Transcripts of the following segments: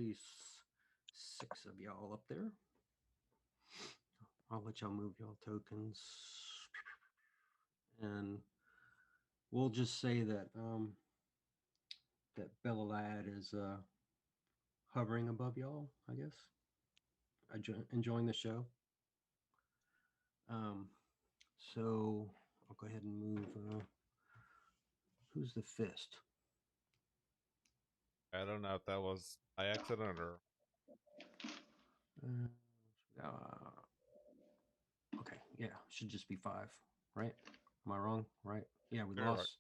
least 6 of y'all up there. I'll let y'all move y'all tokens. And we'll just say that that Bellalad is hovering above y'all, I guess. Enjoying the show. Um, so I'll go ahead and move. Who's the fist? I don't know if that was by accident or. Okay, yeah, should just be 5, right? Am I wrong? Right? Yeah, we You're lost.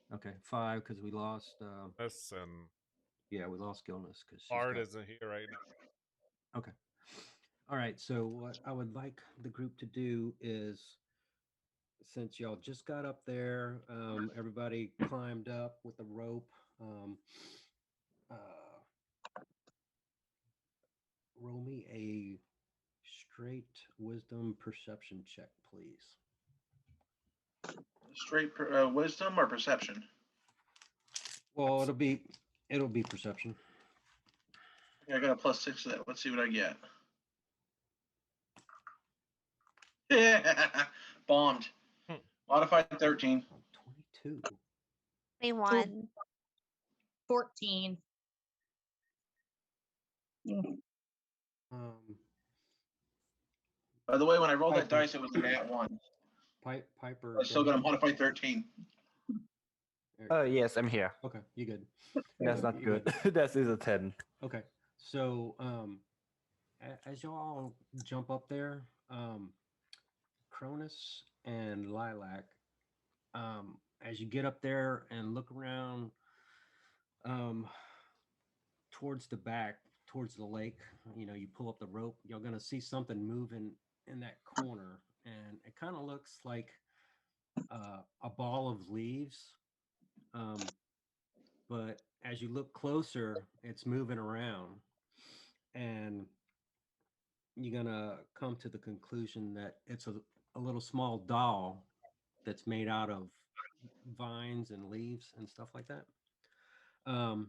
Right. Okay, 5 because we lost. Listen. Yeah, we lost Gilness because Art isn't here right now. Okay. All right. So what I would like the group to do is, since y'all just got up there, everybody climbed up with a rope. Uh, roll me a straight wisdom perception check, please. Straight wisdom or perception? Well, it'll be perception. Okay, I got a +6 to that. Let's see what I get. Yeah, bombed. Modified 13. 22. 21. 14. By the way, when I rolled that dice, it was a nat 1. Piper. I still got a modified 13. Oh yes, I'm here. Okay, you good. That's not good. That is a 10. Okay, so as y'all jump up there, Cronus and Lilac, as you get up there and look around towards the back, towards the lake, you pull up the rope, you're going to see something moving in that corner, and it kind of looks like a ball of leaves. But as you look closer, it's moving around, and you're going to come to the conclusion that it's a little small doll that's made out of vines and leaves and stuff like that. And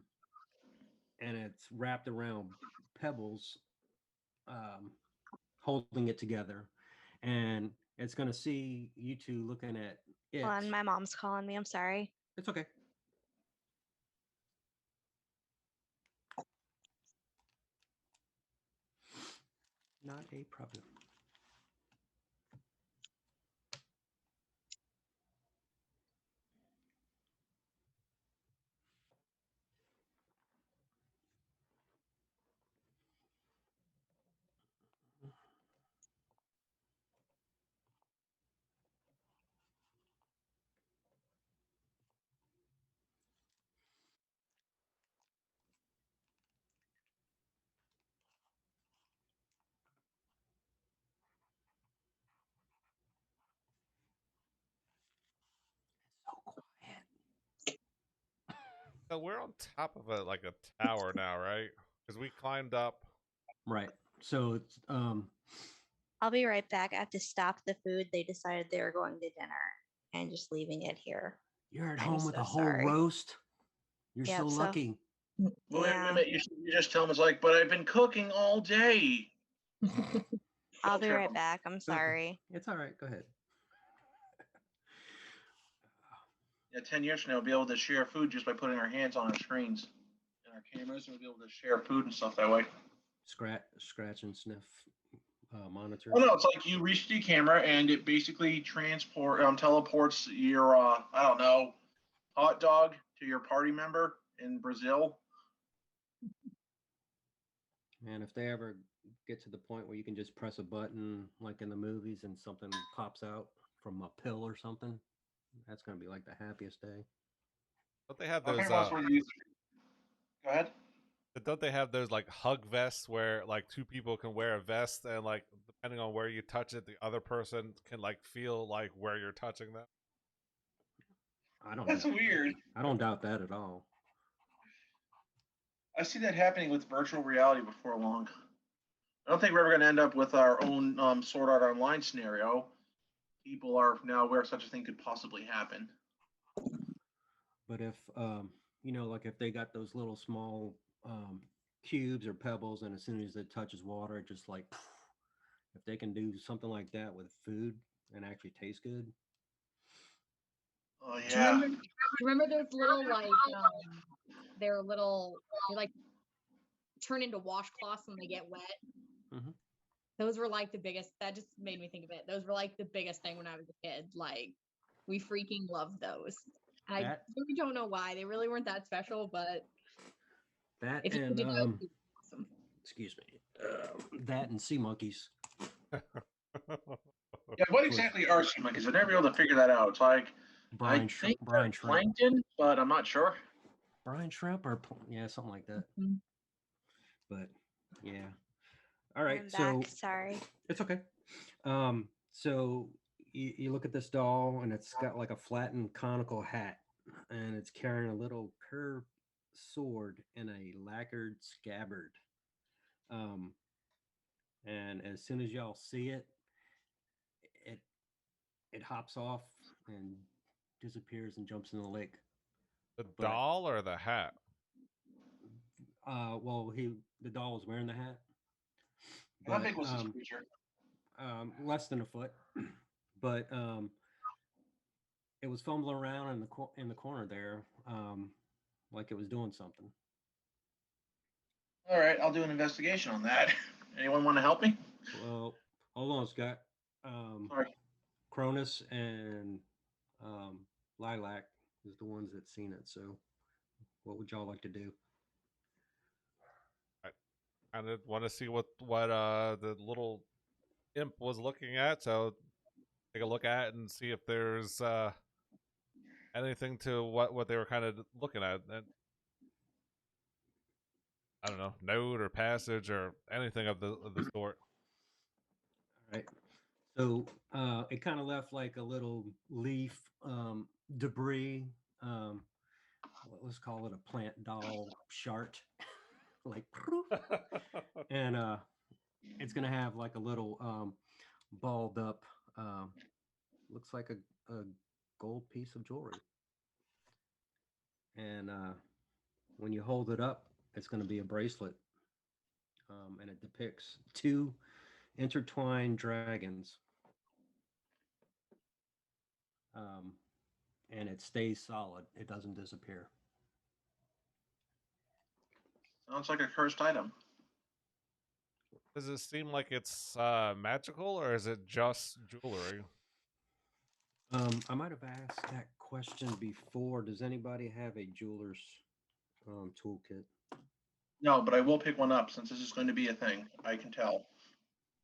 it's wrapped around pebbles, holding it together. And it's going to see you two looking at it. Hold on, my mom's calling me. I'm sorry. It's okay. Not a problem. So we're on top of a tower now, right? Because we climbed up. Right. So it's I'll be right back. I have to stop the food. They decided they were going to dinner and just leaving it here. You're at home with a whole roast. You're so lucky. Wait a minute. You just tell them it's like, but I've been cooking all day. I'll be right back. I'm sorry. It's all right. Go ahead. Yeah, 10 years from now, we'll be able to share food just by putting our hands on our screens and our cameras, and we'll be able to share food and stuff that way. Scratch and sniff monitor. Oh no, it's like you reach the camera and it basically teleports your I don't know, hot dog to your party member in Brazil. And if they ever get to the point where you can just press a button like in the movies and something pops out from a pill or something, that's going to be like the happiest day. Don't they have those? Go ahead. Don't they have those hug vests where two people can wear a vest and depending on where you touch it, the other person can feel where you're touching them? That's weird. I don't doubt that at all. I see that happening with virtual reality before long. I don't think we're ever going to end up with our own Sword Art Online scenario. People are now aware such a thing could possibly happen. But if if they got those little small cubes or pebbles, and as soon as it touches water, it just like if they can do something like that with food and actually taste good. Oh Do you yeah. remember those little they like turn into washcloths when they get wet? Mhm. Those were like the biggest. That just made me think of it. Those were like the biggest thing when I was a kid. Like we freaking loved those. I That really don't know why. They really weren't that special, but that if you and could do those, it'd be awesome. excuse me, that and sea monkeys. Yeah, what exactly are sea monkeys? I've never been able to figure that out. It's like Brine I shrimp, think they're brine shrimp, plankton, but I'm not sure. brine shrimp, or yeah, something like that. Mhm. But yeah, all right. I'm So back. Sorry. it's okay. So you look at this doll, and it's got like a flattened conical hat, and it's carrying a little curved sword in a lacquered scabbard. Um, and as soon as y'all see it, it it hops off and disappears and jumps in the lake. The But- doll or the hat? Well, the doll was wearing the hat. How But, big was this creature? less than a foot, but it was fumbling around in the corner there, like it was doing something. All right, I'll do an investigation on that. Anyone want to help me? Well, hold on, Scott. Sorry. Cronus and Lilac is the ones that seen it. So, what would y'all like to do? I want to see what the little imp was looking at, so take a look at it and see if there's anything to what they were kind of looking at. And I don't know, note or passage or anything of the sort. All right. So it kind of left like a little leaf debris. Let's call it a plant doll shart, like, and it's gonna have like a little balled up, looks like a gold piece of jewelry. And when you hold it up, it's going to be a bracelet, and it depicts two intertwined dragons. And it stays solid; it doesn't disappear. Sounds like a cursed item. Does it seem like it's magical, or is it just jewelry? I might have asked that question before. Does anybody have a jeweler's toolkit? No, but I will pick one up since this is going to be a thing. I can tell.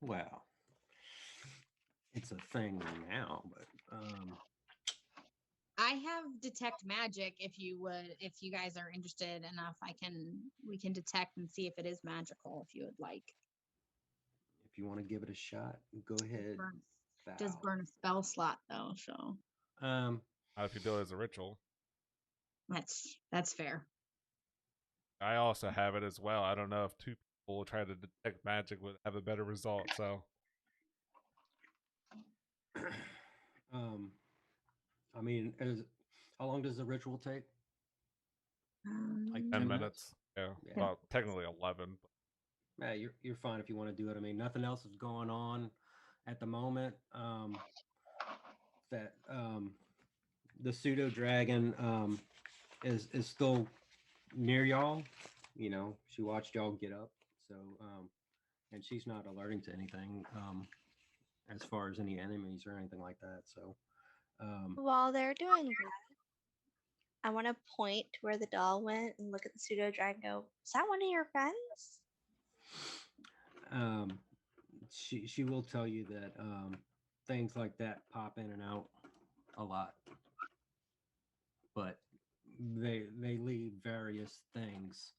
Well, it's a thing now, but I have detect magic. If you guys are interested enough, we can detect and see if it is magical. If you would like, if you want to give it a shot, go ahead. Does Val. burn a spell slot though, so Um, Not if you do it as a ritual. that's fair. I also have it as well. I don't know if two people try to detect magic would have a better result. So I mean, how long does the ritual take? Like 10 10 minutes. Yeah, Yeah. well, technically 11. Yeah, you're fine if you want to do it. I mean, nothing else is going on at the moment. That the pseudo dragon is still near y'all. You know, she watched y'all get up, so and she's not alerting to anything as far as any enemies or anything like that. So While they're doing that, I want to point to where the doll went and look at the pseudo dragon. And go, is that one of your friends? she will tell you that things like that pop in and out a lot, but they leave various things,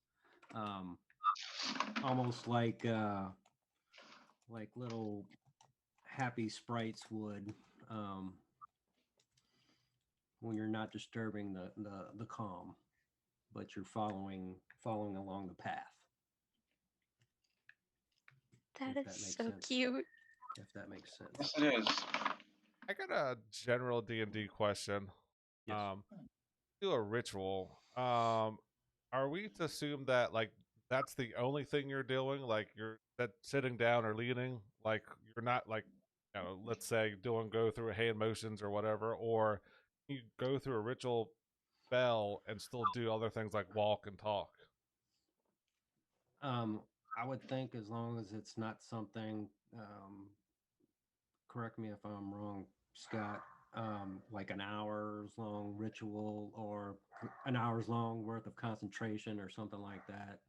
almost like little happy sprites would, when you're not disturbing the calm, but you're following along the path. That If is that makes so sense. cute. If that makes sense. Yes, it is. I got a general D&D question. Yes. Do a ritual. Are we to assume that like that's the only thing you're doing, like you're that sitting down or leaning, like you're not like, let's say go through hand motions or whatever, or you go through a ritual spell and still do other things like walk and talk. I would think as long as it's not something, correct me if I'm wrong, Scott, like an hour's long ritual or an hour's long worth of concentration or something like that.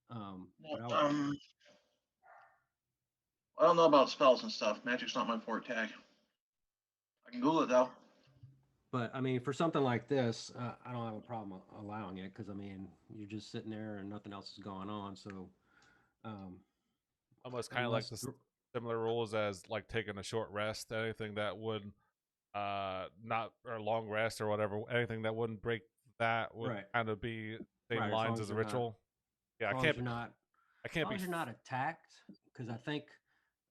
But I would, I don't know about spells and stuff. Magic's not my forte. I can Google it though. but I mean, for something like this, I don't have a problem allowing it because I mean, you're just sitting there and nothing else is going on. So, um, Almost kind of like unless, the similar rules as like taking a short rest, anything that would not or long rest or whatever, anything that wouldn't break that would right, kind of be same right, lines as a ritual. Yeah, as I long can't as you're not, I as can't long be as you're not attacked, because I think,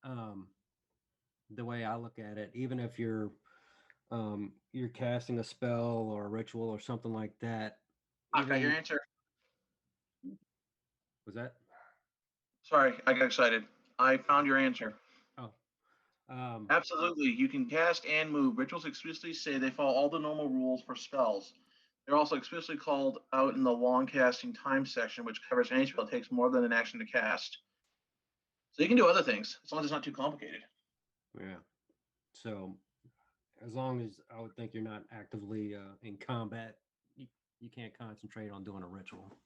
um, the way I look at it, even if you're casting a spell or a ritual or something like that, I got your even answer. was that? Sorry, I got excited. I found your answer. Oh, Absolutely. You can cast and move. Rituals explicitly say they follow all the normal rules for spells. They're also explicitly called out in the long casting time section, which covers any spell that takes more than an action to cast. So you can do other things as long as it's not too complicated. yeah. So as long as I would think you're not actively in combat, you can't concentrate on doing a ritual.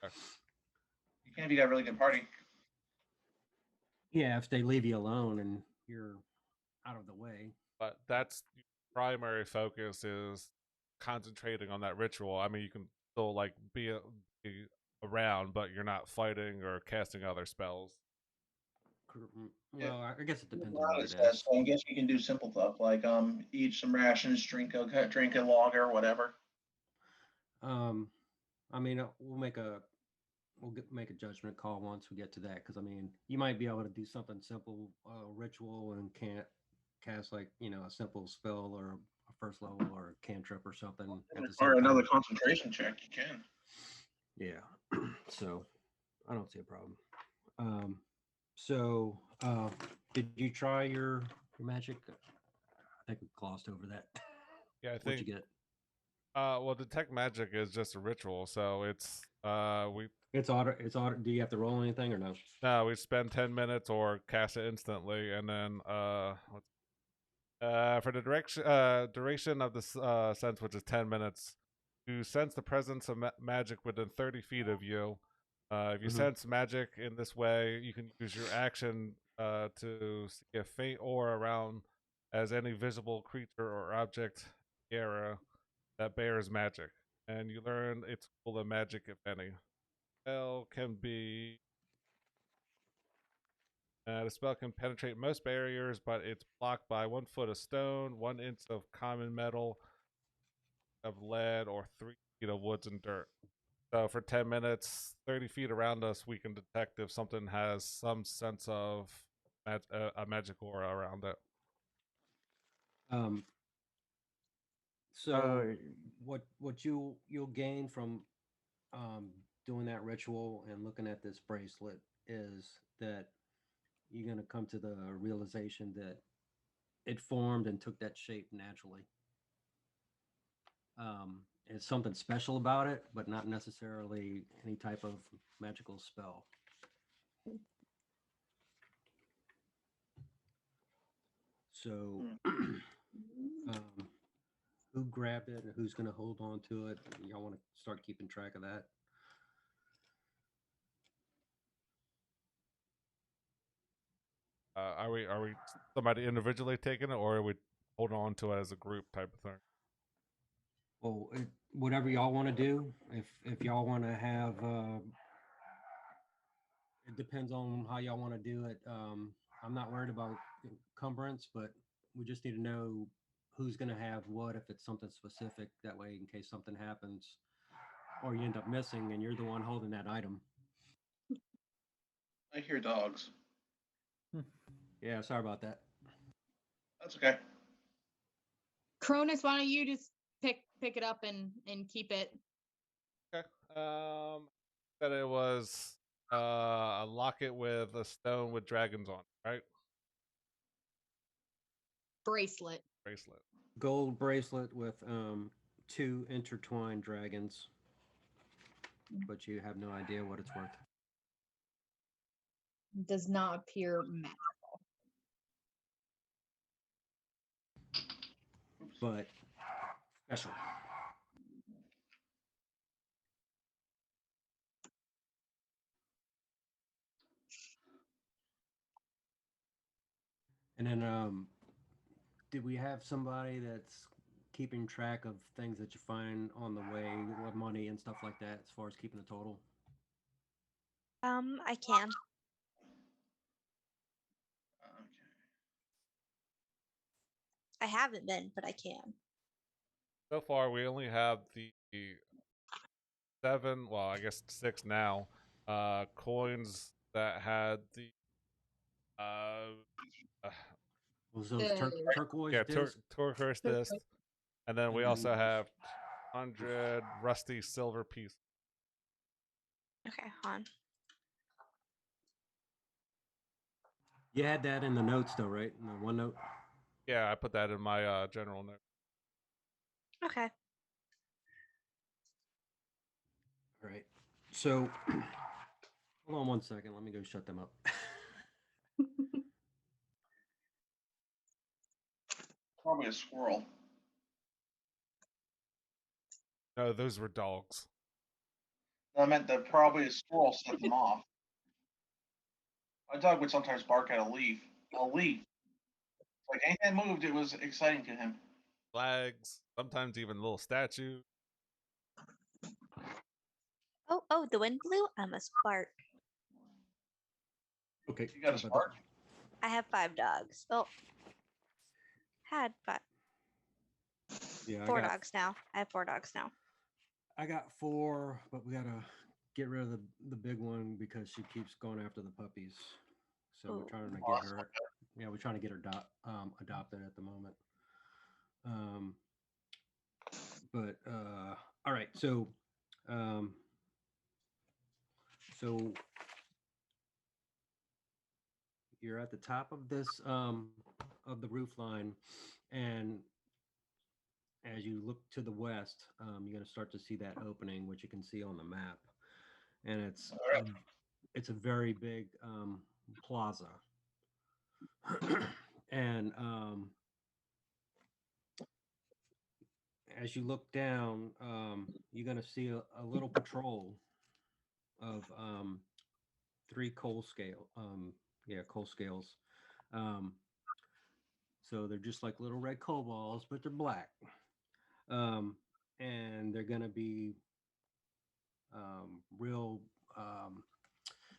You can if you got a really good party. Yeah, if they leave you alone and you're out of the way. but that's primary focus is concentrating on that ritual. I mean, you can still like be around, but you're not fighting or casting other spells. Yeah. Well, I guess it depends on Well, what it it says, is. so I guess you can do simple stuff like eat some rations, drink a lager, whatever. I mean, make a judgment call once we get to that because I mean, you might be able to do something simple, ritual, and can't cast like a simple spell or a first level or a cantrip or something at the same Or another time. concentration check. You can. Yeah, so I don't see a problem. Um, so did you try your magic? I think we glossed over that. Yeah, I What'd you think. get? Well, detect magic is just a ritual, so it's we It's auto. It's auto. Do you have to roll anything or no? no we spend 10 minutes or cast it instantly, and then for the duration of this sense, which is 10 minutes, you sense the presence of magic within 30 feet of you. If you Mhm. sense magic in this way, you can use your action to see a faint aura around as any visible creature or object in the area that bears magic, and you learn its cool of magic, if any. Spell can be the spell can penetrate most barriers, but it's blocked by 1 foot of stone, 1 inch of common metal, of lead, or 3 feet of woods and dirt. So for 10 minutes, 30 feet around us, we can detect if something has some sense of a magic aura around it. Um, so what you'll gain from doing that ritual and looking at this bracelet is that you're going to come to the realization that it formed and took that shape naturally. It's something special about it, but not necessarily any type of magical spell. So, who grabbed it and who's going to hold on to it? Y'all want to start keeping track of that? Are we somebody individually taking it, or are we holding on to it as a group type of thing? Well, whatever y'all want to do. If y'all want to have, it depends on how y'all want to do it. I'm not worried about encumbrance, but we just need to know who's going to have what if it's something specific. That way, in case something happens or you end up missing and you're the one holding that item. I hear dogs. Yeah, sorry about that. That's okay. Cronus, why don't you just pick it up and keep it? Okay. Said it was a locket with a stone with dragons on it, right? Bracelet. Bracelet. Gold bracelet with 2 intertwined dragons, but you have no idea what it's worth. Does not appear magical. But special. And then, did we have somebody that's keeping track of things that you find on the way, what money and stuff like that, as far as keeping a total? I can. Okay. I haven't been, but I can. So far, we only have the 7, well, I guess 6 now, coins that had the Was those The- turquoise yeah, discs? turquoise disc, and then we And also then- have 100 rusty silver piece. Okay, hon. You had that in the notes, though, right? In the OneNote. Yeah, I put that in my general note. Okay. All right. So, hold on one second. Let me go shut them up. Probably a squirrel. No, those were dogs. I meant that probably a squirrel set them off. My dog would sometimes bark at a leaf. A leaf. Like anything that moved, it was exciting to him. Flags, sometimes even little statues. Oh, the wind blew. I must bark. Okay. You got a sorry about spark? I have 5 dogs. Well, had 5. that. Yeah, 4 dogs now. I have 4 dogs now. I got 4, but we gotta get rid of the big one because she keeps going after the puppies. So we're Ooh. trying to get Awesome. her. Yeah, we're trying to get her adopted at the moment. But all right. So so you're at the top of this of the roof line, and as you look to the west, you're going to start to see that opening, which you can see on the map, and it's a very big plaza, and as you look down, you're going to see a little patrol of 3 coal scales. Um, so they're just like little red coal balls, but they're black. And they're going to be real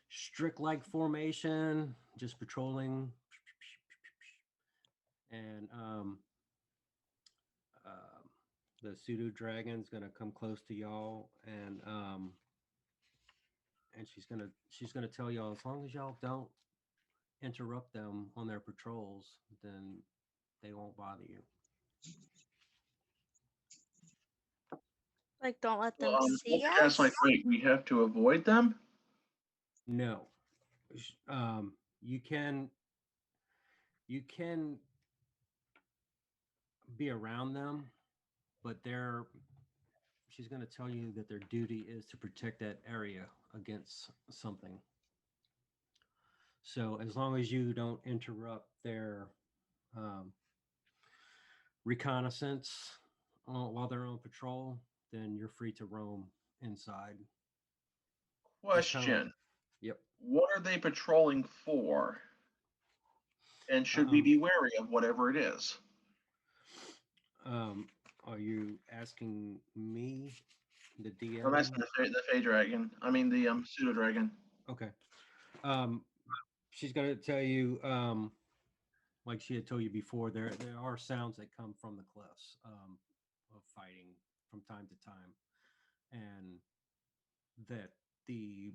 strict like formation, just patrolling. And the pseudo dragon's going to come close to y'all, and she's gonna tell y'all, as long as y'all don't interrupt them on their patrols, then they won't bother you. Like, don't let them Well, see that's us. like, wait, we have to avoid them? No. You can be around them, but she's going to tell you that their duty is to protect that area against something. So as long as you don't interrupt their reconnaissance while they're on patrol, then you're free to roam inside. Question. Yep. What are they patrolling for? And should we be wary of whatever it is? Are you asking me, the DM? I'm asking the Fey Dragon. I mean the pseudo dragon. Okay. She's gonna tell you, like she had told you before, there are sounds that come from the cliffs of fighting from time to time, and that the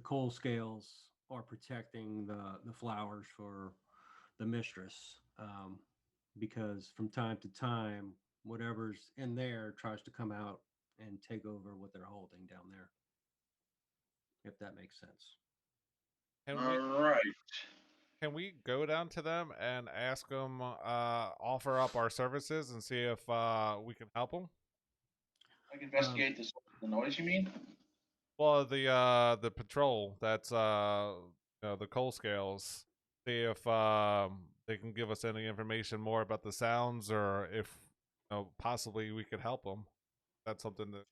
coal scales are protecting the flowers for the mistress, because from time to time, whatever's in there tries to come out and take over what they're holding down there. if that makes sense. Can All we right. can we go down to them and ask them, offer up our services and see if we can help them? Like investigate the noise, you mean? Well, the patrol that's the coal scales. See if they can give us any information more about the sounds, or if possibly we could help them. That's something that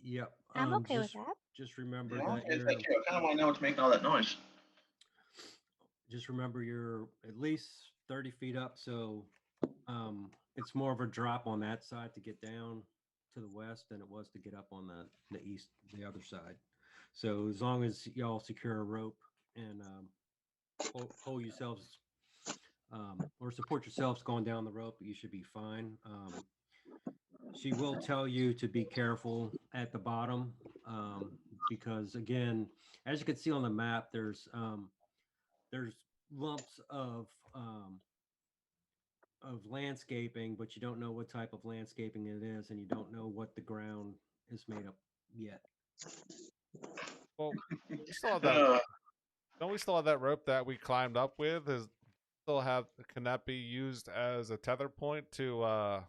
Yep. I'm okay with just, that. Just remember Yeah, that okay, you're thank you. I kind of want to know what's making all that noise. just remember you're at least 30 feet up, so it's more of a drop on that side to get down to the west than it was to get up on the east, the other side. So as long as y'all secure a rope and hold yourselves or support yourselves going down the rope, you should be fine. She will tell you to be careful at the bottom because, again, as you can see on the map, there's lumps of landscaping, but you don't know what type of landscaping it is, and you don't know what the ground is made up yet. well, we still have that. Uh, Don't we still have that rope that we climbed up with? Can that be used as a tether point to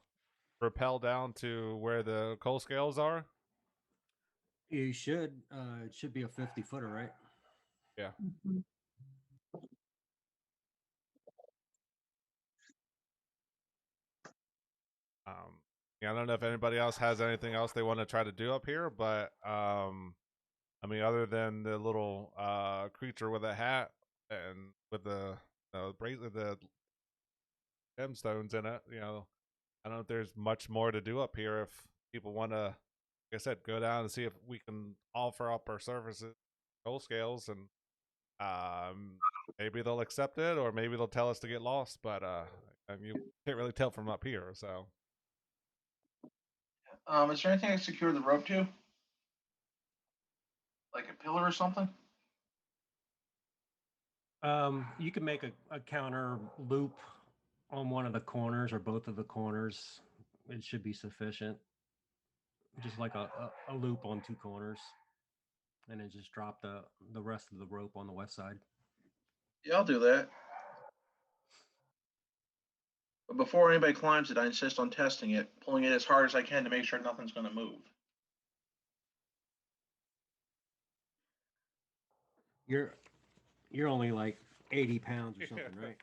rappel down to where the coal scales are? You should. It should be a 50-footer, right? Yeah. Mhm. Yeah, I don't know if anybody else has anything else they want to try to do up here, but I mean, other than the little creature with a hat and with the bracelet, the gemstones in it, I don't know if there's much more to do up here. If people want to, like I said, go down and see if we can offer up our services, gold scales, and maybe they'll accept it, or maybe they'll tell us to get lost. But I mean, you can't really tell from up here, so. is there anything I can secure the rope to? Like a pillar or something? You can make a counter loop on one of the corners or both of the corners. It should be sufficient. Just like a loop on two corners, and then just drop the rest of the rope on the west side. Yeah, I'll do that. But before anybody climbs it, I insist on testing it, pulling it as hard as I can to make sure nothing's going to move. You're only like 80 pounds or something, right?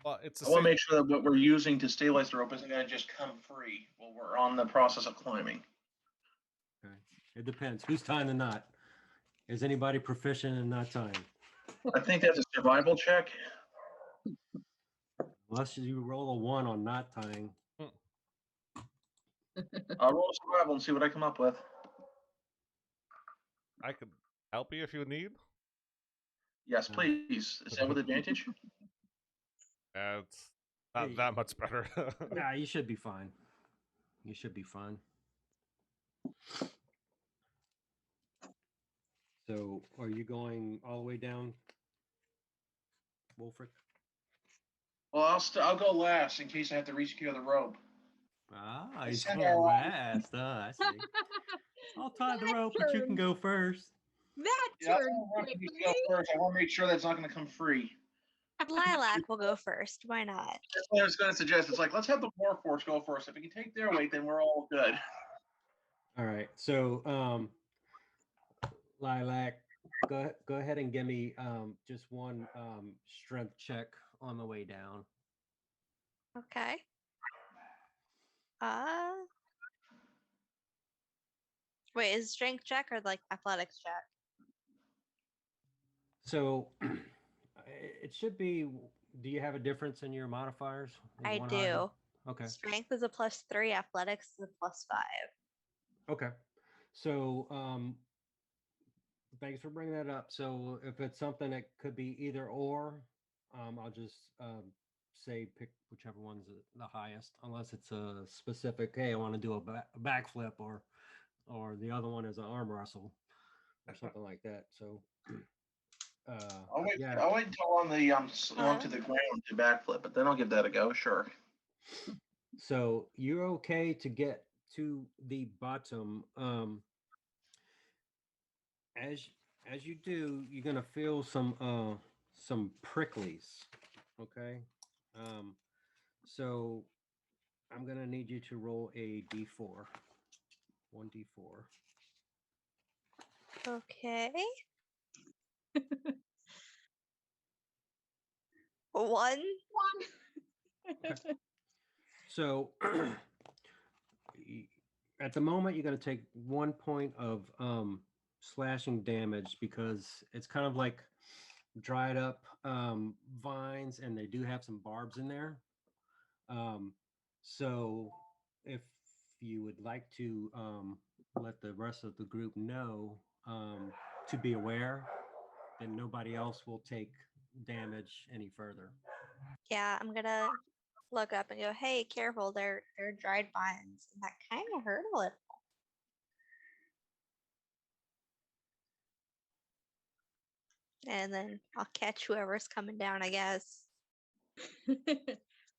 Well, it's the I want same. to make sure that what we're using to stabilize the rope isn't going to just come free while we're on the process of climbing. Okay. It depends. Who's tying the knot? Is anybody proficient in knot tying? I think that's a survival check. Unless you roll a 1 on knot tying. I'll roll survival and see what I come up with. I could help you if you need. Yes, please. Is that with advantage? It's not that much better. Nah, you should be fine. You should be fine. So, are you going all the way down, Wolfric? Well, I'll go last in case I have to resecure the rope. Ah, It's he's kinda going like- last. I see. I'll tie the That rope, but you can turns- go first. That Yeah, turned I'll go quickly. first. I want to make sure that's not going to come free. Lilac will go first. Why not? That's what I was going to suggest. It's like, let's have the Warforged go first. If we can take their weight, then we're all good. All right. So, Lilac, go ahead and give me just one strength check on the way down. Okay. Wait, is strength check or like athletics check? So, it should be. Do you have a difference in your modifiers? Is I one higher? do. Okay. Strength is a +3, athletics is a +5. Okay. So, thanks for bringing that up. So, if it's something that could be either or, I'll just say pick whichever one's the highest, unless it's a specific. Hey, I want to do a backflip, or the other one is an arm wrestle, or something like that. So, yeah. I'll wait until on the onto the ground to backflip, but then I'll give that a go. Sure. So you're okay to get to the bottom. As as you do, you're gonna feel some pricklies. Okay. Um, so I'm gonna need you to roll a d4. 1d4. Okay. One. So at the moment, you're going to take 1 point of slashing damage because it's kind of like dried up vines, and they do have some barbs in there. So if you would like to let the rest of the group know to be aware, then nobody else will take damage any further. Yeah, I'm gonna look up and go, hey, careful, they're dried vines. And that kind of hurt a little. And then I'll catch whoever's coming down, I guess.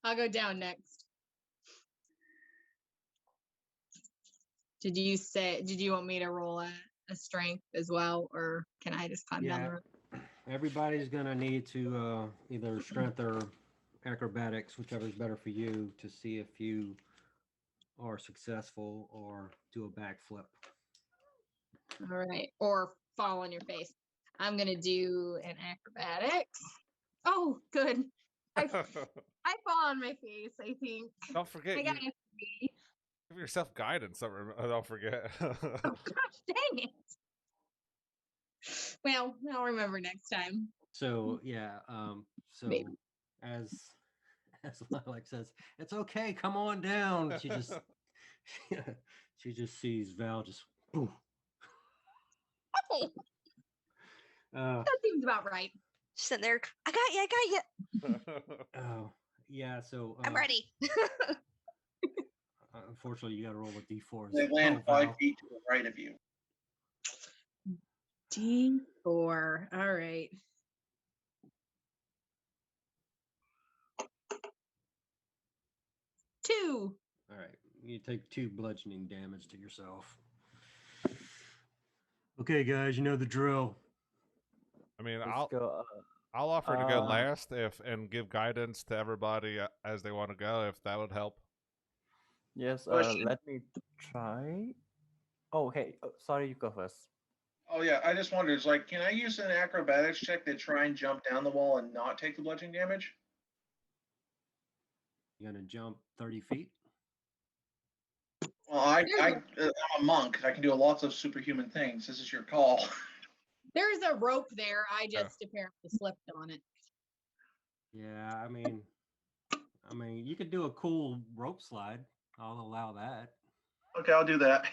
I'll go down next. Did you want me to roll a strength as well, or can I just climb down the Yeah, rope? everybody's gonna need to either strength or acrobatics, whichever's better for you, to see if you are successful or do a backflip. All right. Or fall on your face. I'm gonna do an acrobatics. Oh, good. I fall on my face, I think. Don't forget, I you got a 3. give yourself guidance. Don't forget. Oh gosh, dang it. Well, I'll remember next time. So yeah, so Maybe. as Lilac says, it's okay, come on down. She just she just sees Val just boom. Oh, Uh, that seems about right. Sitting there, I got you. oh yeah, so I'm ready. unfortunately, you got to roll a d4. They land Oh, 5 Val. feet to the right of you. D4. All right. Two. All right, you take 2 bludgeoning damage to yourself. Okay, guys, you know the drill. I mean, Let's go. I'll offer to go Uh, last and give guidance to everybody as they want to go, if that would help. Yes. Question. Let me try. Oh, hey. Oh, sorry, you go first. Oh yeah, I just wondered, like, can I use an acrobatics check to try and jump down the wall and not take the bludgeoning damage? You're gonna jump 30 feet. Well, I'm a monk. I can do lots of superhuman things. This is your call. There's a rope there. I just apparently slipped on it. Yeah, I mean, you could do a cool rope slide. I'll allow that. Okay, I'll do that.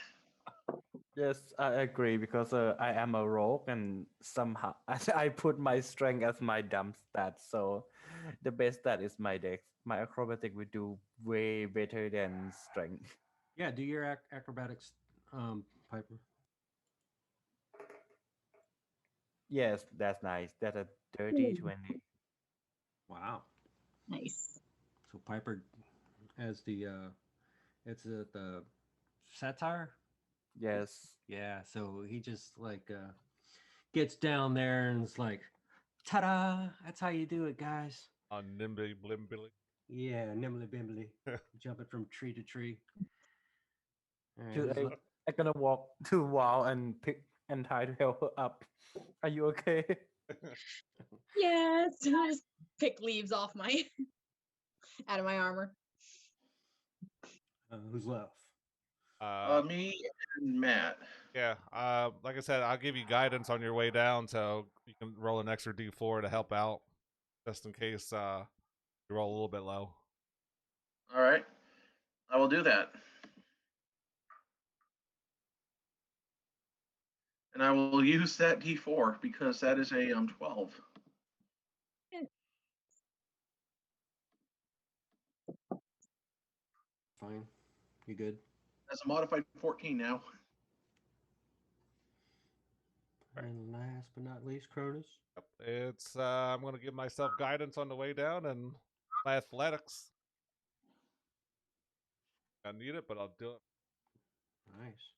Yes, I agree because I am a rogue and somehow I put my strength as my dump stat. So the best stat is my dex. My acrobatic will do way better than strength. Yeah, do your acrobatics, Piper. Yes, that's nice. That's a dirty 20. Wow. Nice. So Piper has the it's the satire. Yes. Yeah, so he just like gets down there and it's like, ta-da! That's how you do it, guys. On Nimbly Blimbly. Yeah, nimbly bimbly, jumping from tree to tree. All right, Should who's le- I'm gonna walk to Wow and pick and try to help her up. Are you okay? Yes. Just pick leaves off my out of my armor. who's left? Me and Matt. Yeah. Like I said, I'll give you guidance on your way down, so you can roll an extra d4 to help out, just in case you roll a little bit low. All right, I will do that. And I will use that D4 because that is a 12. Fine, you good? That's a modified 14 now. And last but not least, Cronus. Yep. It's I'm gonna give myself guidance on the way down and my athletics. I need it, but I'll do it. Nice.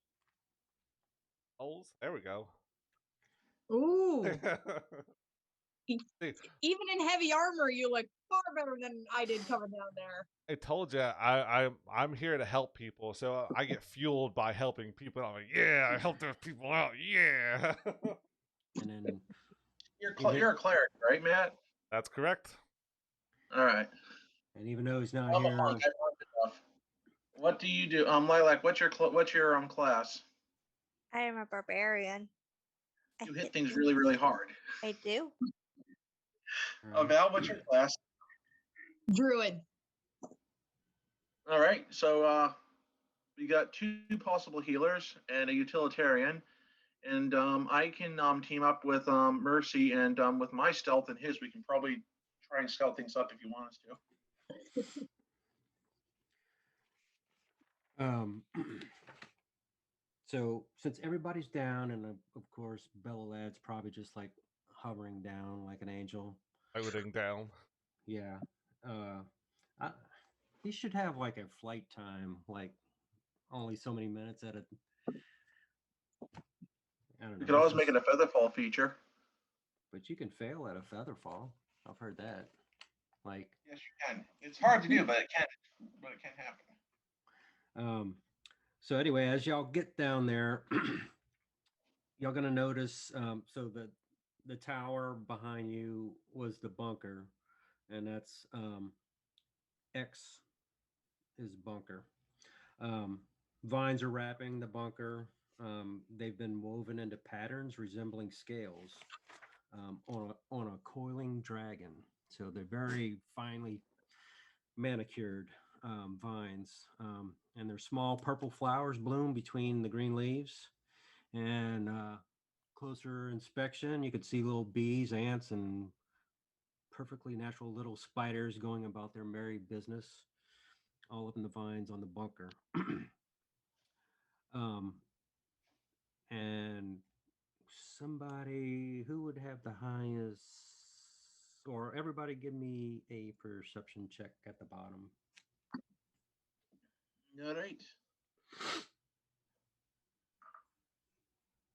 Holes. There we go. Ooh. See, Even in heavy armor, you look far better than I did coming down there. I told you I'm here to help people, so I get fueled by helping people. I'm like, yeah, I help those people out. Yeah. And then You're a cleric, right, Matt? That's correct. All right. and even though he's not I'm a here, monk. I've learned enough. What do you do? Lilac, what's your class? I am a barbarian. I You hit hit things things- really, really hard. I do. right? Val, what's your class? Druid. All right. So we got two possible healers and a utilitarian. And I can team up with Mercy, and with my stealth and his, we can probably try and scout things up if you want us to. So since everybody's down, and of course Bella Lad's probably just like hovering down like an angel. Floating down. Yeah. I, he should have like a flight time, like only so many minutes at a. I don't know. We could always it's make it just- a featherfall feature. But you can fail at a feather fall. I've heard that. Like, Yes, you can. It's hard to do, but it can. But it can happen. so anyway, as y'all get down there, y'all gonna notice. So the tower behind you was the bunker, and that's X is bunker. Vines are wrapping the bunker. They've been woven into patterns resembling scales on a coiling dragon. So they're very finely manicured vines, and their small purple flowers bloom between the green leaves. And closer inspection, you could see little bees, ants, and perfectly natural little spiders going about their merry business, all up in the vines on the bunker. And somebody who would have the highest, or everybody give me a perception check at the bottom. All right.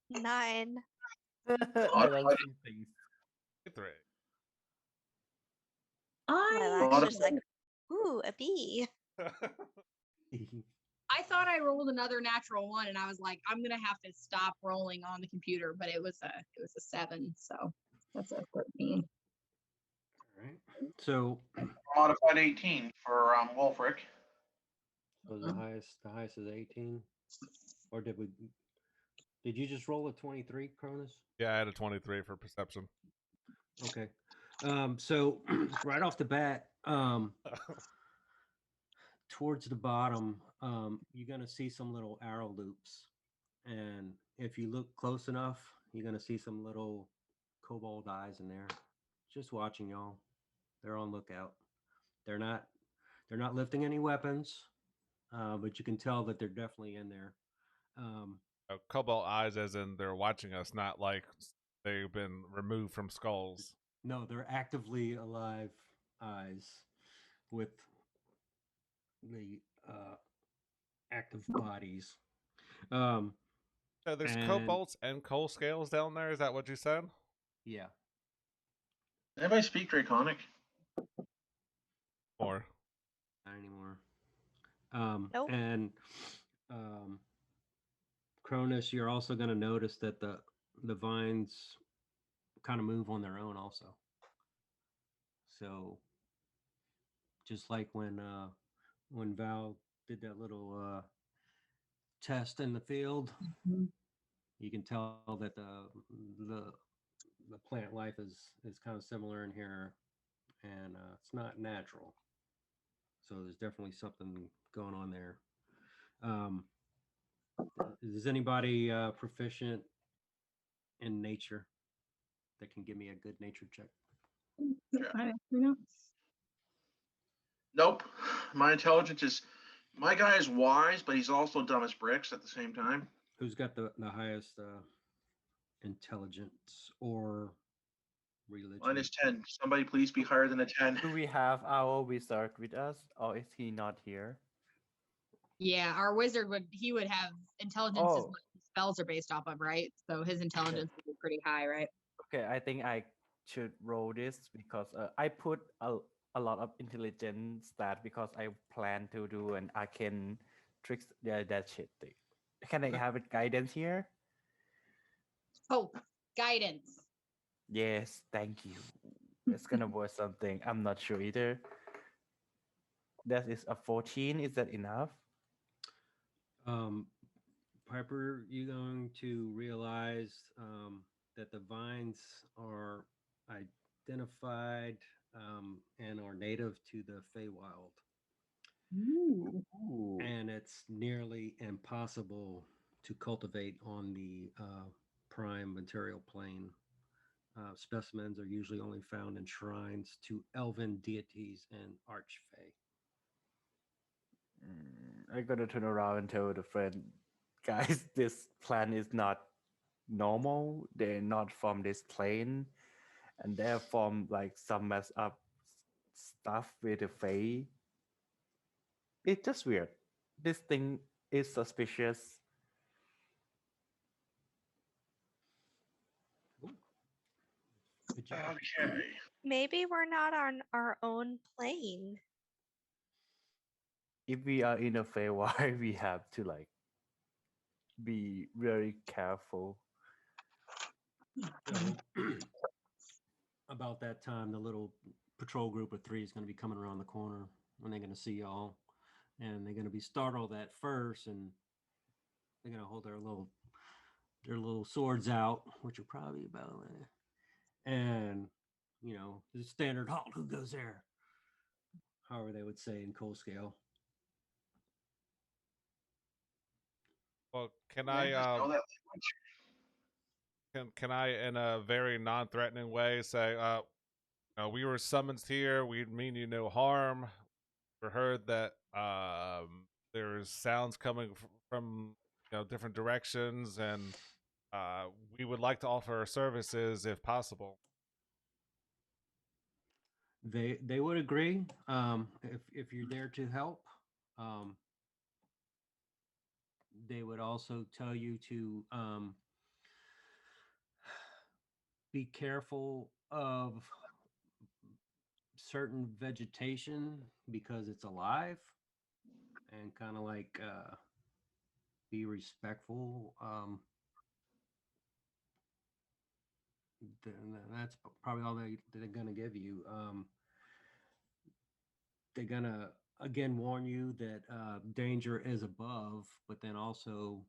9. I don't see things. Three. Lilac's Lot of just like, ooh, a bee. I thought I rolled another natural one, and I was like, I'm gonna have to stop rolling on the computer, but it was a 7, so that's a 13. All right. So, Modified 18 for Wolfric. so the highest is 18, or did you just roll a 23, Cronus? Yeah, I had a 23 for perception. Okay. So right off the bat, towards the bottom, you're gonna see some little arrow loops, and if you look close enough, you're gonna see some little cobalt eyes in there, just watching y'all. They're on lookout. They're not lifting any weapons, but you can tell that they're definitely in there. Cobalt eyes, as in they're watching us, not like they've been removed from skulls. No, they're actively alive eyes with the active bodies. So there's And- cobalts and coal scales down there. Is that what you said? Yeah. Anybody speak Draconic? Or Not anymore. Nope. And Cronus, you're also going to notice that the vines kind of move on their own also. So just like when Val did that little test in the field, Mhm. you can tell that the plant life is kind of similar in here, and it's not natural. So there's definitely something going on there. Is anybody proficient in nature that can give me a good nature check? Nope. My intelligence is. My guy is wise, but he's also dumb as bricks at the same time. Who's got the highest intelligence or religion? Mine is 10. Somebody please be higher than a 10. Do we have our wizard with us, or is he not here? Yeah, our wizard would have intelligence is Oh, what his spells are based off of, right? So his intelligence would be pretty high, right? okay. I think I should roll this because I put a lot of intelligence stat because I plan to do an arcane tricks. Yeah, that shit thing. Can I have it guidance here? Oh, guidance. Yes, thank you. It's gonna worth something. I'm not sure either. That is a 14. Is that enough? Piper, you going to realize that the vines are identified and are native to the Feywild, Ooh. and it's nearly impossible to cultivate on the prime material plane. Specimens are usually only found in shrines to elven deities and archfey. I gotta turn around and tell the friend, guys, this plan is not normal. They're not from this plane, and they're from like some messed up stuff with the Fae. It's just weird. This thing is suspicious. Good job. Okay. Maybe we're not on our own plane. If we are in a Feywild, we have to like be very careful. So, about that time, the little patrol group of 3 is going to be coming around the corner, and they're going to see y'all, and they're going to be startled at first, and they're going to hold their little swords out, which are probably about, and the standard halt. Who goes there? However, they would say in Cold Scale. Well, can I I just know that language. can I in a very non-threatening way say, we were summoned here. We mean you no harm. We heard that there's sounds coming from different directions, and we would like to offer our services if possible. They would agree if you're there to help. They would also tell you to be careful of certain vegetation because it's alive, and kind of like be respectful. That's probably all they're gonna give you. They're gonna again warn you that danger is above, but then also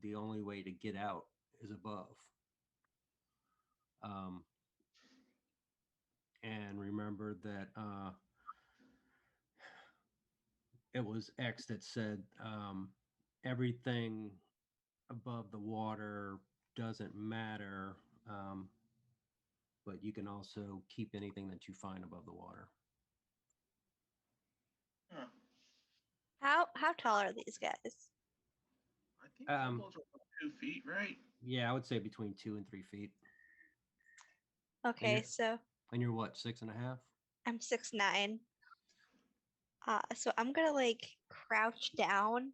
the only way to get out is above. Um, and remember that it was X that said everything above the water doesn't matter, but you can also keep anything that you find above the water. Huh. How tall are these guys? I think kobolds are about 2 feet, right? Yeah, I would say between 2 and 3 feet. Okay, you're- so And you're what, 6.5? I'm 6'9". So I'm gonna like crouch down,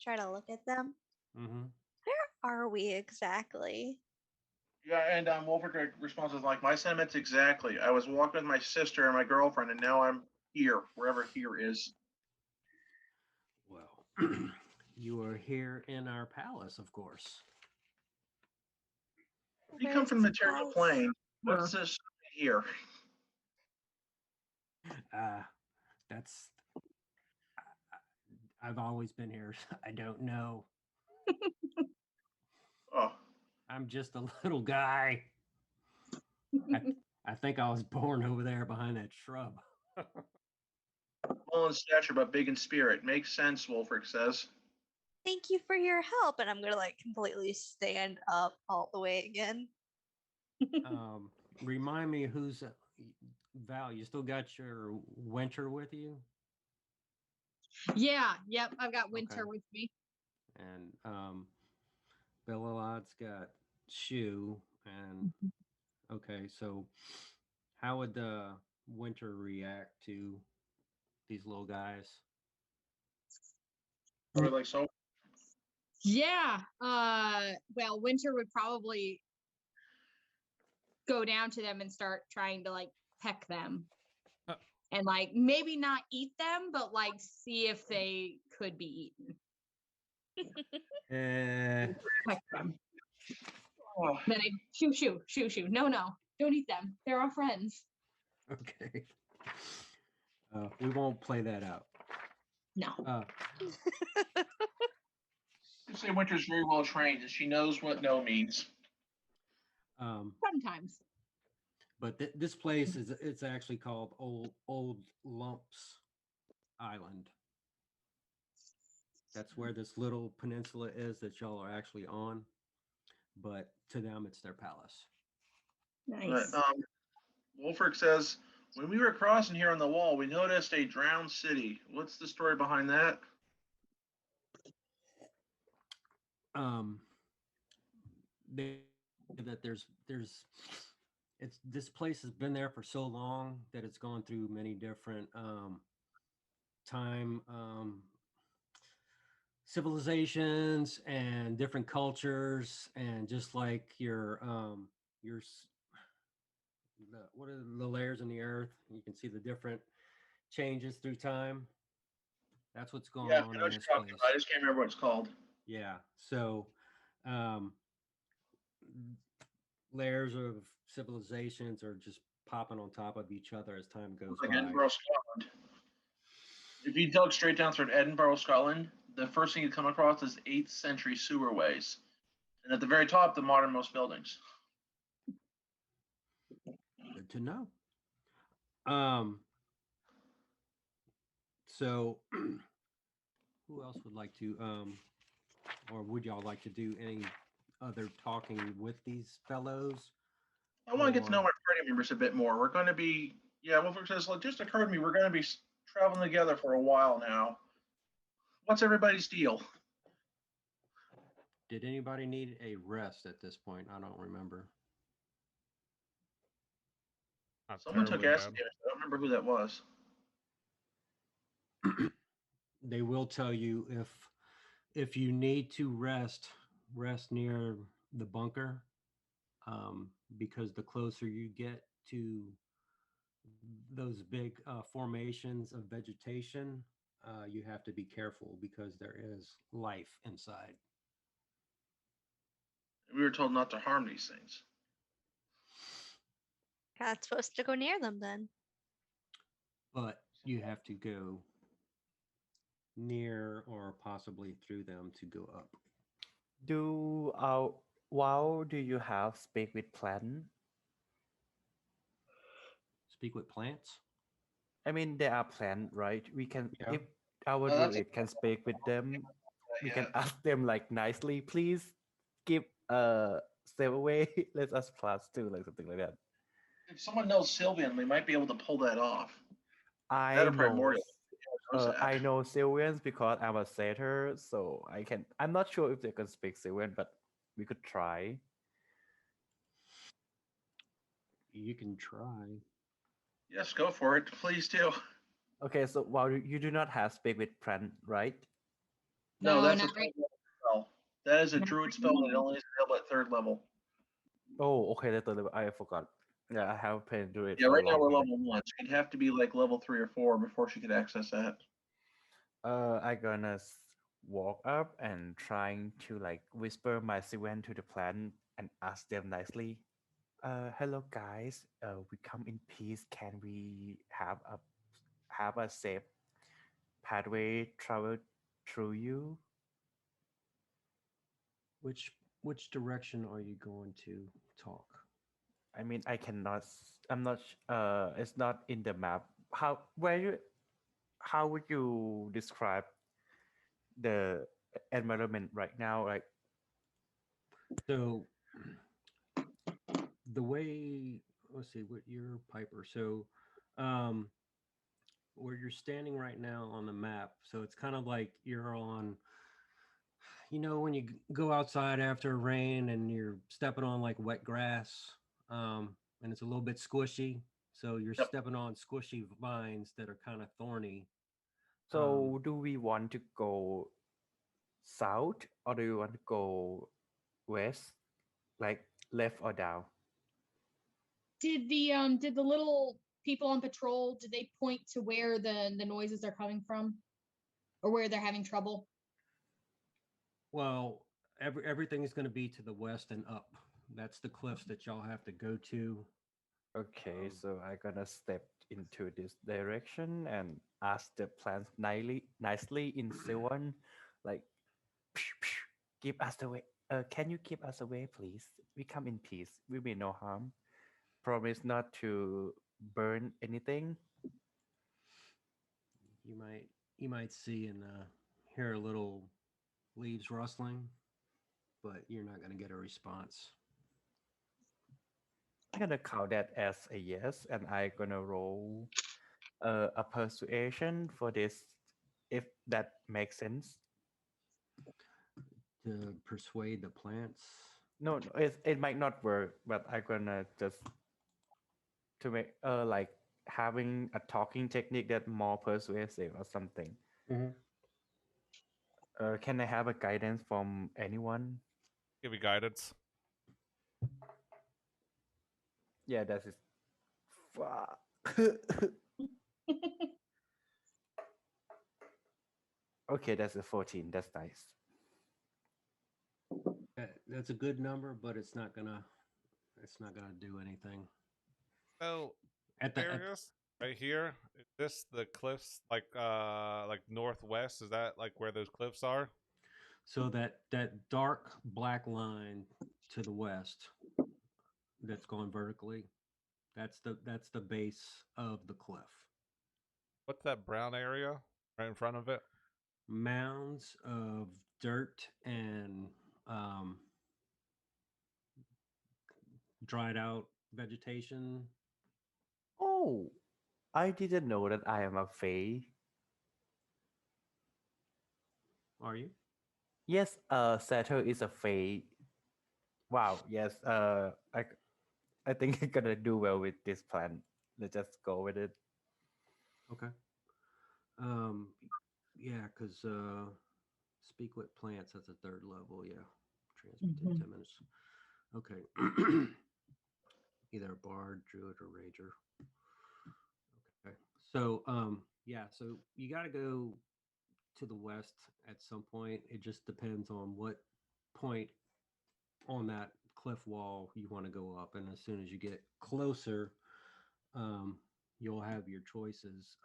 try to look at them. Mm-hmm. Where are we exactly? Yeah, and Wolfert responds with like, my sentiments exactly. I was walking with my sister and my girlfriend, and now I'm here, wherever here is. Well, you are here in our palace, of course. You come from the material Where's plane. What's this here? That's I've always been here. I don't know. Oh, I'm just a little guy. I think I was born over there behind that shrub. small in stature but big in spirit. Makes sense, Wolfric says. Thank you for your help, and I'm gonna like completely stand up all the way again. Remind me who's Val. You still got your winter with you, Yeah, yep. I've got Winter Okay. with me. and Bellad's got Shoe, and okay. So, how would Winter react to these little guys? Or like so. Yeah. Well, Winter would probably go down to them and start trying to like peck them. Huh. And like maybe not eat them, but like see if they could be eaten. Peck them. Oh, Then I shoo. No, don't eat them. They're our friends. Okay. We won't play that out. No. you say Winter's very well trained and she knows what no means. Sometimes. But this place is it's actually called Old Lumps Island. That's where this little peninsula is that y'all are actually on. But to them, it's their palace. Nice. But, Wolfric says, when we were crossing here on the wall, we noticed a drowned city. What's the story behind that? That there's it's this place has been there for so long that it's gone through many different time civilizations and different cultures, and just like what are the layers in the earth, you can see the different changes through time. That's what's going Yeah, on I know in what this you're talking place. about. I just can't remember what it's called. Yeah, so layers of civilizations are just popping on top of each other as time goes Like by. Edinburgh, Scotland. If you dug straight down through Edinburgh, Scotland, the first thing you come across is 8th century sewerways. And at the very top, the modernmost buildings. Good to know. So who else would like to or would y'all like to do any other talking with these fellows? I want to get to know Or- my party members a bit more. We're going to be, Wolfric says, like, just occurred to me, we're going to be traveling together for a while now. What's everybody's deal? Did anybody need a rest at this point? I don't remember. Not Someone took terribly acid bad. damage. I don't remember who that was. They will tell you if you need to rest near the bunker, because the closer you get to those big formations of vegetation, you have to be careful because there is life inside. We were told not to harm these things. Not supposed to go near them then. But you have to go near or possibly through them to go up. Wow, do you have speak with plant? Speak with plants. I mean, they are plant, right? We can, Yeah. if our That's druid can speak with them, we can Yeah. ask them like nicely, please give step away. Let us plus two, like something like that. If someone knows Sylvian, they might be able to pull that off. I That or know, Primordial. knows that. I know Sylvians because I'm a satyr, so I can. I'm not sure if they can speak Sylvian, but we could try. You can try. Yes, go for it. Please do. Okay, so while you do not have speak with plant, right? No, No, that's a not right. third level spell. That is a Not druid right spell that now. only is available at 3rd level. Oh, okay, that's the level. I forgot. Yeah, I have played do it. Yeah, for a right now long we're time. level 1. So you'd have to be like level 3 or 4 before she could access that. I gonna walk up and trying to like whisper my Sylvan to the plant and ask them nicely. Hello guys. We come in peace. Can we have a safe pathway travel through you? Which direction are you going to talk? I mean, I cannot. I'm not. It's not in the map. How would you describe the environment right now? Like, So the way, let's see, what you're Piper. So where you're standing right now on the map, so it's kind of like you're on, when you go outside after rain and you're stepping on like wet grass, and it's a little bit squishy. So you're Yep. stepping on squishy vines that are kind of thorny. so do we want to go south, or do you want to go west, like left or down? Did the little people on patrol, did they point to where the noises are coming from, or where they're having trouble? Well, everything is going to be to the west and up. That's the cliffs that y'all have to go to. Okay, so I'm gonna step into this direction and ask the plants nicely in Sylvan, like, give us the way. Can you keep us away, please? We come in peace. We mean no harm. Promise not to burn anything. You might see and hear a little leaves rustling, but you're not going to get a response. I'm gonna count that as a yes, and I'm gonna roll a persuasion for this, if that makes sense. To persuade the plants. No, it might not work, but I'm gonna just to make like having a talking technique that more persuasive or something. Can I have a guidance from anyone? Give you guidance. Yeah, that is. Okay, that's a 14. That's nice. That's a good number, but it's not gonna do anything. So At the areas right here, is this the cliffs like northwest? Is that like where those cliffs are? so that dark black line to the west that's going vertically, that's the base of the cliff. What's that brown area right in front of it? Mounds of dirt and dried out vegetation. Oh, I didn't know that I am a fae. Are you? Yes, Satyr is a fae. Wow, yes. I think I'm gonna do well with this plan. Let's just go with it. Okay. Yeah, because speak with plants, that's a third level. Yeah. Transmit in 10 minutes. Okay. Either a bard, druid, or rager. Okay. So yeah, so you gotta go to the west at some point. It just depends on what point on that cliff wall you want to go up. And as soon as you get closer, you'll have your choices.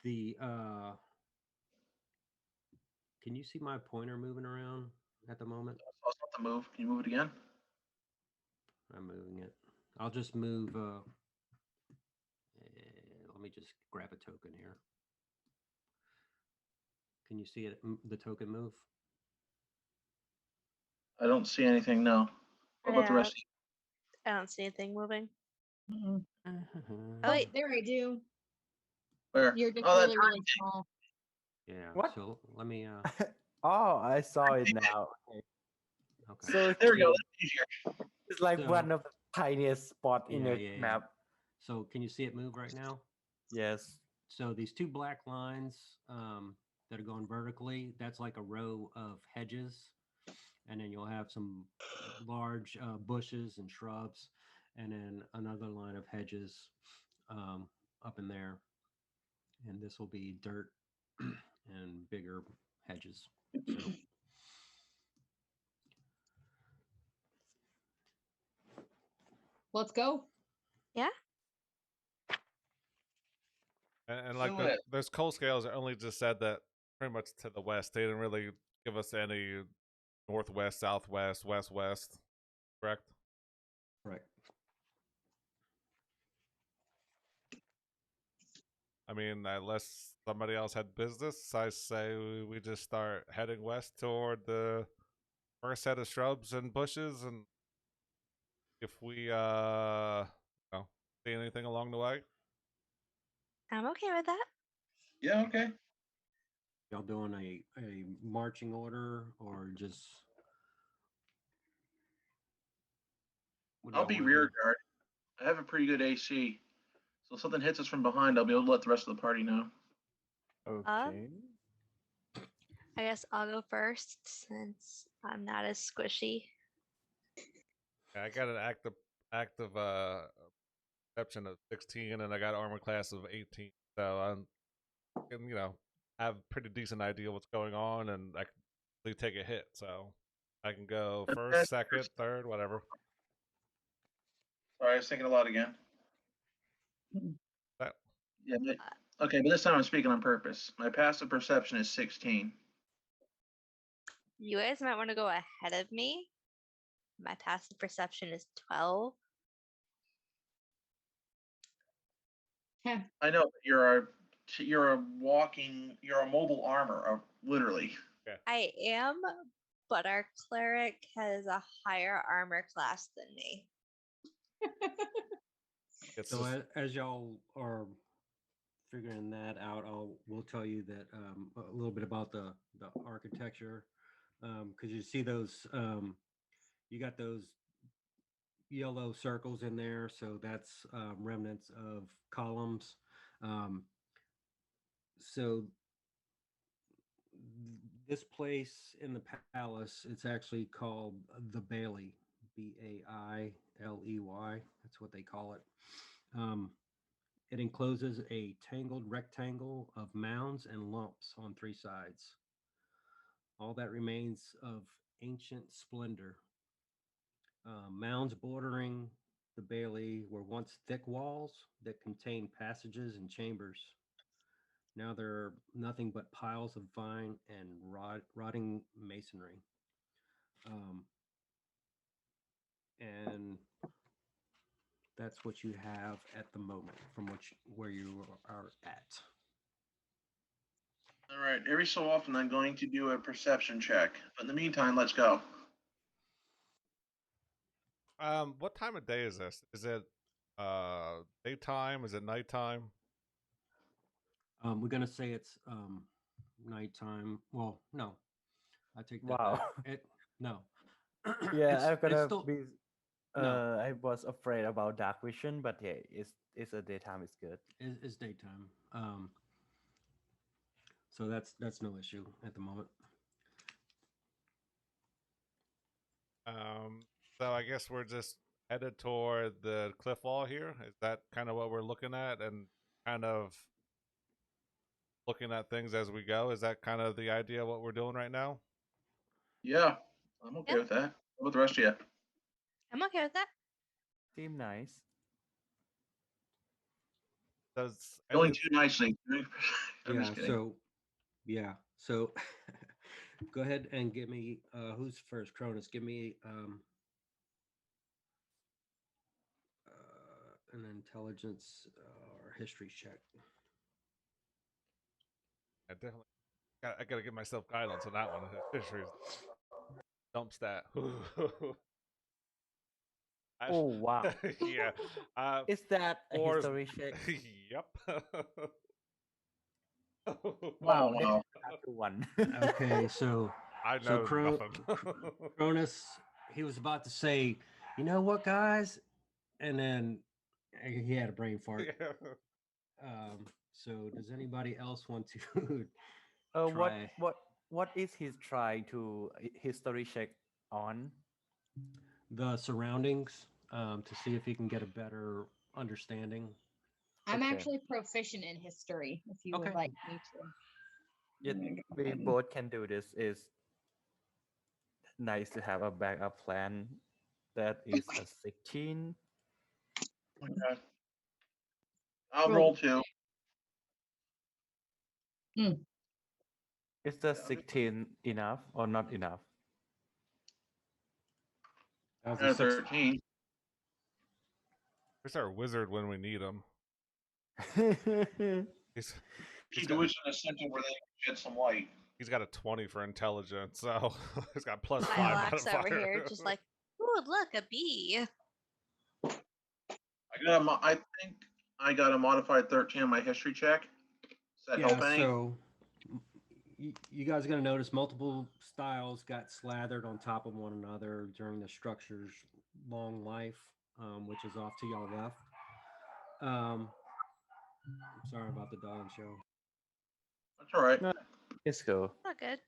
The Can you see my pointer moving around at the moment? So it's not the move. Can you move it again? I'm moving it. I'll just move. Let me just grab a token here. Can you see it? The token move? I don't see anything. No. What about the Yeah. rest? Of you? I don't see anything moving. Mm-mm. Oh, Oh, wait. there I do. Where? You're just Oh, that really, really small. Yeah. What? So let me. Oh, I saw it now. Okay. So There we go. cute. That's easier. It's like So- one of the tiniest spot in Yeah, your yeah, yeah. map. So can you see it move right now? Yes. So these two black lines that are going vertically, that's like a row of hedges. And then you'll have some large bushes and shrubs, and then another line of hedges up in there. And this will be dirt and bigger hedges. So Let's go. And like So, those coal scales only just said that pretty much to the west. They didn't really give us any northwest, southwest, west, correct? right. I mean, unless somebody else had business, I say we just start heading west toward the first set of shrubs and bushes, and if we see anything along the way. I'm okay with that. Yeah. Okay. Y'all doing a marching order or just? what do I'll y'all be wanna rear do? guard. I have a pretty good AC. So if something hits us from behind, I'll be able to let the rest of the party know. Okay. I guess I'll go first since I'm not as squishy. Yeah, I got an active perception of 16, and I got armor class of 18. So I'm, can, have a pretty decent idea what's going on, and I can really take a hit. So I can go first, second, third, whatever. Sorry, I was thinking aloud again. That, Yeah. Okay, but this time I'm speaking on purpose. My passive perception is 16. You guys might want to go ahead of me. My passive perception is 12. I know but you're a mobile armor, literally. I am, but our cleric has a higher armor class than me. it's So just, as y'all are figuring that out, we'll tell you that a little bit about the architecture, because you see those you got those yellow circles in there, so that's remnants of columns. So this place in the palace, it's actually called the Bailey, Bailey. That's what they call it. It encloses a tangled rectangle of mounds and lumps on three sides. All that remains of ancient splendor. Mounds bordering the Bailey were once thick walls that contained passages and chambers. Now they're nothing but piles of vine and rotting masonry. And that's what you have at the moment from where you are at. All right. Every so often, I'm going to do a perception check. But in the meantime, let's go. what time of day is this? Is it daytime? Is it nighttime? We're gonna say it's nighttime. Well, no, I take that Wow. back. No. Yeah, I'm gonna still, be. no. I was afraid about dark vision, but yeah, it's a daytime. It's good. It's daytime. So that's no issue at the moment. So I guess we're just headed toward the cliff wall here. Is that kind of what we're looking at, and kind of looking at things as we go? Is that kind of the idea of what we're doing right now? Yeah, I'm okay Yep. with that. How about the rest of you? I'm okay with that. Seem nice. Does Going any, too nicely. I'm just kidding. So go ahead and give me who's first? Cronus, give me an intelligence or history check. I gotta give myself guidance on that one. History dump stat. Oh wow! Yeah. Is that a Or- history check? Yep. Wow, Oh, that's wow. a 1. Okay, so I so know nothing. Cronus, he was about to say, you know what, guys, and then he had a brain fart. So does anybody else want to try What is he trying to history check on? the surroundings to see if he can get a better understanding? I'm Okay. actually proficient in history, if you Okay. would like me to. Yeah, we both can do this. Is nice to have a backup plan. That is a 16. Okay. I'll Roll. roll 2. Is the 16 enough or not enough? That was And a a 13. Where's our wizard when we need him? He's Keep got- the witch in a center where they can shed some light. he's got a 20 for intelligence, so he's got plus 5 Lilacs over modifier. here, just like, ooh, look, a bee. I think I got a modified 13 on my history check. Does that help any? So you guys are going to notice multiple styles got slathered on top of one another during the structure's long life, which is off to y'all left. I'm sorry about the dog show. That's all right. No, it's cool. Not good.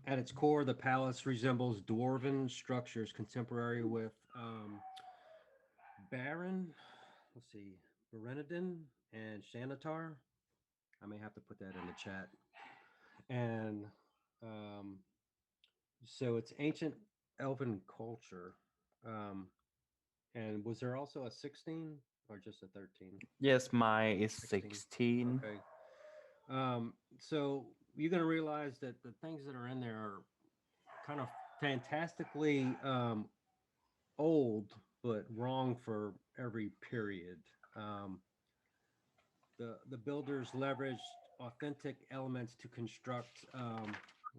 At its core, the palace resembles dwarven structures contemporary with Baron, let's see, Berenidin and Xanatar. I may have to put that in the chat. And um, so it's ancient elven culture. Um, and was there also a 16 or just a 13? Yes, mine is 16. 16. Okay. So you're going to realize that the things that are in there are kind of fantastically old, but wrong for every period. Um, the builders leveraged authentic elements to construct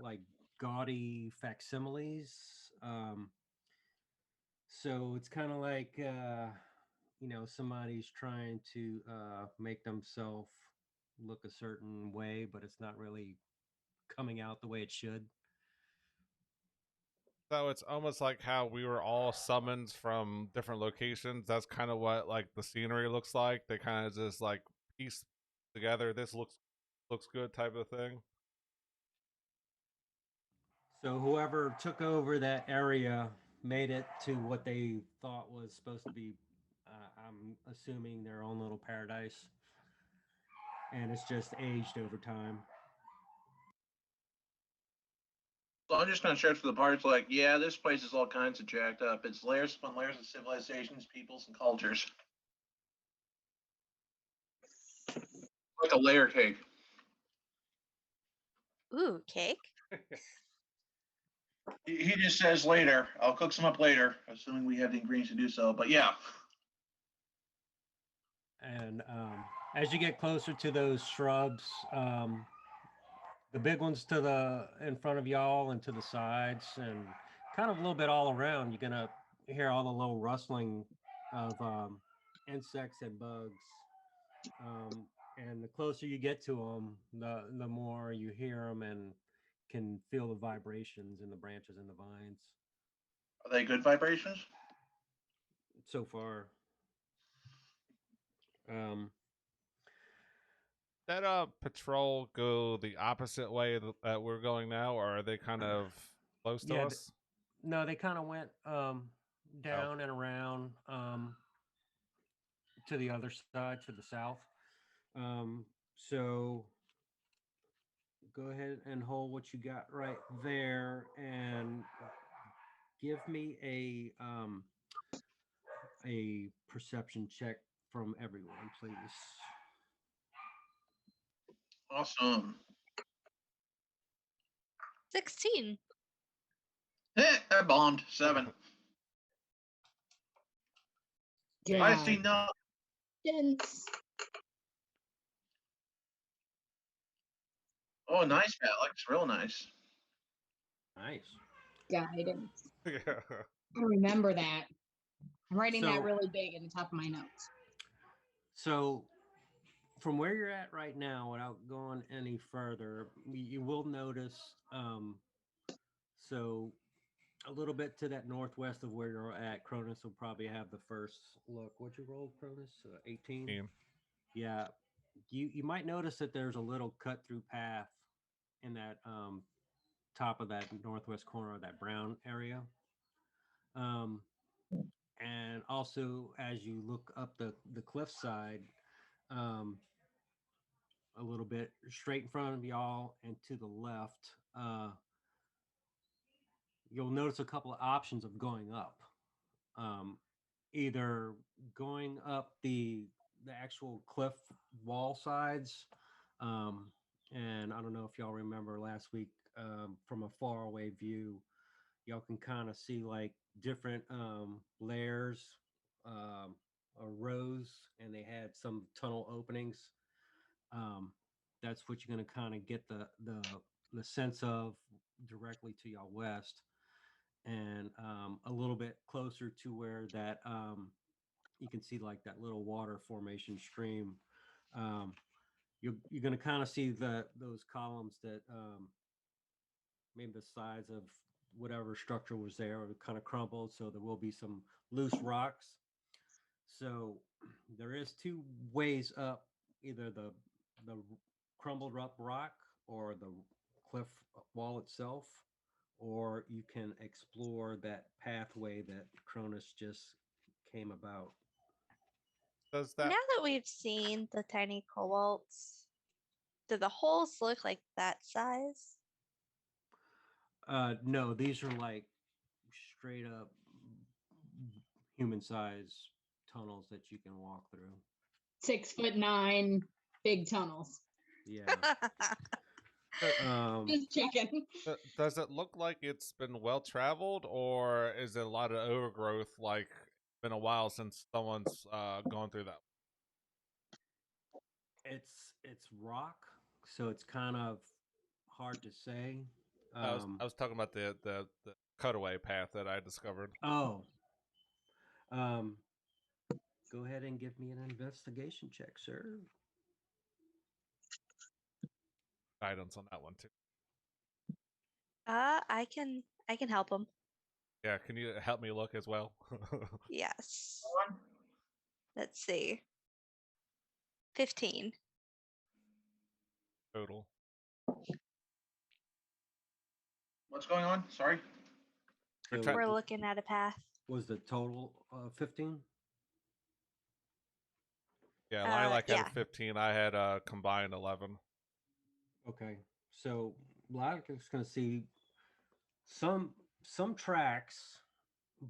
like gaudy facsimiles. So it's kind of like somebody's trying to make themselves look a certain way, but it's not really coming out the way it should. So it's almost like how we were all summoned from different locations. That's kind of what like the scenery looks like. They kind of just like piece together. This looks good type of thing. So whoever took over that area made it to what they thought was supposed to be, I'm assuming, their own little paradise, and it's just aged over time. So I'm just gonna search for the parts like, yeah, this place is all kinds of jacked up. It's layers upon layers of civilizations, peoples, and cultures. Like a layer cake. Ooh, cake. He just says later. I'll cook some up later, assuming we have the ingredients to do so. But yeah. And as you get closer to those shrubs, the big ones to the in front of y'all and to the sides, and kind of a little bit all around, you're gonna hear all the low rustling of insects and bugs. And the closer you get to them, the more you hear them and can feel the vibrations in the branches and the vines. Are they good vibrations? So far, That patrol go the opposite way that we're going now, or are they kind of close to Yeah, us? no, they kind of went down and around to the other side, to the south. So go ahead and hold what you got right there, and give me a perception check from everyone, please. Awesome. 16. I bombed 7. I see no. Guidance. Oh, nice, Alex. Real nice. Nice. Guidance. Yeah. I remember that. I'm writing that So- really big in the top of my notes. So, from where you're at right now, without going any further, you will notice. So, a little bit to that northwest of where you're at, Cronus will probably have the first look. What'd you roll, Cronus? 18. Yeah, you might notice that there's a little cut through path in that top of that northwest corner of that brown area. And also, as you look up the cliffside, a little bit straight in front of y'all and to the left, you'll notice a couple of options of going up. Either going up the actual cliff wall sides, and I don't know if y'all remember last week, from a far away view, y'all can kind of see like different layers, or rows, and they had some tunnel openings. That's what you're going to kind of get the sense of directly to your west, and a little bit closer to where that you can see like that little water formation stream. You're going to kind of see those columns that maybe the size of whatever structure was there or kind of crumbled, so there will be some loose rocks. So there is two ways up, either the crumbled up rock or the cliff wall itself, or you can explore that pathway that Cronus just came about. Does Now that that we've seen the tiny cobalts, do the holes look like that size? No, these are like straight up human size tunnels that you can walk through. 6'9", big tunnels. Yeah. Just checking. does it look like it's been well traveled, or is it a lot of overgrowth? Like, been a while since someone's gone through that. It's rock, so it's kind of hard to say. I was talking about the cutaway path that I discovered. Oh. Go ahead and give me an investigation check, sir. Guidance on that one too. I can help him. Yeah, can you help me look as well? Yes. On. Let's see. 15. Total. What's going on? Sorry. We're So try- We're looking at a path. was the total 15? Yeah, Lilac yeah. had 15. I had combined 11. Okay. So Lilac is going to see some tracks,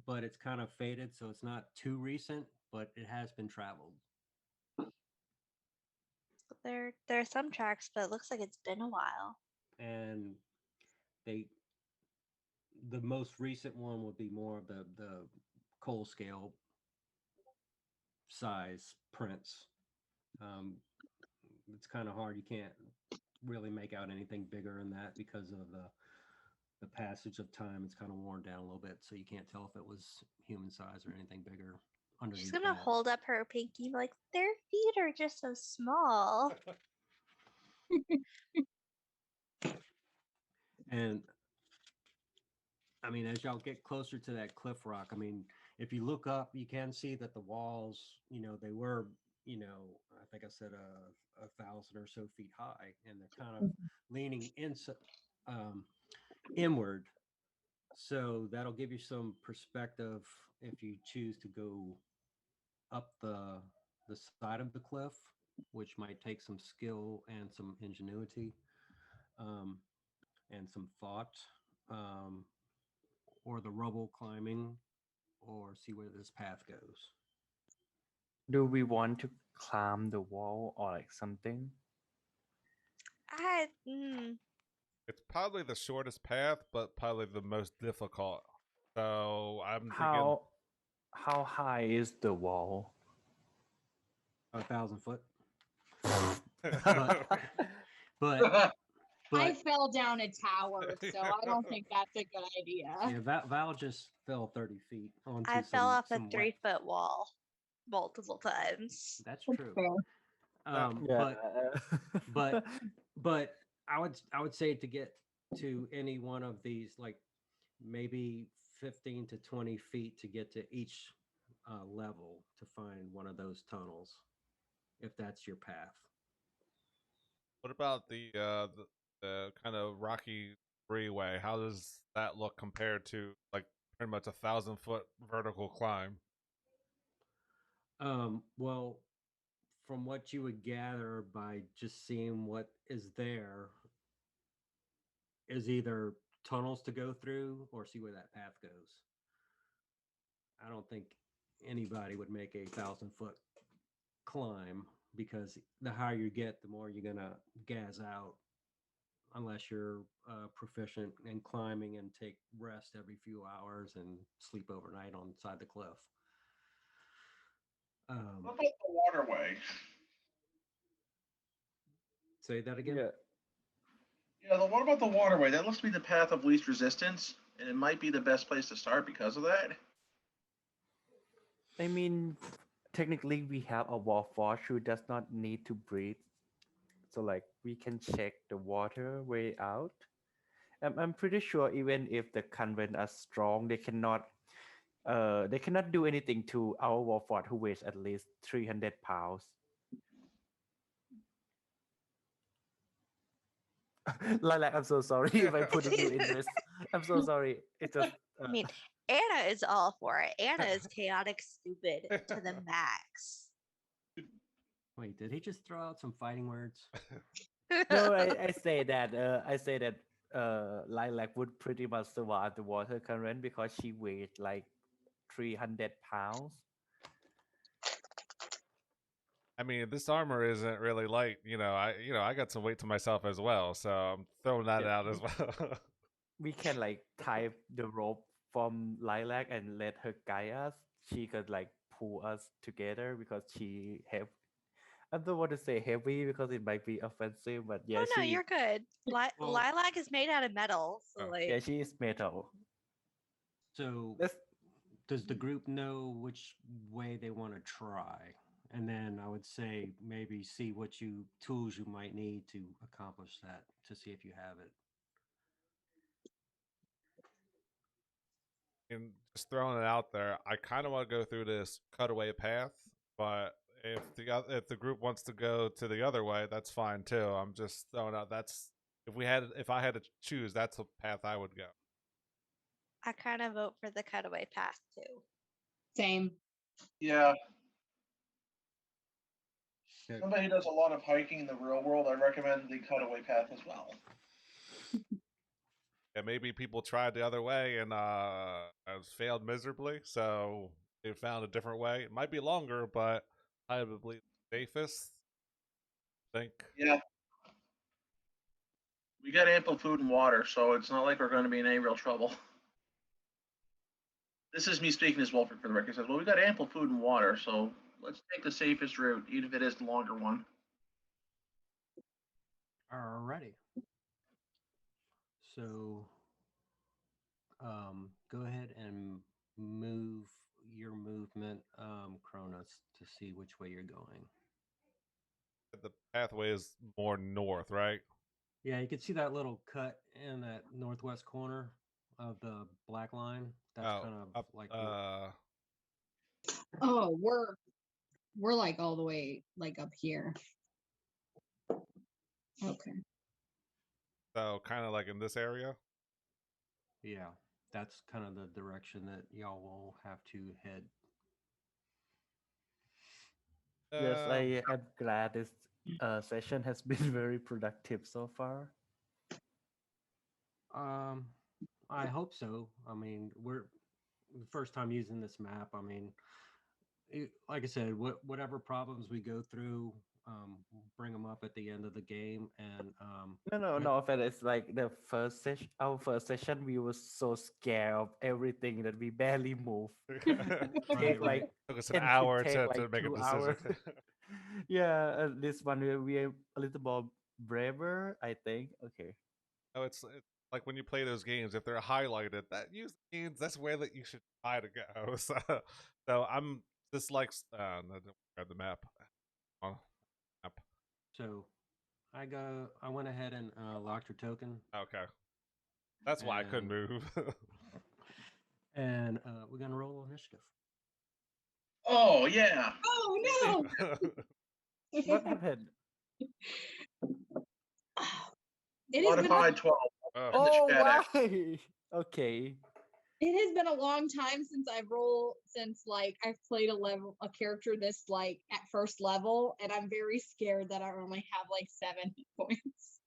but it's kind of faded, so it's not too recent, but it has been traveled. There are some tracks, but it looks like it's been a while. And the most recent one would be more of the coal scale size prints. It's kind of hard. You can't really make out anything bigger than that because of the passage of time. It's kind of worn down a little bit, so you can't tell if it was human size or anything bigger underneath. She's gonna that. hold up her pinky like their feet are just so small. And I mean, as y'all get closer to that cliff rock, I mean, if you look up, you can see that the walls, they were, I think I said 1,000 or so feet high, and they're kind of leaning inward. So that'll give you some perspective if you choose to go up the side of the cliff, which might take some skill and some ingenuity, and some thought. Or the rubble climbing, or see where this path goes. Do we want to climb the wall or like something? It's probably the shortest path, but probably the most difficult. So I'm thinking How high is the wall? 1,000 foot. But But I fell down a tower, so I don't think that's a good idea. yeah, Val just fell 30 feet onto I fell off a some 3-foot wall multiple times. That's That's true. fair. But I would say to get to any one of these, like maybe 15 to 20 feet to get to each level to find one of those tunnels, if that's your path. What about the kind of rocky freeway? How does that look compared to like pretty much 1,000-foot vertical climb? Well, from what you would gather by just seeing what is there, is either tunnels to go through or see where that path goes. I don't think anybody would make a 1,000-foot climb, because the higher you get, the more you're gonna gas out, unless you're proficient in climbing and take rest every few hours and sleep overnight on the side of the cliff. What about the waterway? Say that again. yeah. Yeah, what about the waterway? That looks to be the path of least resistance, and it might be the best place to start because of that. I mean, technically, we have a warforged who does not need to breathe, so like we can check the water way out. I'm pretty sure even if the convent are strong, they cannot do anything to our warforged who weighs at least 300 pounds. Lilac, I'm so sorry if I putting you in this. I'm so sorry. It just. I mean, Anna is all for it. Anna is chaotic stupid to the max. Wait, did he just throw out some fighting words? No, I say that. I say that. Lilac would pretty much survive the water current because she weighed like 300 pounds. I mean, this armor isn't really light. I got some weight to myself as well, so I'm throwing that Yeah. out as well. We can like tie the rope from Lilac and let her guide us. She could like pull us together because she have. I don't want to say heavy because it might be offensive, but yeah, Oh no, she you're good. Well- Lilac is made out of metal, so Oh. like yeah she is metal. So Let's does the group know which way they want to try? And then I would say maybe see what tools you might need to accomplish that to see if you have it. And just throwing it out there, I kind of want to go through this cutaway path, but if the group wants to go to the other way, that's fine too. I'm just throwing out if I had to choose, that's the path I would go. I kind of vote for the cutaway path too. Same. Yeah, Okay. somebody who does a lot of hiking in the real world, I recommend the cutaway path as well. Yeah, maybe people tried the other way and has failed miserably, so they found a different way. It might be longer, but probably safest. I think. Yeah. We got ample food and water, so it's not like we're going to be in any real trouble. This is me speaking as Wolford for the record. Says, well, we got ample food and water, so let's take the safest route, even if it is the longer one. Alrighty. So go ahead and move your movement, Cronus, to see which way you're going. The pathway is more north, right? Yeah, you can see that little cut in that northwest corner of the black line. That's kind of up, like Oh, we're like all the way like up here. Okay. so kind of like in this area. yeah, that's kind of the direction that y'all will have to head. yes, Uh, I am glad this session has been very productive so far. I hope so. I mean, we're the first time using this map. I mean, like I said, whatever problems we go through, we'll bring them up at the end of the game. And No offense. It's like the first session. Our first session, we were so scared of everything that we barely moved. Take like took us an and hour take to like make a 2 decision. hours. Yeah, this one we are a little more braver, I think. Okay. Oh, it's like when you play those games, if they're highlighted, that usually means that's where that you should try to go. So I'm just like no, don't grab the map. Oh, map. so I went ahead and locked your token, Okay, that's why I couldn't And- move. and we're gonna roll initiative. Oh, yeah. Oh no! What happened? It has been Modified 12. Oh, In the Oh, chat, why? Okay. it has been a long time since I've rolled since like I've played a character this like at first level, and I'm very scared that I only have like 7 hit points.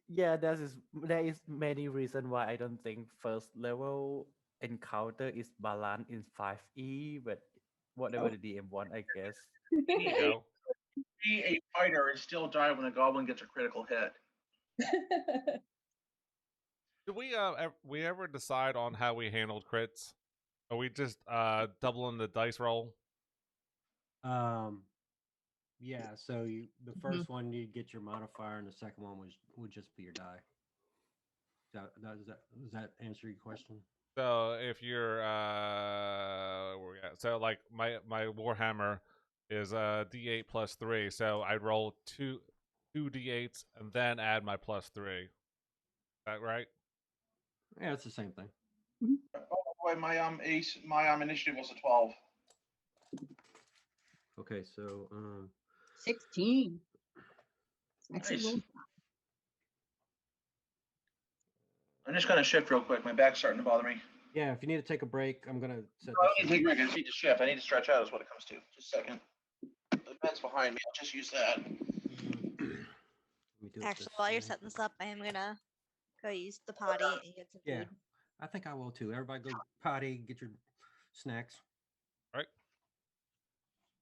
Yeah, there is many reason why I don't think first level encounter is balanced in 5e, but whatever the DM want, I guess. there you go. Be a fighter and still die when a goblin gets a critical hit. Did we ever decide on how we handled crits? Are we just doubling the dice roll? Yeah. So the first one you get your modifier, and the second one would just be your die. Does that answer your question? So if you're where we at? So like my Warhammer is D8 plus 3, so I'd roll two D8s and then add my plus 3. Is that right? Yeah, it's the same thing. Oh, boy, my initiative was a 12. Okay, so 16. Actually, Nice. rolled I'm just gonna shift real quick. My back's starting to bother me. Yeah, if you need to take a break, I'm gonna set I don't need this to take a break. I just need to shift. I need to stretch out is what it comes to. Just a second. The bed's behind me. I'll just use that. up. Let me do it Actually, this while you're way. setting this up, I am gonna go use the potty and get some Yeah, food. I think I will too. Everybody go potty, get your snacks. Right.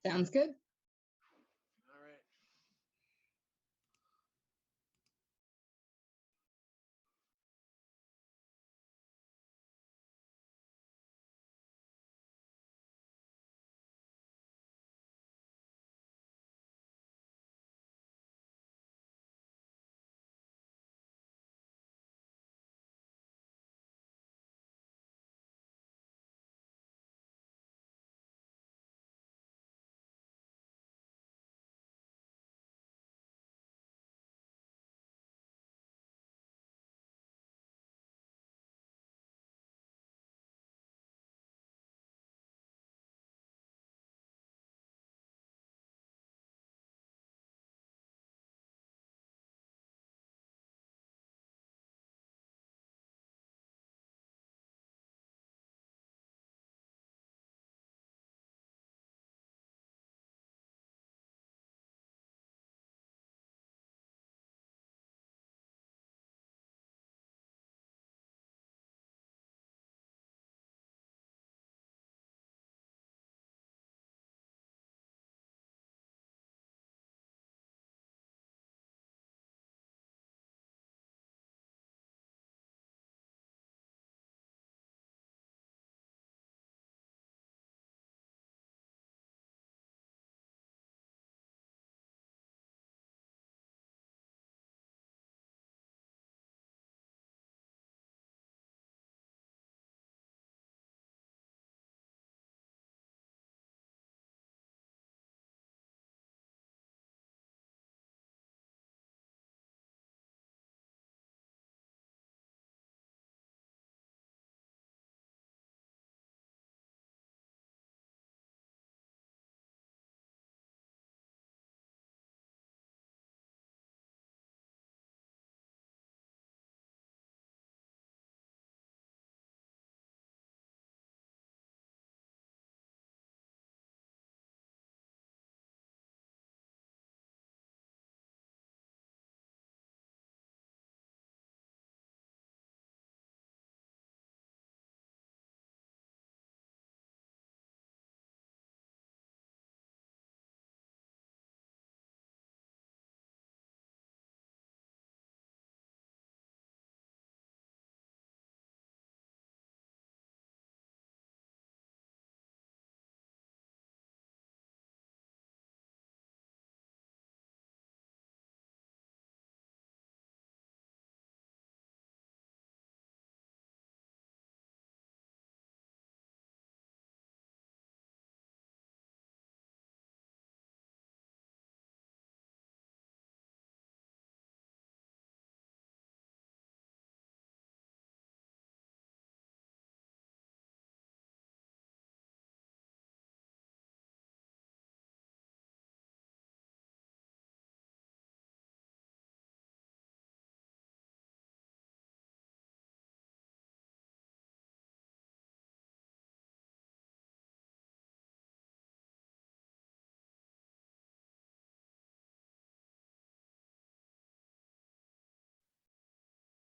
Sounds good. All right.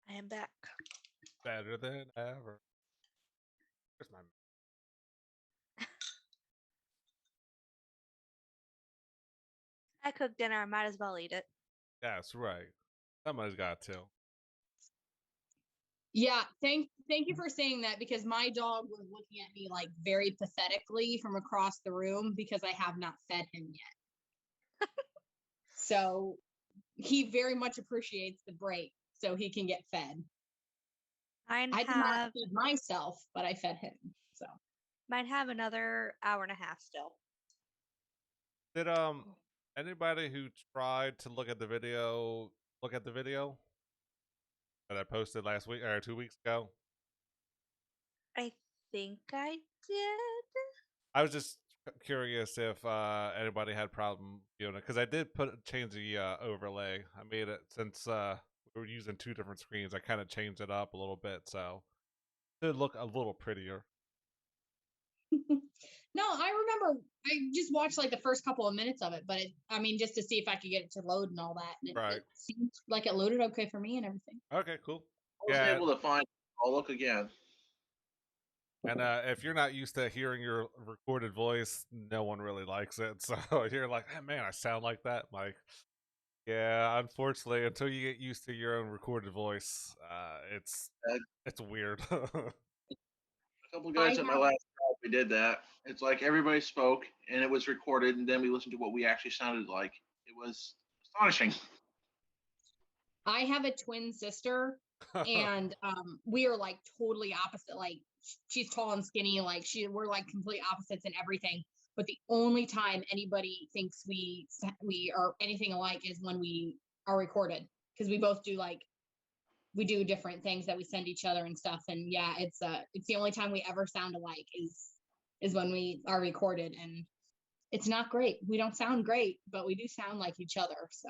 I am back. Better than ever. Where's my I cooked dinner. I might as well eat it. That's right. Somebody's got to. Yeah, thank you for saying that, because my dog was looking at me like very pathetically from across the room because I have not fed him yet. So he very much appreciates the break so he can get fed. Mine I did not have feed myself, but I fed him. So mine have another hour and a half still. Did anybody who tried to look at the video that I posted last week or 2 weeks ago? I think I did. I was just curious if anybody had problem viewing it, because I did change the overlay. I made it since we we're using 2 different screens. I kind of changed it up a little bit, so it would look a little prettier. No, I remember I just watched like the first couple of minutes of it, but I mean, just to see if I could get it to load and all that. And Right. it seemed like it loaded okay for me and everything. Okay, cool. I wasn't Yeah. able to find. I'll look again. And if you're not used to hearing your recorded voice, no one really likes it. So you're like, "Hey, man, I sound like that." I'm like, yeah, unfortunately, until you get used to your own recorded voice, it's weird. A couple guys I at my have- last job, we did that. It's like everybody spoke and it was recorded, and then we listened to what we actually sounded like. It was astonishing. I have a twin sister, and we are like totally opposite. Like she's tall and skinny, like we're like complete opposites in everything. But the only time anybody thinks we are anything alike is when we are recorded, because we both do like we do different things that we send each other and stuff. And yeah, it's the only time we ever sound alike is when we are recorded, and it's not great. We don't sound great, but we do sound like each other. So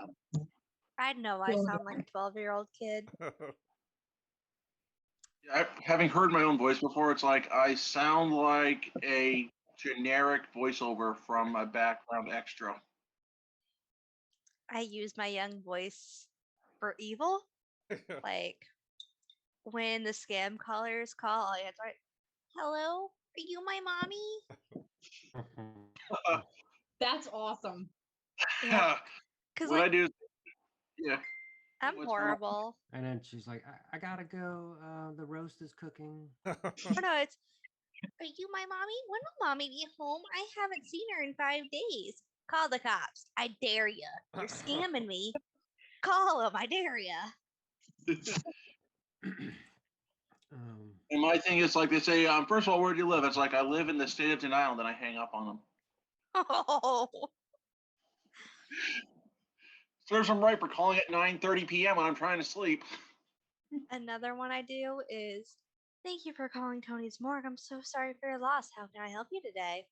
I know I Feeling sound like a 12-year-old kid. Having heard my own voice before, it's like I sound like a generic voiceover from a background extra. I use my young voice for evil. Like when the scam callers call, I answer it. Hello, are you my mommy? that's awesome. Yeah, because What I like do is, yeah. I'm what's wrong? horrible. And then she's like, I gotta go. The roast is cooking. Or no, it's are you my mommy? When will mommy be home? I haven't seen her in 5 days. Call the cops. I dare ya. You're scamming me. Call them. I dare ya. And my thing is like they say, first of all, where do you live? It's like I live in the state of denial, and then I hang up on them. Oh, Serves them right for calling at 9:30 p.m. when I'm trying to sleep. another one I do is thank you for calling Tony's Morgue. I'm so sorry for your loss. How can I help you today?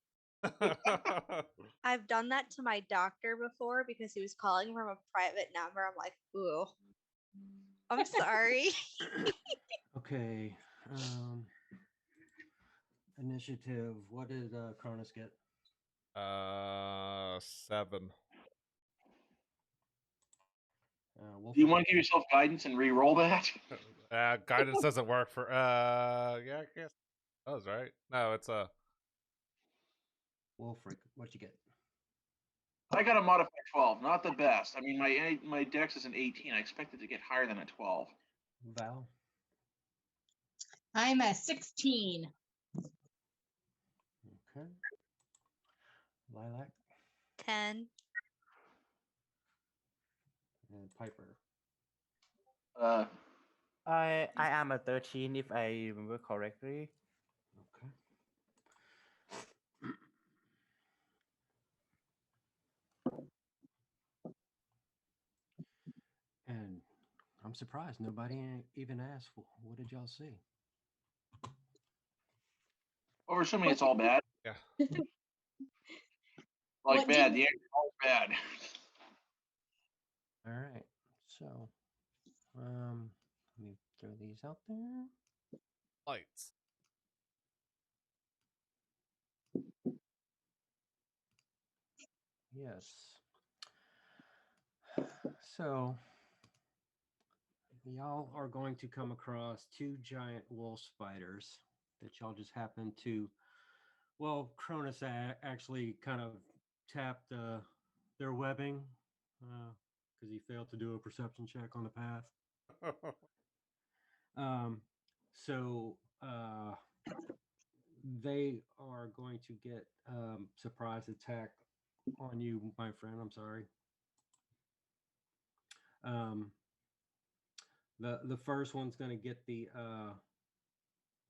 I've done that to my doctor before because he was calling from a private number. I'm like, ooh, I'm sorry. Okay. Initiative. What did Cronus get? 7. Do you want to give yourself guidance and re-roll that? Guidance doesn't work for. Yeah, I guess that was right. No, it's a. Wolfric, what'd you get? I got a modified 12, not the best. I mean, my dex is an 18. I expected to get higher than a 12. Val? I'm a 16. Okay. Lilac 10. and Piper. I am a 13 if I remember correctly. Okay. And I'm surprised nobody even asked. What did y'all see? Well, we're assuming it's all bad. Yeah. Like What bad. did- The answer is all bad. All right. So, let me throw these out there. Lights. Yes. So, y'all are going to come across 2 giant wolf spiders that y'all just happen to. Well, Cronus actually kind of tapped their webbing because he failed to do a perception check on the path. So they are going to get surprise attack on you, my friend. I'm sorry. The first one's going to get the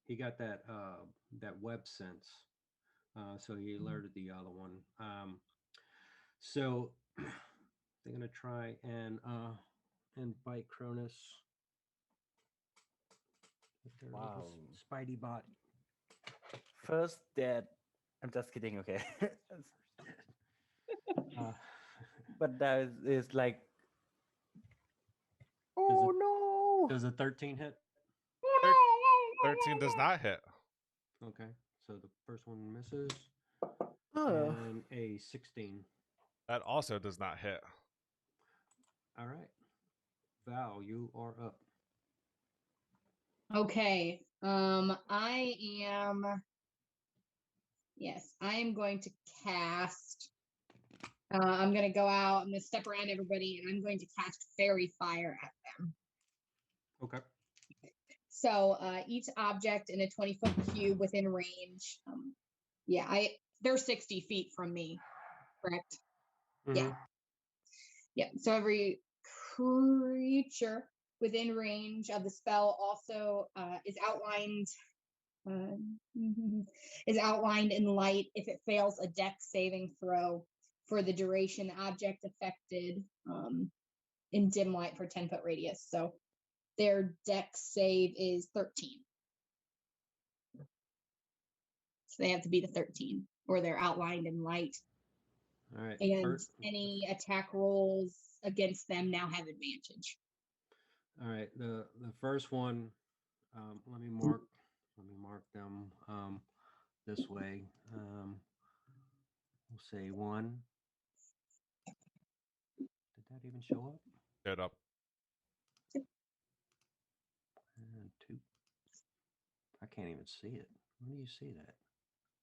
he got that that web sense, so he alerted the other one. So they're going to try and bite Cronus with their little Wow. spidey body. First that I'm just kidding, okay. Uh, But that is like, oh no. Does a 13 hit? 13 does not hit. Okay, so the first one misses, Oh. and a 16. That also does not hit. All right, Val, you are up. Okay. Yes, I am going to cast. I'm going to go out. I'm going to step around everybody, and I'm going to cast Fairy Fire at them. Okay. So each object in a 20-foot cube within range. They're 60 feet from me, correct? Yeah. Mhm. Yeah. So every creature within range of the spell also is outlined. Is outlined in light if it fails a dex saving throw for the duration the object affected in dim light for 10-foot radius. So their dex save is 13. So they have to be the 13, or they're outlined in light. All right. And any attack rolls against them now have advantage. All right. The first one, let me mark them this way. We'll say 1. Did that even show up? Shut up. And 2. I can't even see it. Where do you see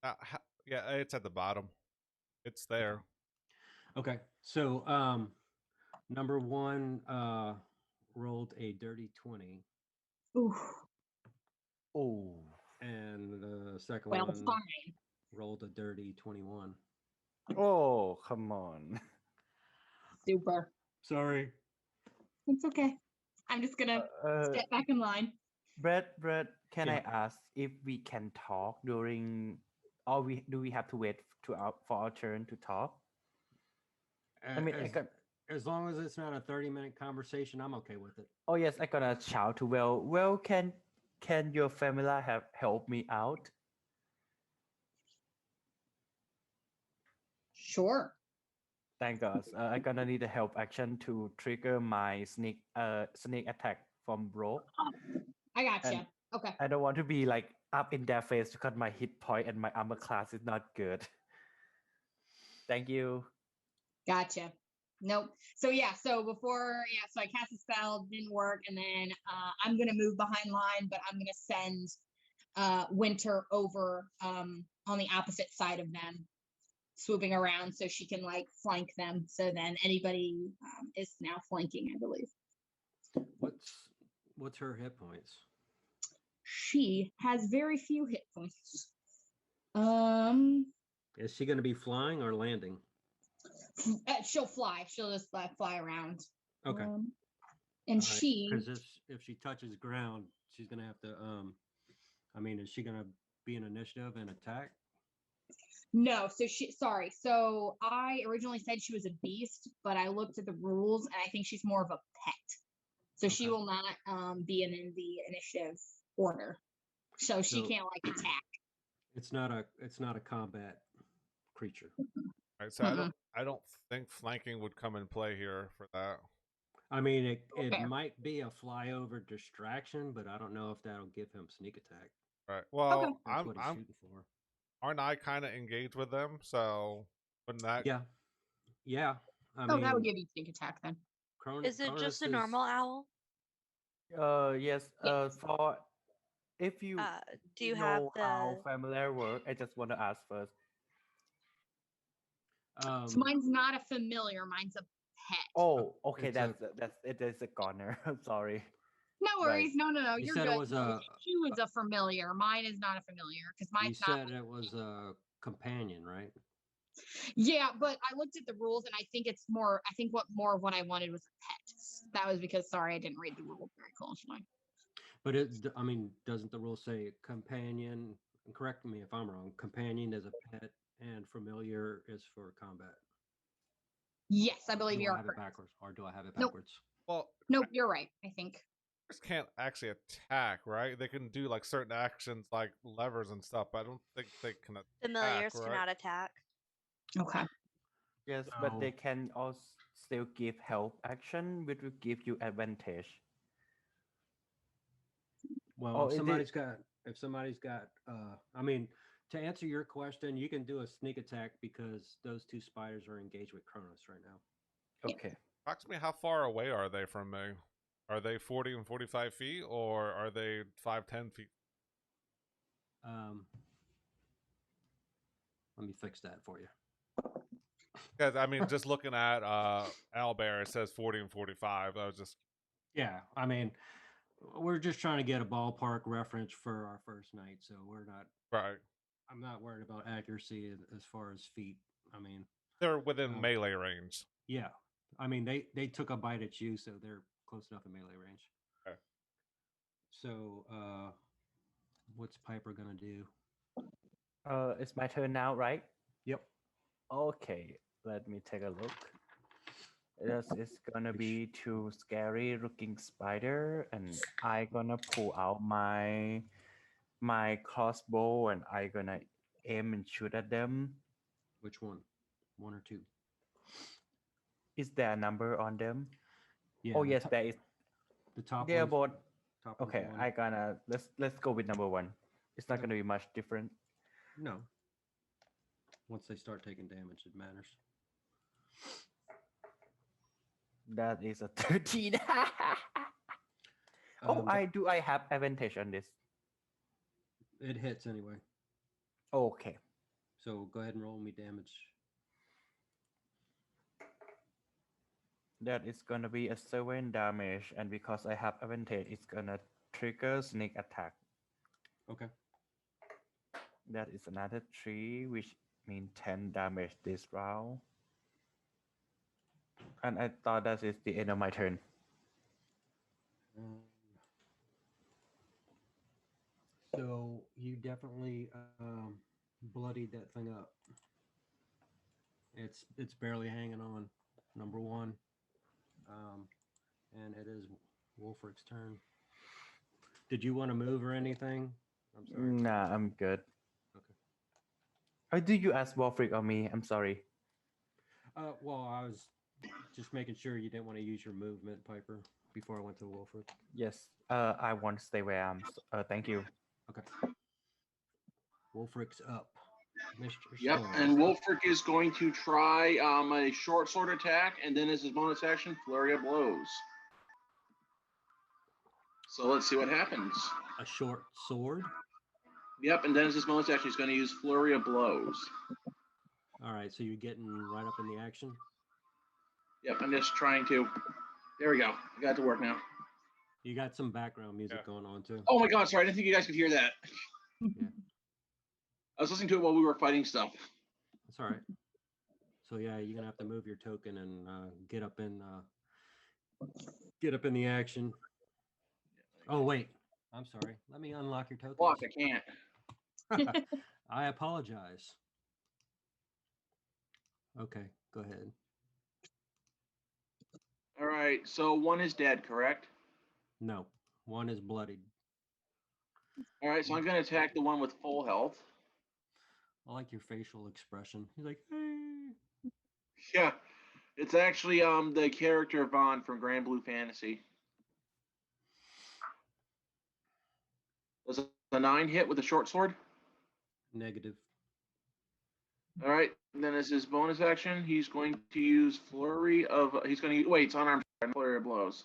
that? Yeah, it's at the bottom. It's there. Okay. So number 1 rolled a dirty 20. Ooh. Oh. And the second Well, one fine. rolled a dirty 21. Oh, come on. Super. Sorry. It's okay. I'm just gonna step back in line. Brett, can Yeah. I ask if we can talk during, or do we have to wait for our turn to talk? I mean, as long as it's not a 30-minute conversation, I'm okay with it. Oh yes, I gonna shout to Well. Well, can your family help me out? Sure. Thank God. I gonna need a help action to trigger my sneak attack from Bro. I gotcha. And Okay. I don't want to be like up in their face because my hit point and my armor class is not good. Thank you. Gotcha. Nope. So I cast a spell, didn't work, and then I'm gonna move behind line, but I'm gonna send Winter over on the opposite side of them, swooping around so she can like flank them. So then anybody is now flanking, I believe. What's her hit points? She has very few hit points. Is she going to be flying or landing? She'll fly. She'll just fly around. Okay. And she, because if she touches ground, she's going to have to. I mean, is she going to be an initiative and attack? no. So I originally said she was a beast, but I looked at the rules and I think she's more of a pet. So she Okay. will not be in the initiative order. So she can't like attack. It's not a combat creature. Right, so I don't think flanking would come in play here for that. I mean, it Fair. might be a flyover distraction, but I don't know if that'll give him sneak attack. Right. Well, That's what he's shooting for. Aren't I kind of engaged with them? So wouldn't that? Yeah. I That mean, would give you sneak attack then. Is it just a normal owl? Yes. Yes. For if you Do you know have how the? familiar work, I just want to ask first. So mine's not a familiar. Mine's a pet. Oh, okay. It's It is a goner. I'm sorry. No worries. Right. No. You You're said good. it was She was a familiar. Mine is not a familiar because you mine's not. said it was a companion, right? Yeah, but I looked at the rules and I think it's more. I think more of what I wanted was a pet. That was because I didn't read the rules very closely. But I mean, doesn't the rule say companion? And correct me if I'm wrong. Companion is a pet, and familiar is for combat. Yes, I believe Do you're I have it correct. backwards, or do I have it Nope. backwards? Well, Nope, you're right. I think. just can't actually attack, right? They can do like certain actions like levers and stuff, but I don't think they can attack. Familiars right? cannot attack. Okay. Yes, but they So- can also still give help action, which will give you advantage. Well, Oh, if is somebody's it? got, if somebody's got, I mean, to answer your question, you can do a sneak attack because those two spiders are engaged with Cronus right now. Okay. Approximately how far away are they from me? Are they 40 and 45 feet, or are they 5, 10 feet? Um, let me fix that for you. Because I mean, just looking at Owlbear, it says 40 and 45. I was just Yeah, I mean, we're just trying to get a ballpark reference for our first night, so we're not. right. I'm not worried about accuracy as far as feet. I mean, They're within Um, melee range. yeah, I mean they took a bite at you, so they're close enough in melee range. Okay. So, what's Piper gonna do? It's my turn now, right? Yep. Okay, let me take a look. It's gonna be two scary looking spider, and I gonna pull out my crossbow, and I gonna aim and shoot at them. Which one? One or two? Is there a number on them? Yeah. Oh yes, there is. The top They are one's both. top one's Okay, one. I gonna let's go with number one. It's not Okay. gonna be much different. No. Once they start taking damage, it matters. That is a 13. Oh, I have advantage on this. It hits anyway. Okay. So go ahead and roll me damage. That is gonna be a 7 damage, and because I have advantage, it's gonna trigger sneak attack. Okay. That is another 3, which means 10 damage this round. And I thought that is the end of my turn. So you definitely bloodied that thing up. It's barely hanging on. Number one. And it is Wolfric's turn. Did you want to move or anything? I'm sorry. Nah, I'm good. Okay. Or do you ask Wolfric or me? I'm sorry. Well, I was just making sure you didn't want to use your movement, Piper, before I went to Wolfric. Yes. I want to stay where I am. Thank you. Okay. Wolfric's up. Mr. Yep, Storm. and Wolfric is going to try a short sword attack, and then as his bonus action, flurry of blows. So let's see what happens. A short sword. Yep, and then as his bonus action, he's going to use flurry of blows. All right, so you're getting right up in the action. Yep, I'm just trying to. There we go. I got it to work now. You got some background music Yeah. going on too. Oh my god, sorry, I didn't think you guys could hear that. Yeah. I was listening to it while we were fighting stuff. That's all right. So yeah, you're gonna have to move your token and get up in the action. Oh wait, I'm sorry. Let me unlock your token. Block, I can't. I apologize. Okay, go ahead. All right, so one is dead, correct? No, one is bloodied. All right, so I'm going to attack the one with full health. I like your facial expression. He's like, hey. Yeah, it's actually the character Vaughn from Grand Blue Fantasy. Does a 9 hit with a short sword? Negative. All right, and then as his bonus action, he's going to use flurry of. He's going to wait. It's unarmed flurry of blows.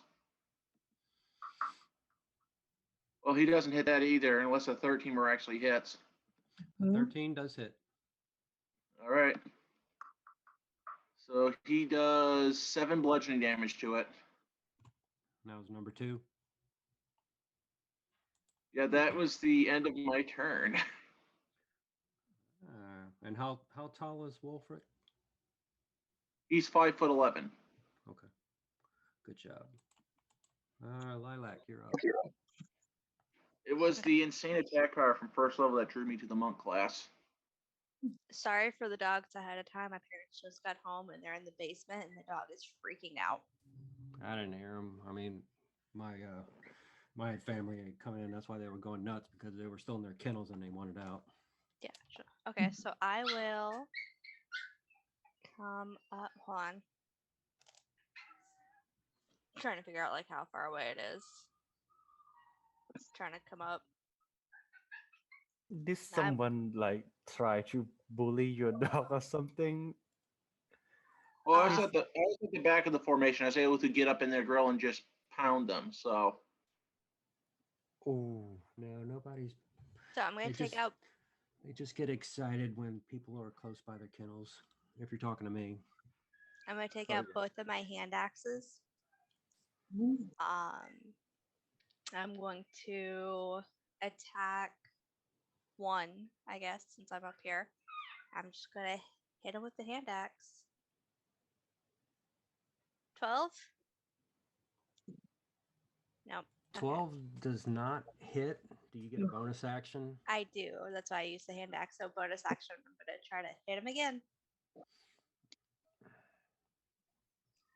Well, he doesn't hit that either, unless a 13 were actually hits. 13 does hit. All right. So he does 7 bludgeoning damage to it. Now is number 2. Yeah, that was the end of my turn. And how tall is Wolfric? He's 5'11". Okay, good job. Lilac, you're up. It was the insane attack power from first level that drew me to the monk class. Sorry for the dogs ahead of time. My parents just got home and they're in the basement and the dog is freaking out. I didn't hear them. I mean, my family had come in. That's why they were going nuts, because they were still in their kennels and they wanted out. Yeah, sure. Okay, so I will come up. Hold on. I'm trying to figure out like how far away it is. trying to come up. Did I'm- someone like try to bully your dog or something? Well, I was at the back of the formation. I was able to get up in their grill and just pound them. So Oh no, nobody's. So I'm gonna They take just- out. They just get excited when people are close by their kennels. If you're talking to me, I'm gonna take Oh, out yeah. both of my hand axes. I'm going to attack one, I guess, since I'm up here. I'm just gonna hit him with the hand axe. 12? Nope. Okay. 12 does not hit. Do you get a bonus action? I do. That's why I use the hand axe. So bonus action. I'm gonna try to hit him again.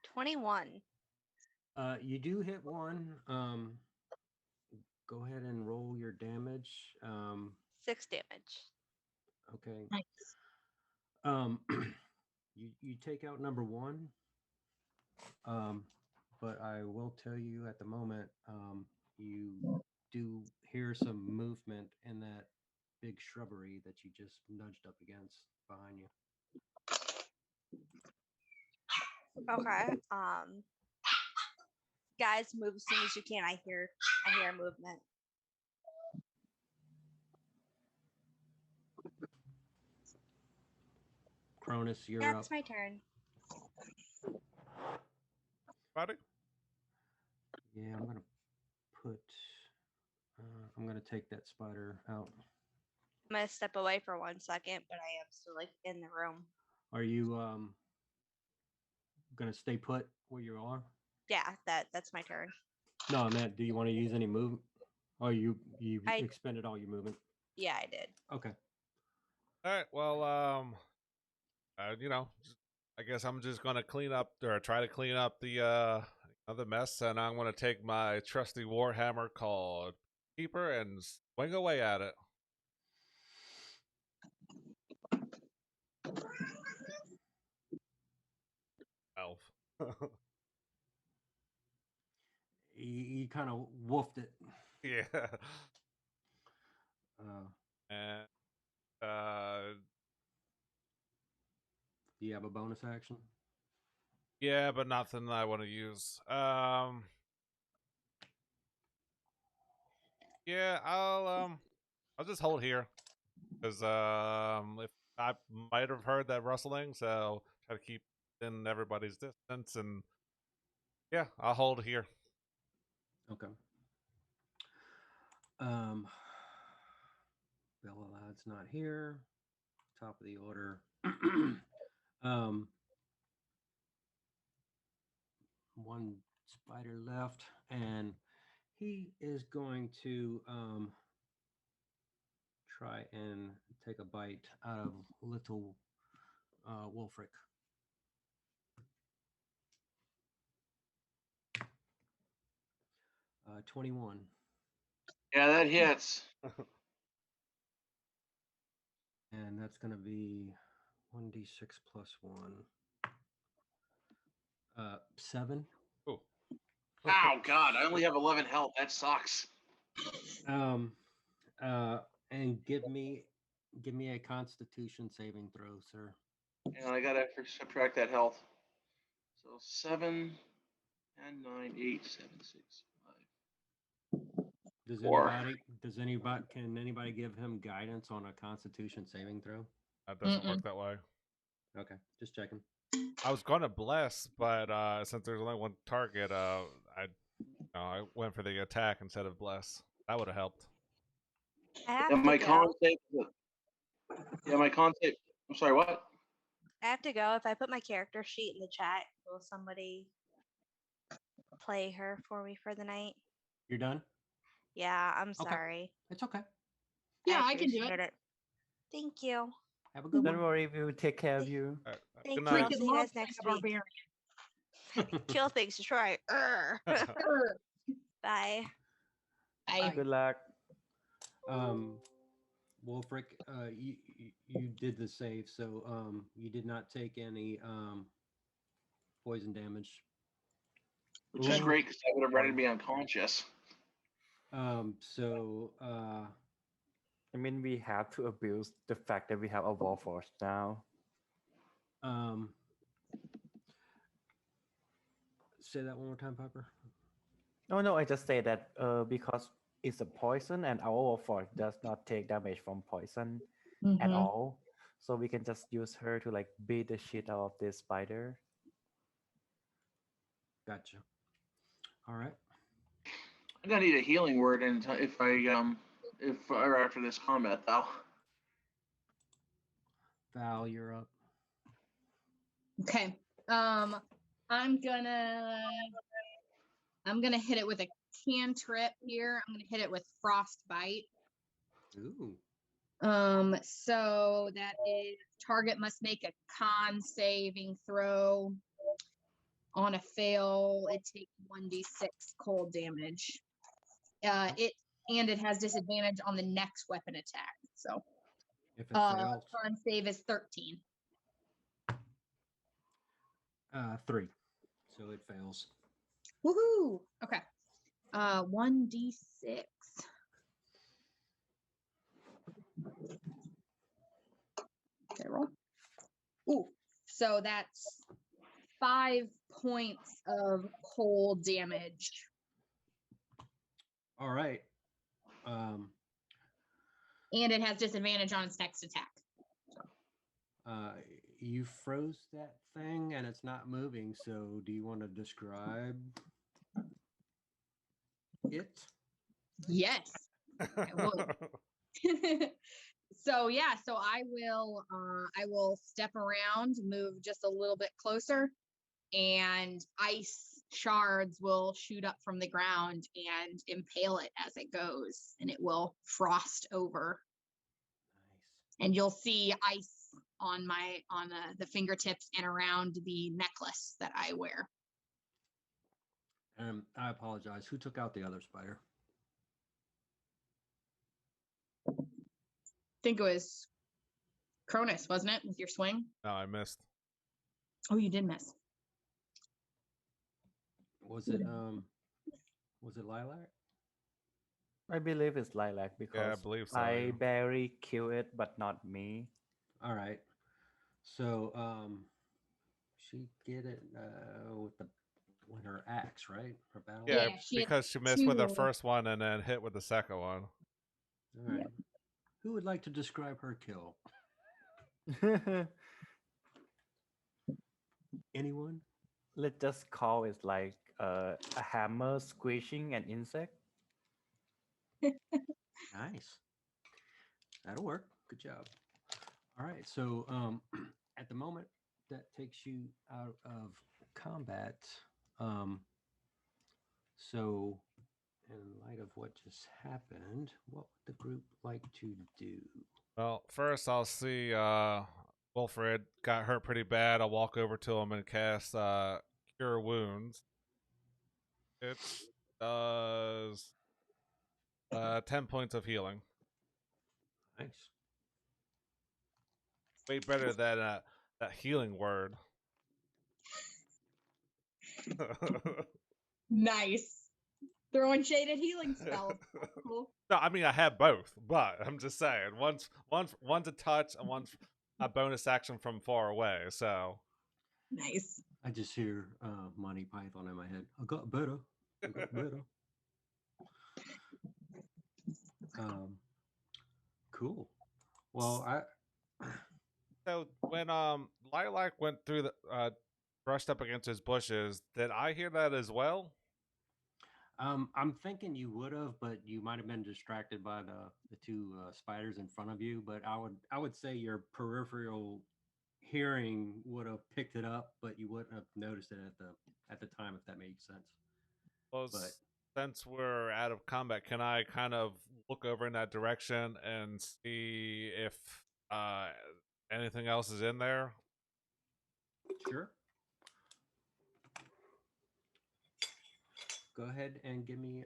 21. You do hit one. Go ahead and roll your damage. 6 damage. Okay. Nice. You take out number one. But I will tell you at the moment, you do hear some movement in that big shrubbery that you just nudged up against behind you. Okay. Guys, move as soon as you can. I hear movement. Cronus, you're That's up. my turn. Buddy? Yeah, I'm gonna put. I'm gonna take that spider out. I'm gonna step away for 1 second, but I am still like in the room. Are you gonna stay put where you are? Yeah, that's my turn. No, I meant, do you want to use any move? Oh, you I- expended all your movement. Yeah, I did. Okay. All right. Well, I guess I'm just gonna clean up or try to clean up the mess, and I'm gonna take my trusty warhammer called Keeper and swing away at it. Elf. You kind of woofed it. Yeah. Uh, And do you have a bonus action? yeah, but nothing I want to use. Yeah, I'll just hold here because if I might have heard that rustling, so try to keep in everybody's distance, and yeah, I'll hold here. Okay. Bellalad's not here. Top of the order. One spider left, and he is going to try and take a bite out of little Wolfric. Uh, 21. yeah, that hits. And that's going to be 1d6 plus 1. 7. Ooh. Oh God, I only have 11 health. That sucks. And give me a Constitution saving throw, sir. And I gotta subtract that health. So 7, 10, 9, 8, 7, 6, 5. Can anybody give him guidance on a Constitution saving throw? That doesn't work that way. Okay, just checking. I was gonna bless, but since there's only one target, I went for the attack instead of bless. That would have helped. I have Yeah, to my go. con save. Yeah, my con save. I'm sorry, what? I have to go. If I put my character sheet in the chat, will somebody play her for me for the night? You're done? Yeah, I'm Okay. sorry. It's okay. Yeah, I can do appreciate it. Thank you. Have a good Don't one. worry, we will take care of you. All right, Thank good you. night. I'll see you guys next week. Kill things to try. Bye. I Good luck. Wolfric, you did the save, so you did not take any poison damage. Which is Ooh. great because I would have rendered me unconscious. So I mean, we have to abuse the fact that we have a Warforged now. um, say that one more time, Piper. Oh no, I just say that because it's a poison and our Warforged does not take damage from poison at Mhm. all. So we can just use her to like beat the shit out of this spider. Gotcha. All right. I'm gonna need a healing word if or after this combat though. Val, you're up. Okay. I'm gonna hit it with a cantrip here. I'm gonna hit it with frostbite. Ooh. So that is target must make a con saving throw. On a fail, it takes 1d6 cold damage. It has disadvantage on the next weapon attack. So If it fails, con save is 13. 3. So it fails. Woohoo! Okay. 1d6. Okay, roll. Ooh, so that's 5 points of cold damage. All right. And it has disadvantage on its next attack. You froze that thing and it's not moving. So do you want to describe it? Yes. I would. So yeah, so I will step around, move just a little bit closer, and ice shards will shoot up from the ground and impale it as it goes, and it will frost over. Nice. And you'll see ice on the fingertips and around the necklace that I wear. I apologize. Who took out the other spider? I think it was Cronus, wasn't it, with your swing? No, I missed. Oh, you did miss. Was it Lilac? I believe it's Lilac because Yeah, I believe so. I yeah. barely kill it, but not me. All right. So she get it with her axe, right? Her battle Yeah, axe. she had because she missed with the 2. first one and then hit with the second one. All right. Who would like to describe her kill? Anyone? Let's just call it like a hammer squishing an insect. Nice. That'll work. Good job. All right. So at the moment that takes you out of combat. So in light of what just happened, what would the group like to do? Well, first I'll see Wilfred got hurt pretty bad. I'll walk over to him and cast Cure Wounds. It does 10 points of healing. Nice. Way better than that healing word. Nice. Throwing shade at healing spells. Cool. No, I mean I have both, but I'm just saying one's a touch and one's a bonus action from far away. So Nice. I just hear Monty Python in my head. I got better. I got better. Cool. Well, so when Lilac went through the brushed up against his bushes, did I hear that as well? I'm thinking you would have, but you might have been distracted by the two spiders in front of you. But I would say your peripheral hearing would have picked it up, but you wouldn't have noticed it at the time, if that makes sense. Well, But since we're out of combat, can I kind of look over in that direction and see if anything else is in there? sure. Go ahead and give me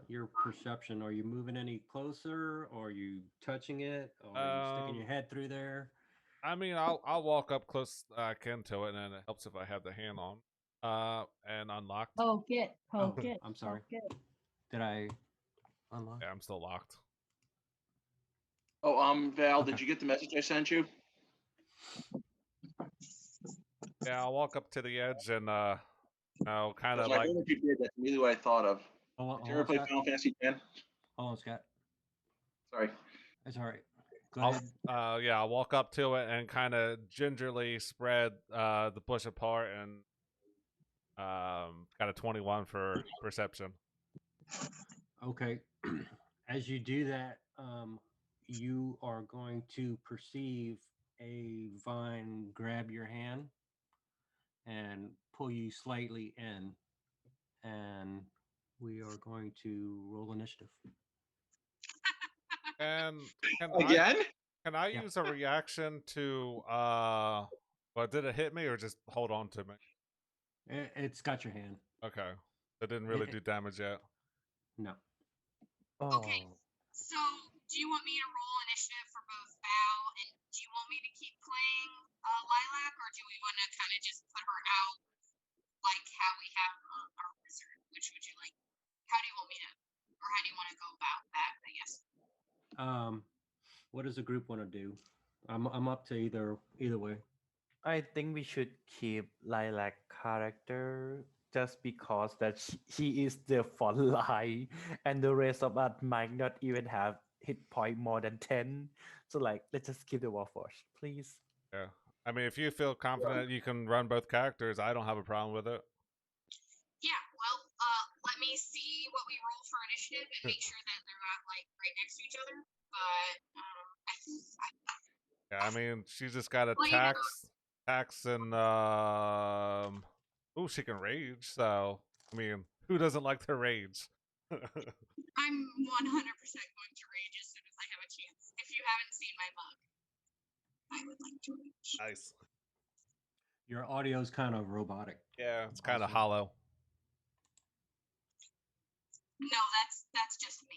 your perception. Are you moving any closer? Or are you touching it? Or are you sticking your head through there? I mean, I'll walk up close I can to it, and it helps if I have the hand on. And unlocked. Poke it. I'm sorry. Did I? unlocked? Yeah, I'm still locked. Oh, Val, did Okay. you get the message I sent you? Yeah, I'll walk up to the edge and kind Because of my like moment you did, that's immediately what I thought of. Hold Did you on, ever play Scott. Final Fantasy X? Hold on, Scott. Sorry. It's all right. Go I'll ahead. I'll walk up to it and kind of gingerly spread the bush apart and got a 21 for perception. Okay. As you do that, you are going to perceive a vine grab your hand and pull you slightly in. And we are going to roll initiative. And Again? can I Yeah. use a reaction to well, did it hit me or just hold on to me? It's got your hand. Okay. That didn't really It- do damage yet. No. Okay. Oh, So, do you want me to roll initiative for both Val and do you want me to keep playing Lilac, or do we want to kind of just put her out like how we have our wizard? Which would you like? How do you want me to, or how do you want to go about that? I guess. What does the group want to do? I'm up to either way. I think we should keep Lilac character just because that he is the front line, and the rest of us might not even have hit point more than 10. So like, let's just keep the Warforged, please. Yeah. I mean, if you feel confident you can run both characters, I don't have a problem with it. Yeah. Well, let me see what we roll for initiative and make sure that they're not like right next to each other. But Yeah, I mean, she's just got Well, you know- attacks, and oh, she can rage. So, I mean, who doesn't like to rage? I'm 100% going to rage as soon as I have a chance. If you haven't seen my mug, I would like to rage. Nice. Your audio's kind of robotic. Yeah, it's kind of Also. hollow. No, that's just me.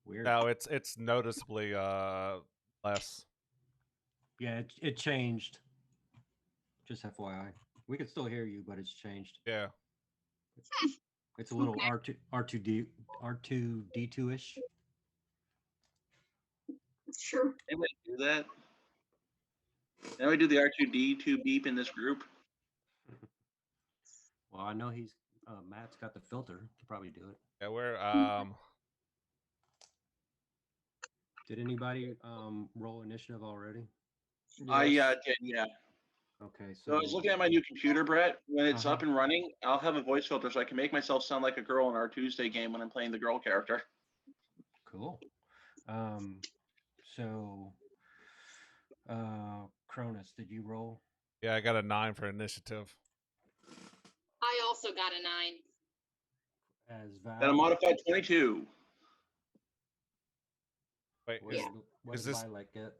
Weird. No, it's noticeably less. Yeah, it changed. Just FYI. We can still hear you, but it's changed. Yeah. It's a little Okay. R2D2 ish. Sure. Anybody do that? Anybody do the R2D2 beep in this group? Well, I know Matt's got the filter. Could probably do it. Yeah, we're Did anybody roll initiative already? I Yes. did, yeah. Okay, So I was looking at my new computer, Brett. When it's up and running, I'll have a voice filter so I can make myself sound like a girl in our Tuesday game when I'm playing the girl character. Cool. So Cronus, did you roll? yeah, I got a 9 for initiative. I also got a 9. As Val? Then a modified 22. Wait, What is, did, what is did this Lilac get?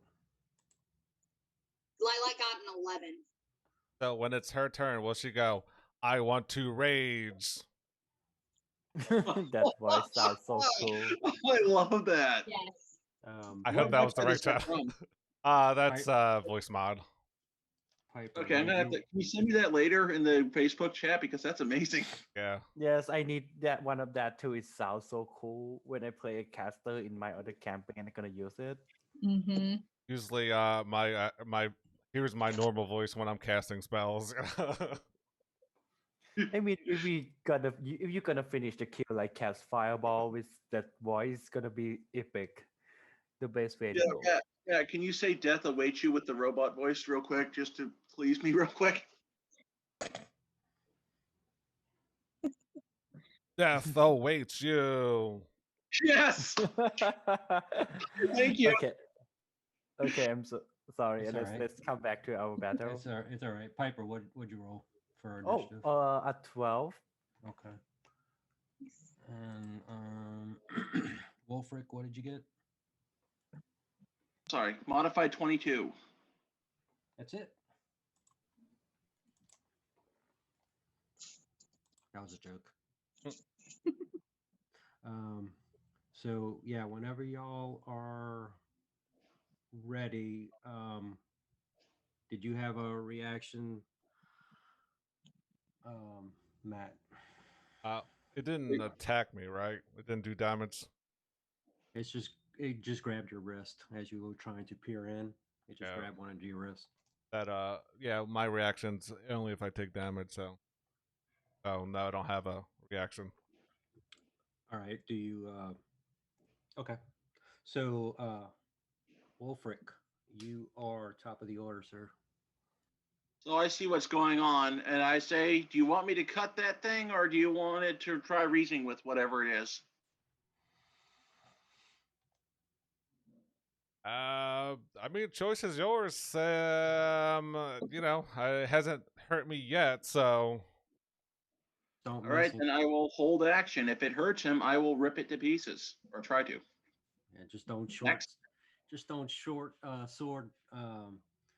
Lilac got an 11. so when it's her turn, will she go, I want to rage? That voice sounds so cool. I love that. Yes. I Where hope that did was the I right find this channel. from? That's voice mod. Piper, Okay, I'm what gonna have did to. Can you send me that later in the Facebook chat because that's amazing. Yeah. Yes, I need that one of that too. It sounds so cool when I play a caster in my other campaign. I'm gonna use it. Mm-hmm. Usually my here's my normal voice when I'm casting spells. I mean, if you're gonna finish the kill like cast fireball with that voice, it's gonna be epic. The best way to Yeah, go. yeah. Can you say "Death awaits you" with the robot voice real quick, just to please me real quick? Death awaits you. Yes. Thank you. Okay. Okay, I'm so sorry. It's Let's alright. let's come back to our battle. It's all right. Piper, what'd you roll for Oh, initiative? a 12. Okay. And Wolfric, what did you get? Sorry, modified 22. That's it. That was a joke. So yeah, whenever y'all are ready, did you have a reaction, Matt? It didn't attack me, right? It didn't do damage. It just grabbed your wrist as you were trying to peer in. It just Yeah. grabbed one of your wrists. That yeah, my reaction's only if I take damage, so oh no, I don't have a reaction. All right. Do you okay. So Wolfric, you are top of the order, sir. So I see what's going on, and I say, do you want me to cut that thing, or do you want it to try reasoning with whatever it is? I mean, choice is yours. You know, it hasn't hurt me yet, so Don't All right, miss it. then I will hold action. If it hurts him, I will rip it to pieces, or try to. Yeah, just don't short. Next. Just don't short sword.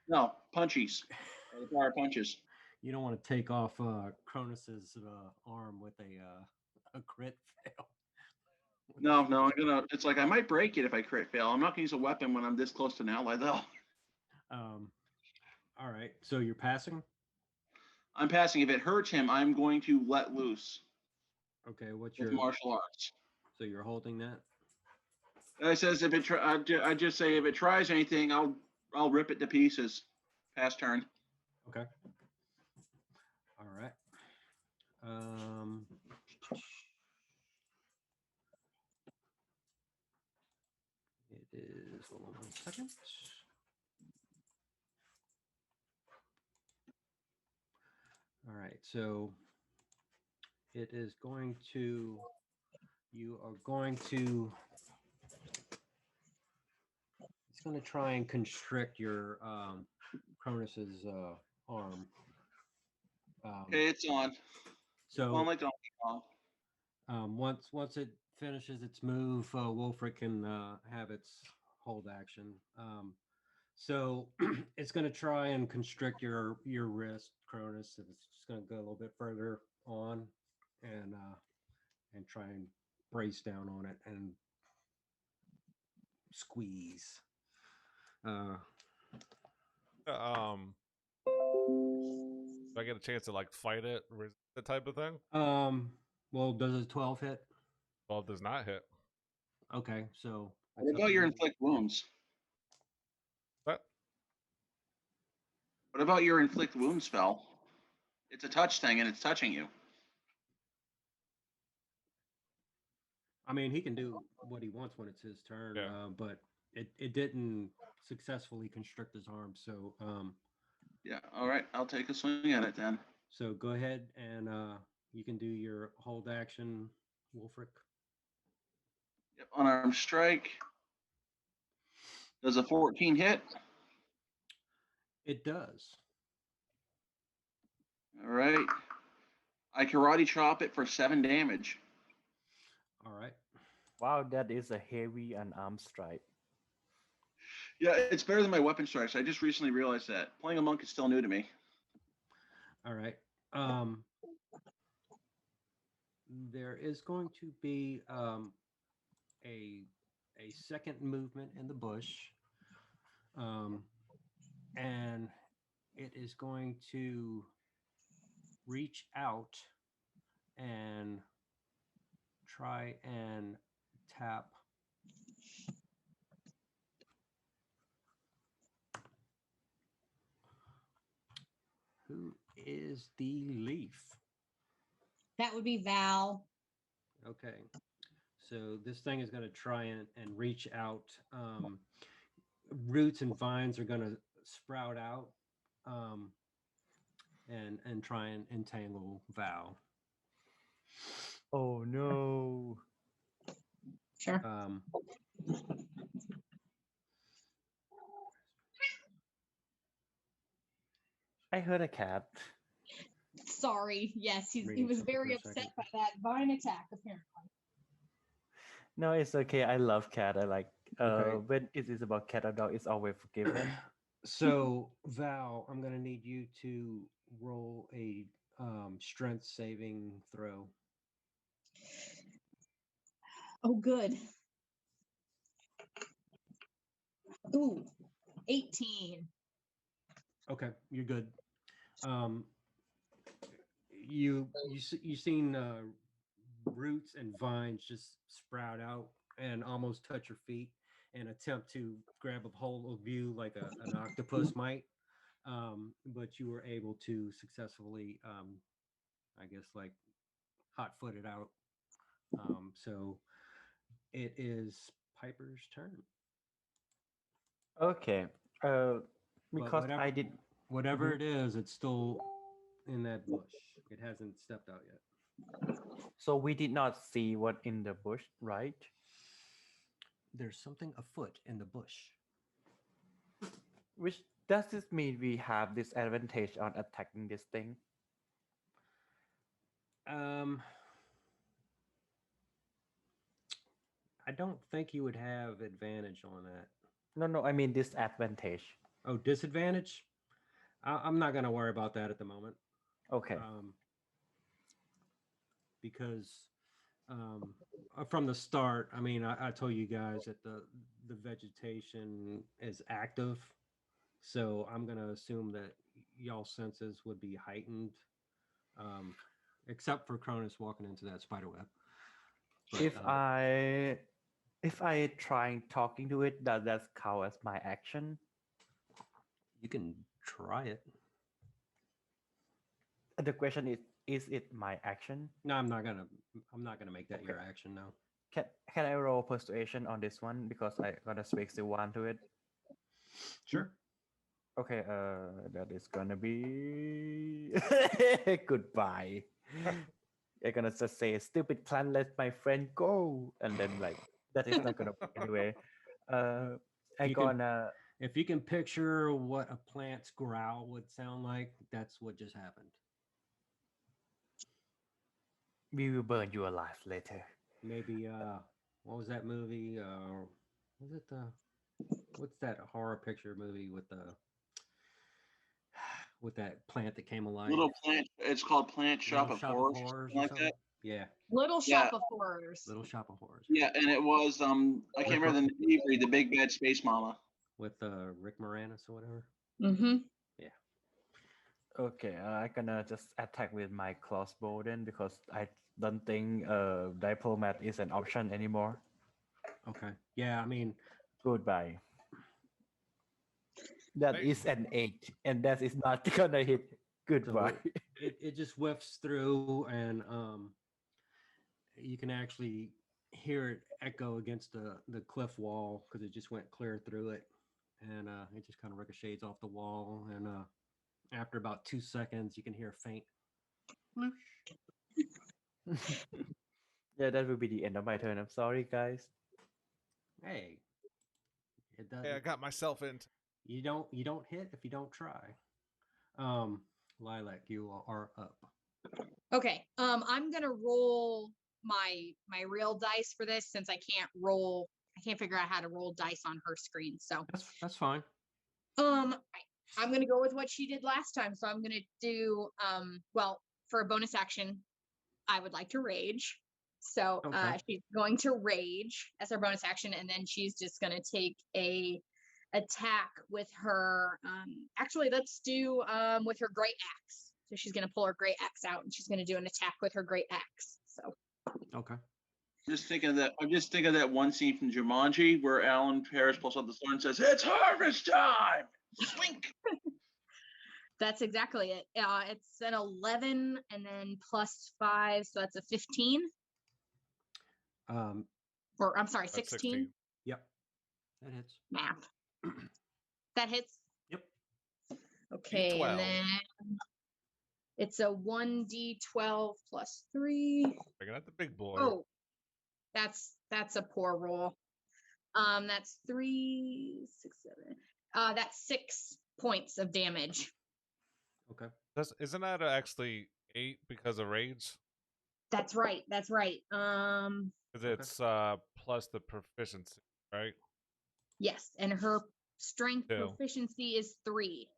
No, punchies. The power punches. You don't want to take off Cronus's arm with a crit fail. No, I'm gonna. It's like I might break it if I crit fail. I'm not gonna use a weapon when I'm this close to an ally, though. All right. So you're passing. I'm passing. If it hurts him, I'm going to let loose Okay. What's with your martial arts. So you're holding that. I says if it. I just say if it tries anything, I'll rip it to pieces. Pass turn. Okay. All right. It is. Hold on 1 second. All right. So it is going to. You are going to. It's going to try and constrict your Cronus's arm. Okay, it's on. So On like Donkey Kong. once it finishes its move, Wolfric can have its hold action. So it's going to try and constrict your wrist, Cronus. And it's just going to go a little bit further on, and try and brace down on it and squeeze. do I get a chance to like fight it, the type of thing? Well, does a 12 hit? Well, it does not hit. Okay, so What it's up about to your you. inflict wounds? What? What about your inflict wounds spell? It's a touch thing, and it's touching you. I mean, he can do what he wants when it's his turn, Yeah. but it didn't successfully constrict his arm. So Yeah. All right. I'll take a swing at it then. so go ahead and you can do your hold action, Wolfric. Yep. Unarmed strike. Does a 14 hit? It does. All right. I karate chop it for 7 damage. All right. Wow, that is a heavy unarmed strike. Yeah, it's better than my weapon strikes. I just recently realized that. Playing a monk is still new to me. All right. There is going to be a second movement in the bush, and it is going to reach out and try and tap who is the leaf. That would be Val. Okay, so this thing is going to try and reach out. Roots and vines are going to sprout out and try and entangle Val. Oh no. Sure. I heard a cat. Sorry. Yes, he Reading was something very for a upset second. by that vine attack, apparently. No, it's okay. I love cat. I like Okay. when it is about cat or dog, it's always forgiven. So Val, I'm going to need you to roll a strength saving throw. Oh, good. Ooh, 18. Okay, you're good. You seen roots and vines just sprout out and almost touch your feet and attempt to grab a hold of you like an octopus might. But you were able to successfully, I guess, like hot footed out. So it is Piper's turn. Okay. But Because I did. whatever Mhm. it is, it's still in that bush. It hasn't stepped out yet. So we did not see what in the bush, right? There's something afoot in the bush. Which does this mean we have disadvantage on attacking this thing? I don't think you would have advantage on that. No, I mean disadvantage. Oh, disadvantage? I'm not going to worry about that at the moment. Okay. Because from the start, I mean, I told you guys that the vegetation is active. So I'm going to assume that y'all senses would be heightened, except for Cronus walking into that spider web. But, If I try talking to it, does that count as my action? you can try it. The question is it my action? No, I'm not gonna make that your action now. Can I roll persuasion on this one because I gotta speak the one to it? Sure. Okay, that is gonna be goodbye. I'm gonna just say stupid plan, let my friend go, and then like that is not gonna work anyway. If you can picture what a plant's growl would sound like, that's what just happened. We will burn you alive later. Maybe what was that movie? Was it what's that horror picture movie with that plant that came alive? Little Plant. It's called Plant Shop Little of Shop of Horrors. Horrors something or like something? that. Yeah, Little Yeah. Shop of Horrors. Little Shop of Horrors. Yeah, and it was I can't remember the name. The Big Bad Space Mama. With Rick Moranis or whatever. Mm-hmm. Yeah. Okay, I'm gonna just attack with my crossbow then because I don't think diplomat is an option anymore. Okay. Yeah, I mean, Goodbye. That Hey. is an 8, and that is not gonna hit. Goodbye. it just whiffs through, and you can actually hear it echo against the cliff wall because it just went clear through it, and it just kind of ricochets off the wall, and after about 2 seconds, you can hear a faint. Yeah, that will be the end of my turn. I'm sorry, guys. Hey, it doesn't. Hey, I got myself into. You don't hit if you don't try. Lilac, you are up. Okay. I'm gonna roll my real dice for this since I can't figure out how to roll dice on her screen. So That's fine. I'm gonna go with what she did last time. So I'm gonna do well, for a bonus action, I would like to rage. So Okay. she's going to rage as her bonus action, and then she's just gonna take a attack with her actually let's do with her great axe. So she's gonna pull her great axe out and she's gonna do an attack with her great axe. So Okay. I'm just thinking of that one scene from Jumanji where Alan Paris pulls out the sword and says, "It's harvest time!" Swink. that's exactly it. It's an 11 and then plus 5, so that's a 15. Or I'm sorry, That's 16. Yep. That hits. Math. That hits. Yep. Okay, D12. and then it's a 1d12 plus 3. Bringing out the big boy. Oh, that's a poor roll. That's 3, 6, 7. That's 6 points of damage. Okay. Isn't that actually 8 because of rage? That's right. That's right. Because it's plus the proficiency, right? Yes, and her strength 2. proficiency is 3,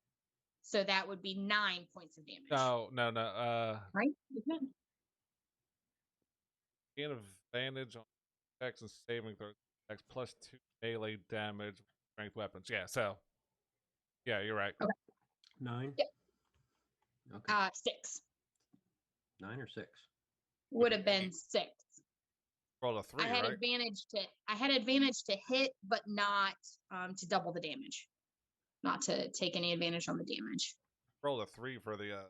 so that would be 9 points of damage. No. Right? Isn't it? Gain advantage on attacks and saving throws. Attacks plus 2 melee damage with strength weapons. Yeah. So. Yeah, you're right. Okay. 9. Yep. Okay. 6. 9 or 6. would have been 6. Roll a 3, I had right? advantage to hit, but not to double the damage. Not to take any advantage on the damage. Roll a 3 for the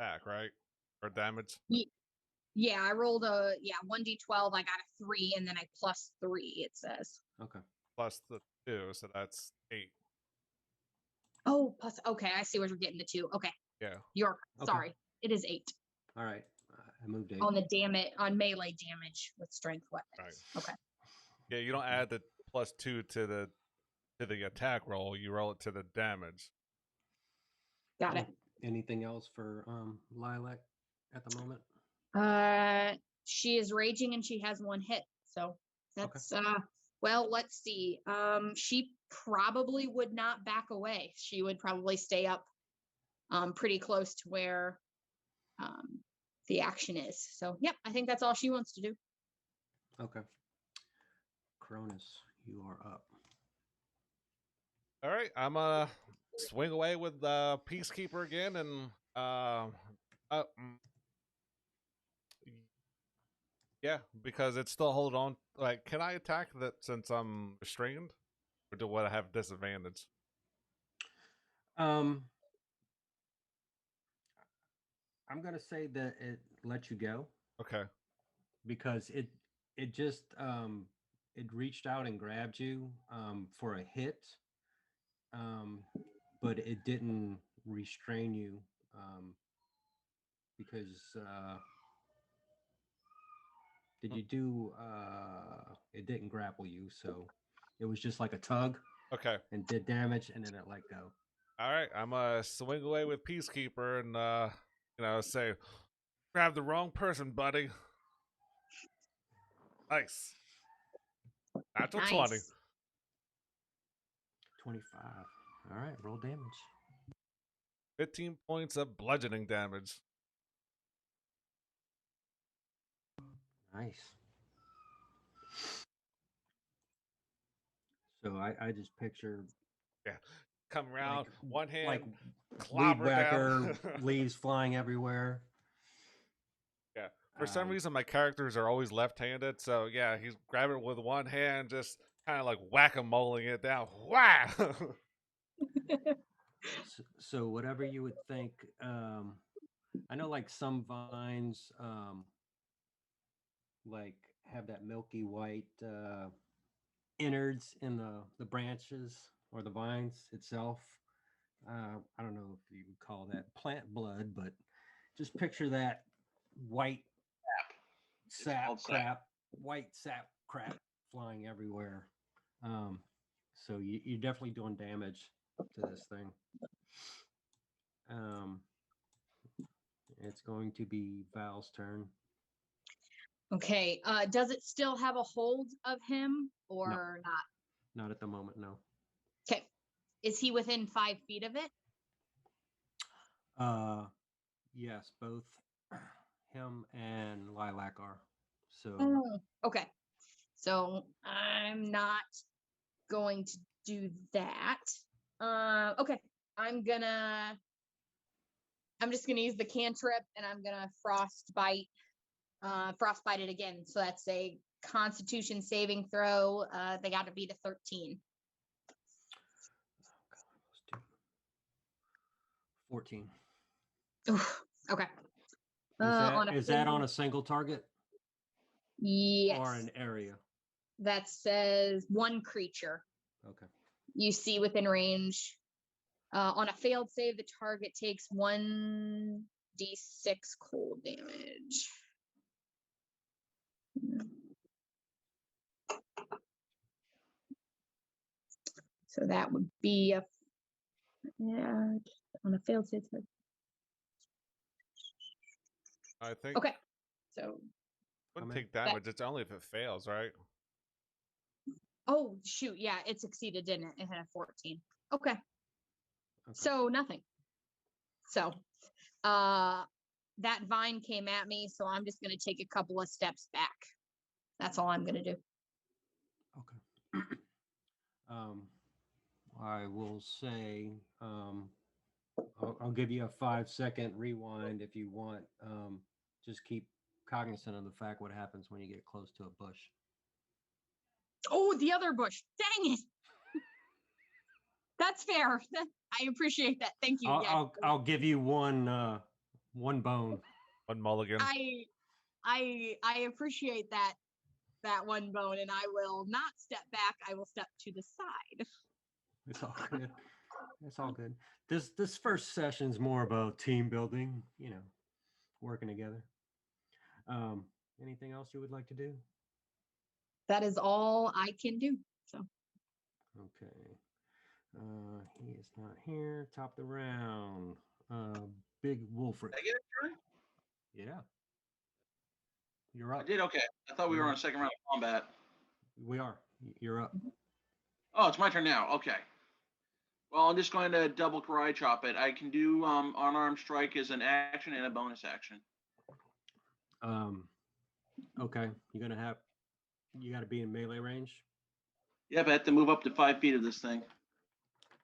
attack, right? Or damage. Yeah, I rolled a 1d12. I got a 3, and then I plus 3. It says. Okay. Plus the 2, so that's 8. Oh, plus. Okay, I see what you're getting to 2. Okay, Yeah. you're Okay. sorry. It is 8 All right. I moved 8. on the on melee damage with strength weapons. Right. Okay. Yeah, you don't add the plus 2 to the attack roll. You roll it to the damage. Got it. Anything else for Lilac at the moment? She is raging and she has 1 hit. So that's well, let's see. She probably would not back away. She would probably stay up pretty close to where the action is. So yep, I think that's all she wants to do. Okay. Cronus, you are up. All right, I'm gonna swing away with Peacekeeper again, and yeah, because it's still hold on. Like, can I attack that since I'm restrained, or do I have disadvantage? I'm gonna say that it lets you go Okay. because it just it reached out and grabbed you for a hit, but it didn't restrain you because did you do it didn't grapple you, so it was just like a tug Okay. and did damage and then it let go. All right, I'm gonna swing away with Peacekeeper and say, grab the wrong person, buddy. Nice. Natural 20. 25. All right, roll damage. 15 points of bludgeoning damage. Nice. So I just picture Come around, like, one hand, like weed clobber whacker, down. leaves flying everywhere. Yeah. For some reason, my characters are always left-handed, so yeah, he's grabbing it with one hand, just kind of like whack-a-moling it down. Wah! So whatever you would think, I know like some vines like have that milky white innards in the branches or the vines itself. I don't know if you would call that plant blood, but just picture that white white sap crap flying everywhere. So you're definitely doing damage to this thing. It's going to be Val's turn. Okay. Does it still have a hold of him or not? Not at the moment, no. Okay. Is he within 5 feet of it? Yes, both him and Lilac are. So Okay. So I'm not going to do that. Okay. I'm just gonna use the cantrip and I'm gonna frostbite it again. So that's a Constitution saving throw. They got to beat a 13. 14. Oof, okay. Is that on a single target? Yes. Or an area? That says 1 creature. Okay. You see within range. On a failed save, the target takes 1d6 cold damage. So that would be on a failed save. I think. Okay. So. Wouldn't take damage. It's only if it fails, right? Oh shoot! Yeah, it succeeded, didn't it? It had a 14. Okay. So nothing. So, that vine came at me, so I'm just going to take a couple of steps back. That's all I'm going to do. Okay. I will say, I'll give you a 5-second rewind if you want, just keep cognizant of the fact what happens when you get close to a bush. Oh, the other bush. Dang it. That's fair. I appreciate that. Thank you. Yeah. I'll give you one bone. One mulligan. I appreciate that one bone, and I will not step back. I will step to the side. It's all good. It's all good. This first session's more about team building, working together. Anything else you would like to do? That is all I can do. So Okay. He is not here. Top of the round. Big Wolfric. Did I get a turn? Yeah. You're I up. did. Okay. I thought we were on a second round of combat. We are. You're up. Oh, it's my turn now. Okay. Well, I'm just going to double karate chop it. I can do unarmed strike as an action and a bonus action. Okay. You got to be in melee range. Yep, I have to move up to 5 feet of this thing.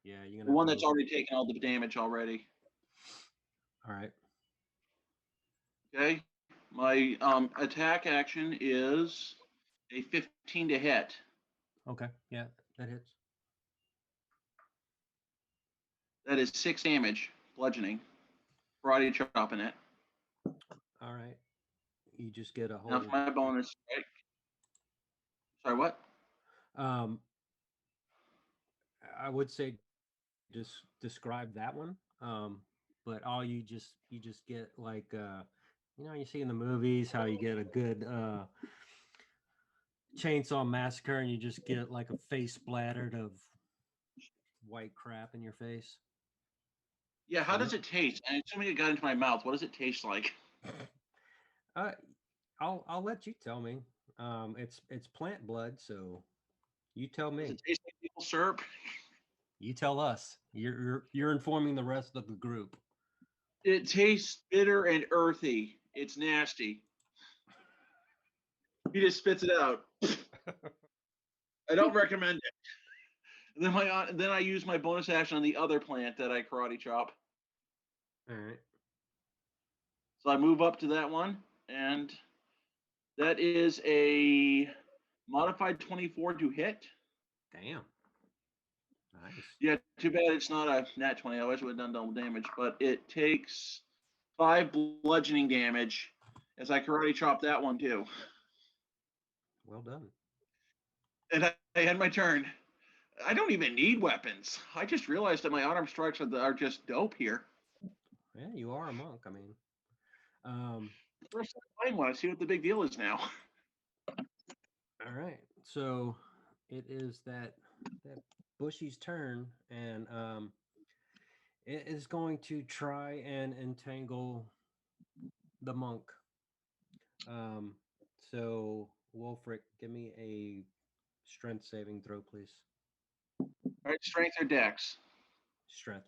Yeah, you're The gonna. one that's already taken all the damage already. All right. Okay. My attack action is a 15 to hit. Okay. Yeah, that hits. That is 6 damage, bludgeoning. Karate chopping it. All right. You just get a Now whole. for my bonus strike. Sorry, what? I would say just describe that one. But all you just get like you see in the movies how you get a good chainsaw massacre and you just get like a face splattered of white crap in your face. Yeah, how does it taste? I'm assuming it got into my mouth. What does it taste like? I'll let you tell me. It's plant blood, so you tell Does me. it taste like maple syrup? You tell us. You're informing the rest of the group. It tastes bitter and earthy. It's nasty. He just spits it out. I don't recommend it. And then I use my bonus action on the other plant that I karate chop. All right. So I move up to that one, and that is a modified 24 to hit. Damn. Nice. Yeah, too bad it's not a nat 20. I wish it would have done double damage, but it takes 5 bludgeoning damage as I karate chop that one too. Well done. And I had my turn. I don't even need weapons. I just realized that my unarmed strikes are just dope here. Yeah, you are a monk. I mean, First time one. I see what the big deal is now. all right. So it is that Bushy's turn, and it is going to try and entangle the monk. So Wolfric, give me a strength saving throw, please. All right, strength or dex? Strength.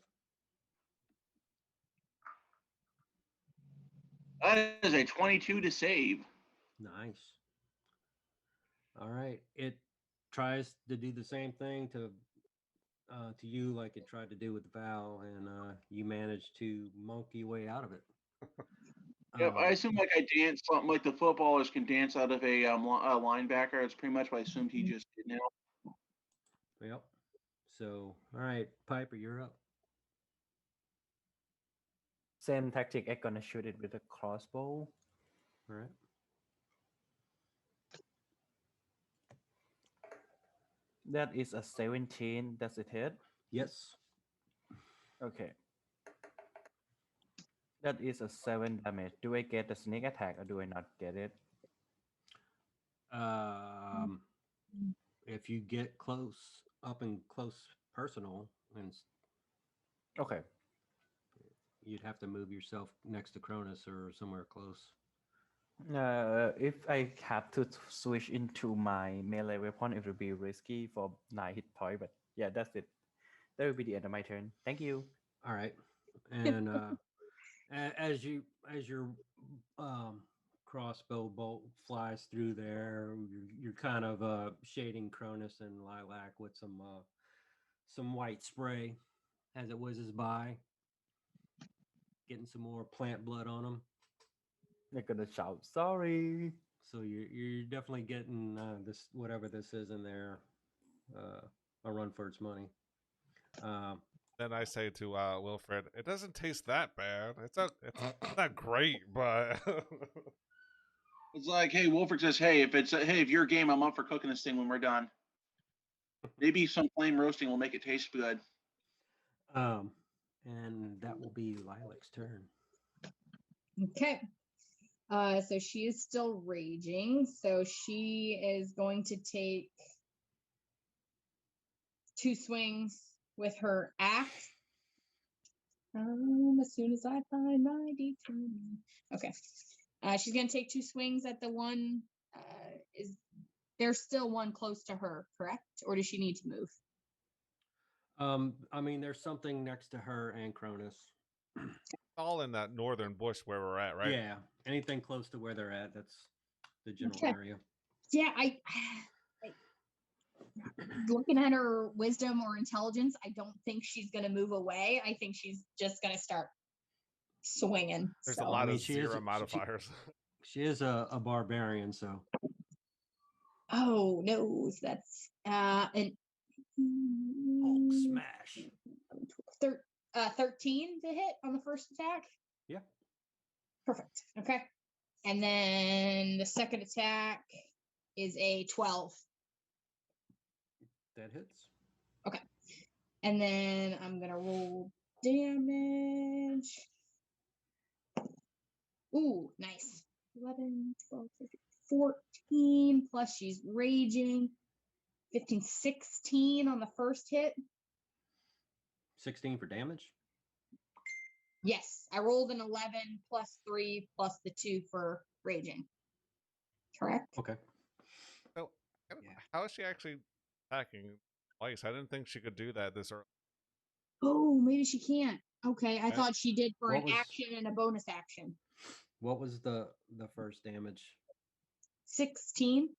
That is a 22 to save. Nice. All right. It tries to do the same thing to you like it tried to do with Val, and you managed to monkey way out of it. Yep, I assume like I dance something like the footballers can dance out of a linebacker. It's pretty much what I assumed he just did now. Yep. So, all right, Piper, you're up. Same tactic. I'm gonna shoot it with a crossbow. All right. That is a 17. Does it hit? Yes. Okay. That is a 7 damage. Do I get the sneak attack or do I not get it? If you get up and close personal, and Okay. you'd have to move yourself next to Cronus or somewhere close. If I have to switch into my melee weapon, it will be risky for 9 hit point. But yeah, that's it. That will be the end of my turn. Thank you. All right. And as your crossbow bolt flies through there, you're kind of shading Cronus and Lilac with some white spray as it whizzes by, getting some more plant blood on them. They're gonna shout sorry. So you're definitely getting this whatever this is in there, a run for its money. Um, Then I say to Wilfred, "It doesn't taste that bad. It's not great, but It's like, hey, Wolford says, hey, if you're game, I'm up for cooking this thing when we're done. Maybe some flame roasting will make it taste good. and that will be Lilac's turn. Okay. So she is still raging. So she is going to take 2 swings with her axe. As soon as I find my D20. Okay. She's gonna take 2 swings at the one. Is there's still one close to her, correct? Or does she need to move? I mean, there's something next to her and Cronus. all in that northern bush where we're at, right? Yeah, anything close to where they're at, that's the general Okay. area. Yeah, I looking at her wisdom or intelligence, I don't think she's gonna move away. I think she's just gonna start swinging. There's so. a lot mean, of she is zero a- she- modifiers. She is a barbarian, so Oh no, that's an Hulk smash. 13 to hit on the first attack. Yeah. Perfect. Okay. And then the second attack is a 12. That hits. And then I'm going to roll damage. Ooh, nice. 11, 12, 13, 14, plus she's raging. 15, 16 on the first hit. 16 for damage. Yes, I rolled an 11 plus 3 plus the 2 for raging. Correct? Okay. So, Yeah. how is she actually attacking twice? I didn't think she could do that this early. Oh, maybe she can't. Okay, I Right. thought she did for What an was- action and a bonus action. What was the first damage? 16.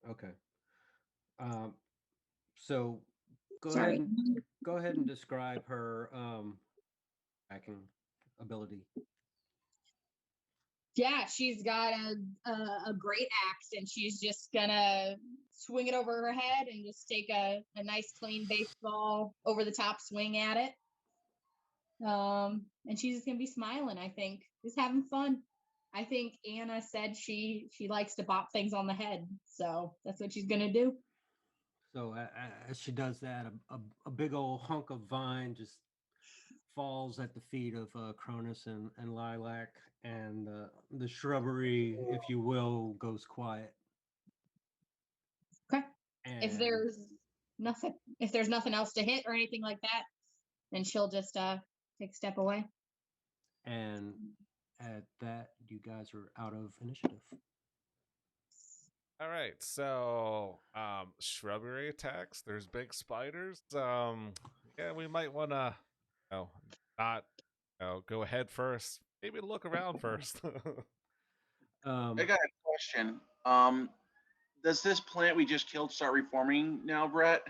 Okay. So Sorry. go ahead and describe her hacking ability. Yeah, she's got a great axe, and she's just gonna swing it over her head and just take a nice clean baseball over the top swing at it. And she's just gonna be smiling, I think, just having fun. I think Anna said she likes to bop things on the head, so that's what she's gonna do. So as she does that, a big old hunk of vine just falls at the feet of Cronus and Lilac, and the shrubbery, if you will, goes quiet. Okay. And If there's nothing else to hit or anything like that, then she'll just take a step away. and at that, you guys are out of initiative. All right, so shrubbery attacks. There's big spiders. Yeah, we might want to, not, go ahead first. Maybe look around first. Um, I got a question. Does this plant we just killed start reforming now, Brett,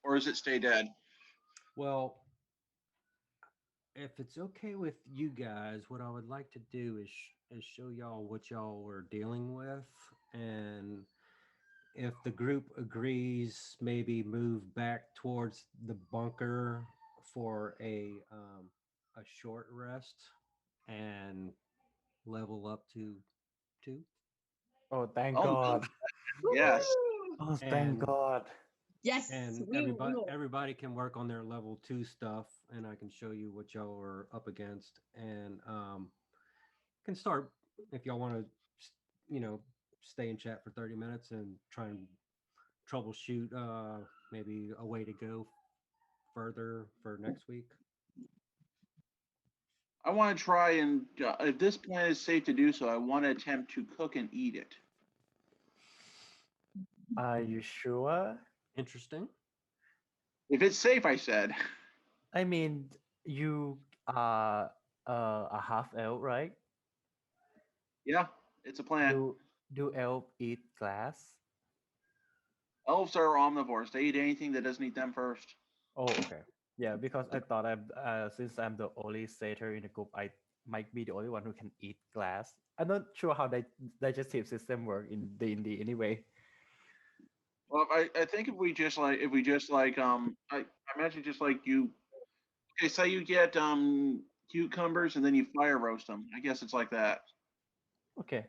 or does it stay dead? Well, if it's okay with you guys, what I would like to do is show y'all what y'all are dealing with, and if the group agrees, maybe move back towards the bunker for a short rest and level up to 2. Oh, thank Oh, God. Yes. Oh, thank And- God. Yes, And we will. everybody can work on their level 2 stuff, and I can show you what y'all are up against, and can start if y'all want to, stay in chat for 30 minutes and try and troubleshoot maybe a way to go further for next week. I want to try and, if this plant is safe to do so, I want to attempt to cook and eat it. Are you sure? Interesting. If it's safe, I said. I mean, you are a half elf, right? Yeah, it's a plant. Do elf eat glass? Elves are omnivores. They eat anything that doesn't eat them first. Oh, okay. Yeah, because I thought since I'm the only satyr in the group, might be the only one who can eat glass. I'm not sure how digestive system work in D&D anyway. Well, I think if we just like I imagine just like you. Okay, say you get cucumbers and then you fire roast them. I guess it's like that. Okay.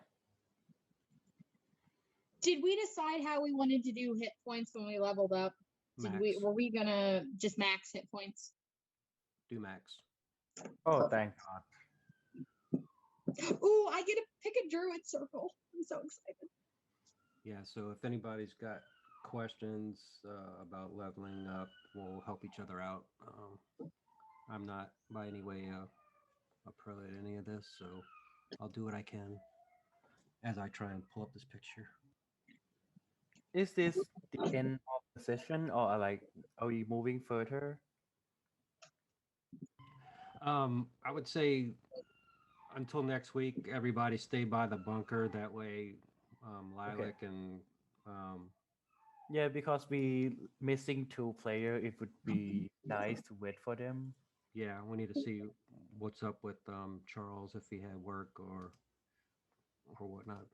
Did we decide how we wanted to do hit points when we leveled up? Max. Were we gonna just max hit points? Do max. Oh, thank God. Ooh, I get to pick a druid circle. I'm so excited. Yeah. So if anybody's got questions about leveling up, we'll help each other out. I'm not by any way a pro at any of this, so I'll do what I can as I try and pull up this picture. Is this the end of the session, or like are we moving further? I would say until next week, everybody stay by the bunker. That way, Lilac and Yeah, because we missing 2 player, it would be nice to wait for them. yeah, we need to see what's up with Charles if he had work or whatnot.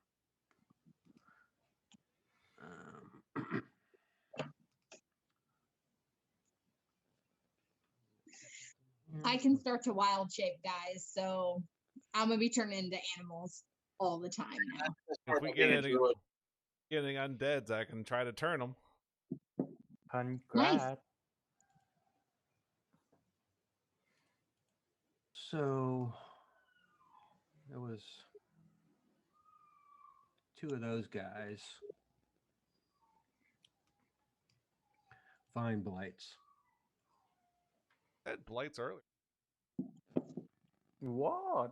I can start to wild shape, guys. So I'm gonna be turning into animals all the time now. If we get any undeads, I can try to turn them. Congrats. So there was 2 of those guys. Fine blights. That blights early. What?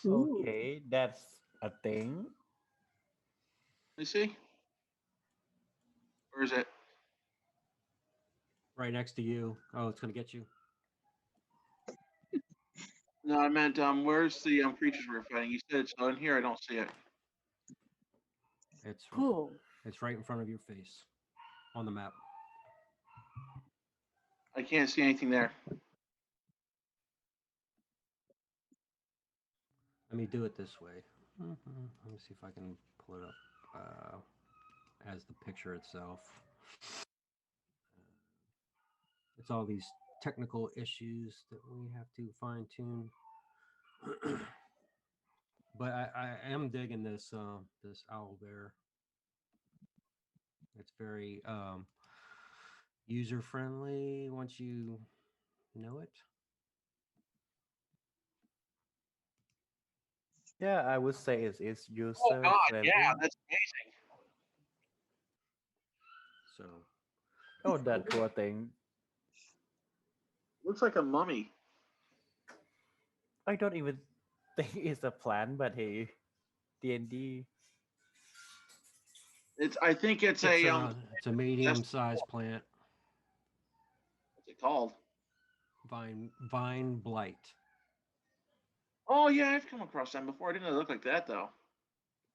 Ooh. Okay, that's a thing. Let me see. Where is it? Right next to you. Oh, it's gonna get you. No, I meant where's the creatures we're fighting? You said so in here. I don't see it. It's Cool. it's right in front of your face on the map. I can't see anything there. Let me do it this way. Let me see if I can pull it up as the picture itself. It's all these technical issues that we have to fine tune. But I am digging this this owl bear. It's very user friendly once you know it. Yeah, I would say it's user Oh God, friendly. yeah, that's amazing. So Oh, that poor thing. Looks like a mummy. I don't even think it's a plant, but hey, D&D. I think it's it's a medium sized plant. What's it called? Vine blight. Oh yeah, I've come across them before. I didn't know they looked like that though.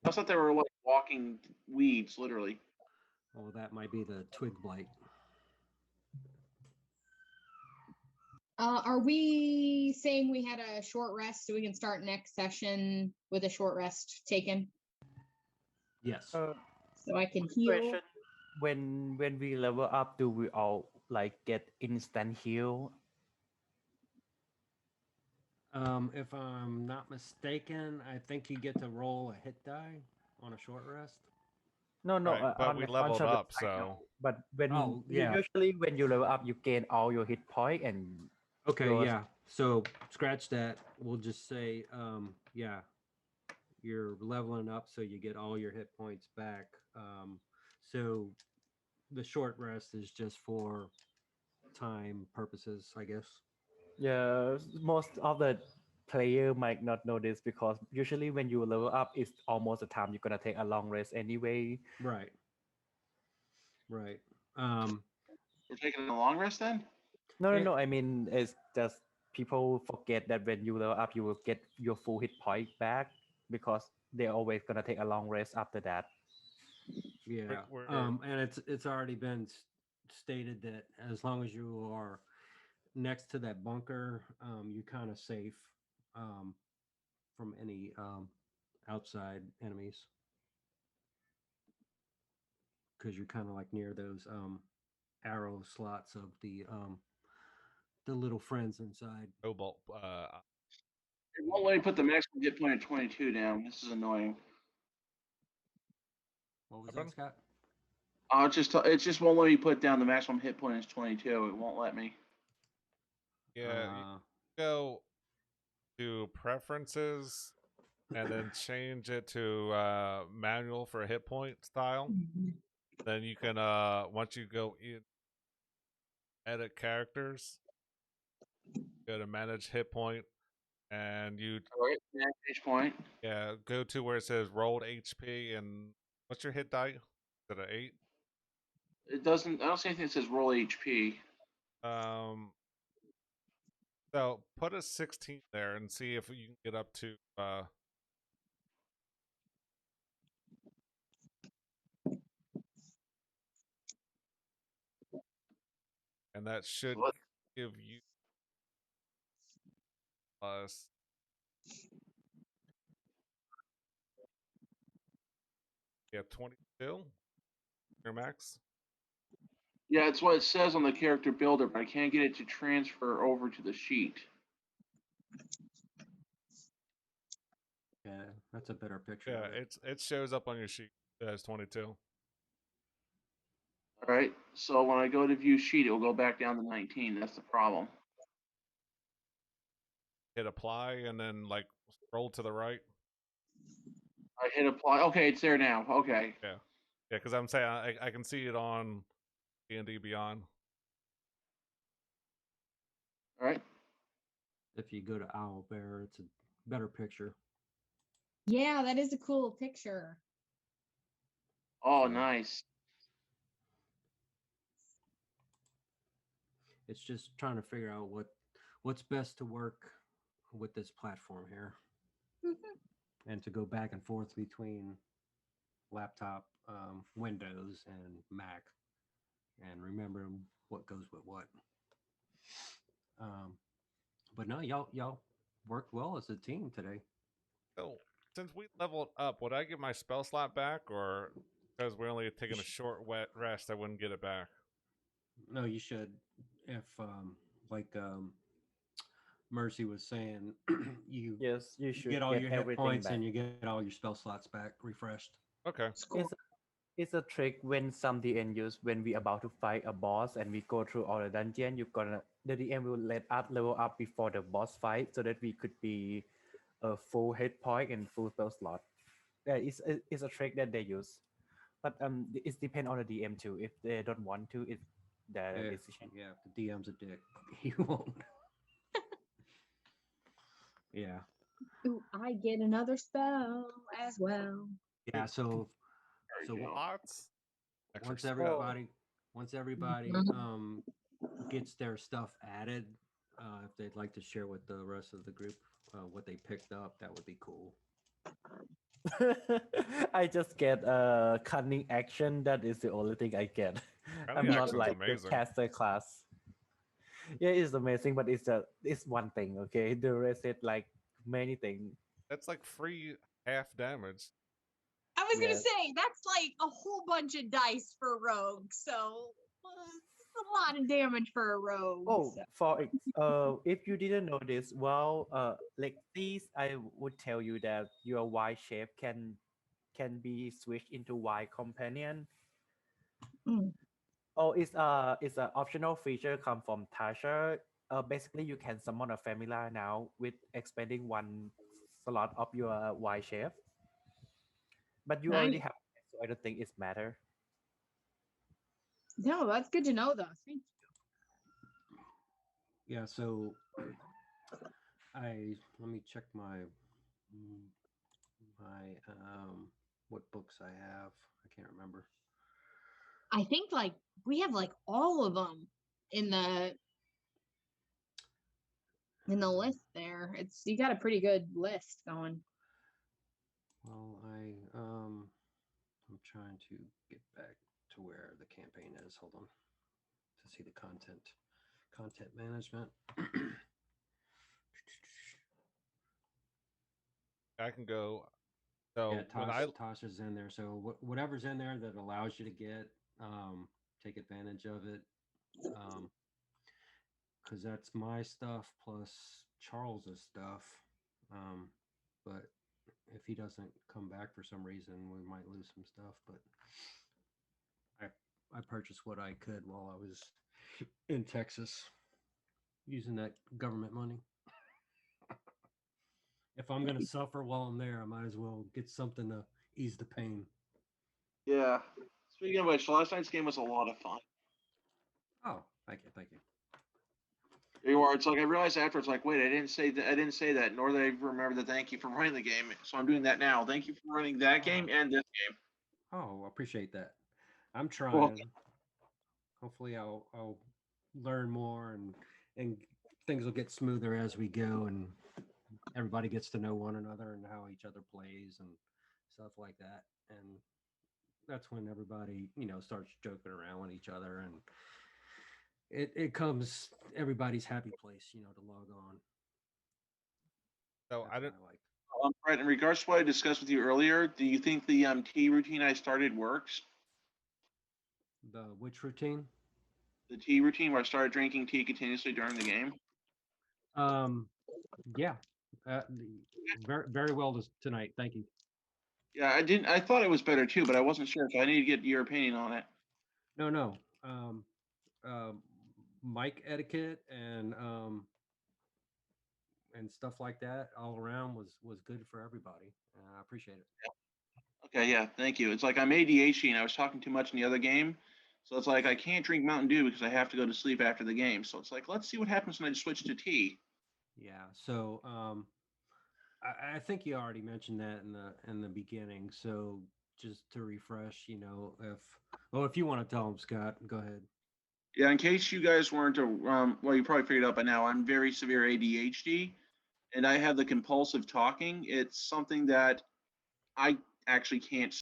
I thought they were like walking weeds, literally. Well, that might be the twig blight. Are we saying we had a short rest so we can start next session with a short rest taken Yes. so I can heal? Question: when we level up, do we all like get instant heal? If I'm not mistaken, I think you get to roll a hit die on a short rest. No, Right, but we leveled short rest up, I know. so But when Oh, yeah. usually when you level up, you gain all your hit point and Okay, yours. yeah. So scratch that. We'll just say, yeah, you're leveling up, so you get all your hit points back. So the short rest is just for time purposes, I guess. Yeah, most of the player might not know this because usually when you level up, it's almost the time you're gonna take a long rest anyway. Right. Right. We're taking a long rest then? No. I mean, it's just people forget that when you level up, you will get your full hit point back because they're always gonna take a long rest after that. Yeah. we're- And it's already been stated that as long as you are next to that bunker, you're kind of safe from any outside enemies because you're kind of like near those arrow slots of the little friends inside. Cobalt. It won't let me put the maximum hit point at 22 down. This is annoying. What was Weapon? that, Scott? It just won't let me put down the maximum hit point is 22. It won't let me. Yeah, you go to preferences and then change it to manual for hit point style. Then you can once you go in edit characters, go to manage hit point, and you All right, max hit point. go to where it says rolled HP and what's your hit die? Is it an 8? It doesn't. I don't see anything that says roll HP. So put a 16 there and see if you can get up to and that should What? give you plus yeah 22 your max. Yeah, it's what it says on the character builder, but I can't get it to transfer over to the sheet. Yeah, that's a better picture. Yeah, of it. it shows up on your sheet as 22. All right. So when I go to view sheet, it will go back down to 19. That's the problem. Hit apply and then like scroll to the right. I hit apply. Okay, it's there now. Okay. Yeah, because I'm saying I can see it on D&D Beyond. All right. If you go to Owl Bear, it's a better picture. Yeah, that is a cool picture. Oh, So nice. it's just trying to figure out what's best to work with this platform here, and to go back and forth between laptop, Windows, and Mac, and remember what goes with what. But no, y'all worked well as a team today. So since we leveled up, would I get my spell slot back, or because we're only taking a short wet rest, I wouldn't get it back? No, you should. If like Mercy was saying, you Yes, you should get all get your hit everything points back. and you get all your spell slots back refreshed. Okay. It's a trick when some DM use when we about to fight a boss and we go through all the dungeon. The DM will let us level up before the boss fight so that we could be a full hit point and full spell slot. Yeah, it's a trick that they use, but it depends on the DM too. If they don't want to, it's their decision. Yeah, if the DM's a dick, he won't. Yeah. Ooh, I get another spell as well. Yeah. So There we go. Lots. Extra once spell. everybody gets their stuff added, if they'd like to share with the rest of the group what they picked up, that would be cool. I just get a cunning action. That is the only thing I get. Cunning I'm not action's like the amazing. caster class. Yeah, it's amazing, but it's one thing. Okay, the rest is like many things. That's like free half damage. I was gonna Yes. say that's like a whole bunch of dice for rogue, so it's a lot of damage for a rogue. Oh, so. if you didn't know this, well, like this, I would tell you that your Y shape can be switched into Y companion. Mm. Oh, it's an optional feature come from Tasha. Basically, you can summon a Familiar now with expanding one slot of your Y shape. But you already Nice. have, so I don't think it's matter. No, that's good to know, though. Thank you. Yeah. So let me check my what books I have. I can't remember. I think like we have like all of them in the list there. It's you got a pretty good list going. Well, I'm trying to get back to where the campaign is. Hold on, to see the content. Content management. I can go. So Yeah, when I Tosh is in there. So whatever's in there that allows you to get, take advantage of it. Because that's my stuff plus Charles's stuff. But if he doesn't come back for some reason, we might lose some stuff. But I purchased what I could while I was in Texas using that government money. If I'm gonna suffer while I'm there, I might as well get something to ease the pain. Yeah. Speaking of which, last night's game was a lot of fun. Oh, thank you, thank you. There you are. It's like I realized afterwards, like, wait, I didn't say that. I didn't say that, nor did I remember the thank you for running the game. So I'm doing that now. Thank you for running that game and this game. Oh, I appreciate that. I'm Well, trying. Hopefully, I'll learn more and things will get smoother as we go, and everybody gets to know one another and how each other plays and stuff like that. And that's when everybody, starts joking around with each other, and it comes everybody's happy place, to log on. so That's I what didn't. Oh, I like. Brett, in regards to what I discussed with you earlier, do you think the tea routine I started works? The which routine? The tea routine where I started drinking tea continuously during the game? Yeah, very very well tonight. Thank you. Yeah, I didn't. I thought it was better too, but I wasn't sure. So I need to get your opinion on it. No. Mic etiquette and stuff like that all around was good for everybody. I appreciate it. Okay, yeah, thank you. It's like I'm ADHD and I was talking too much in the other game. So it's like I can't drink Mountain Dew because I have to go to sleep after the game. So it's like, let's see what happens when I switch to tea. Yeah. So I think you already mentioned that in the beginning. So just to refresh, if you want to tell them, Scott, go ahead. Yeah, in case you guys weren't, well, you probably figured out by now, I'm very severe ADHD and I have the compulsive talking. It's something that I actually can't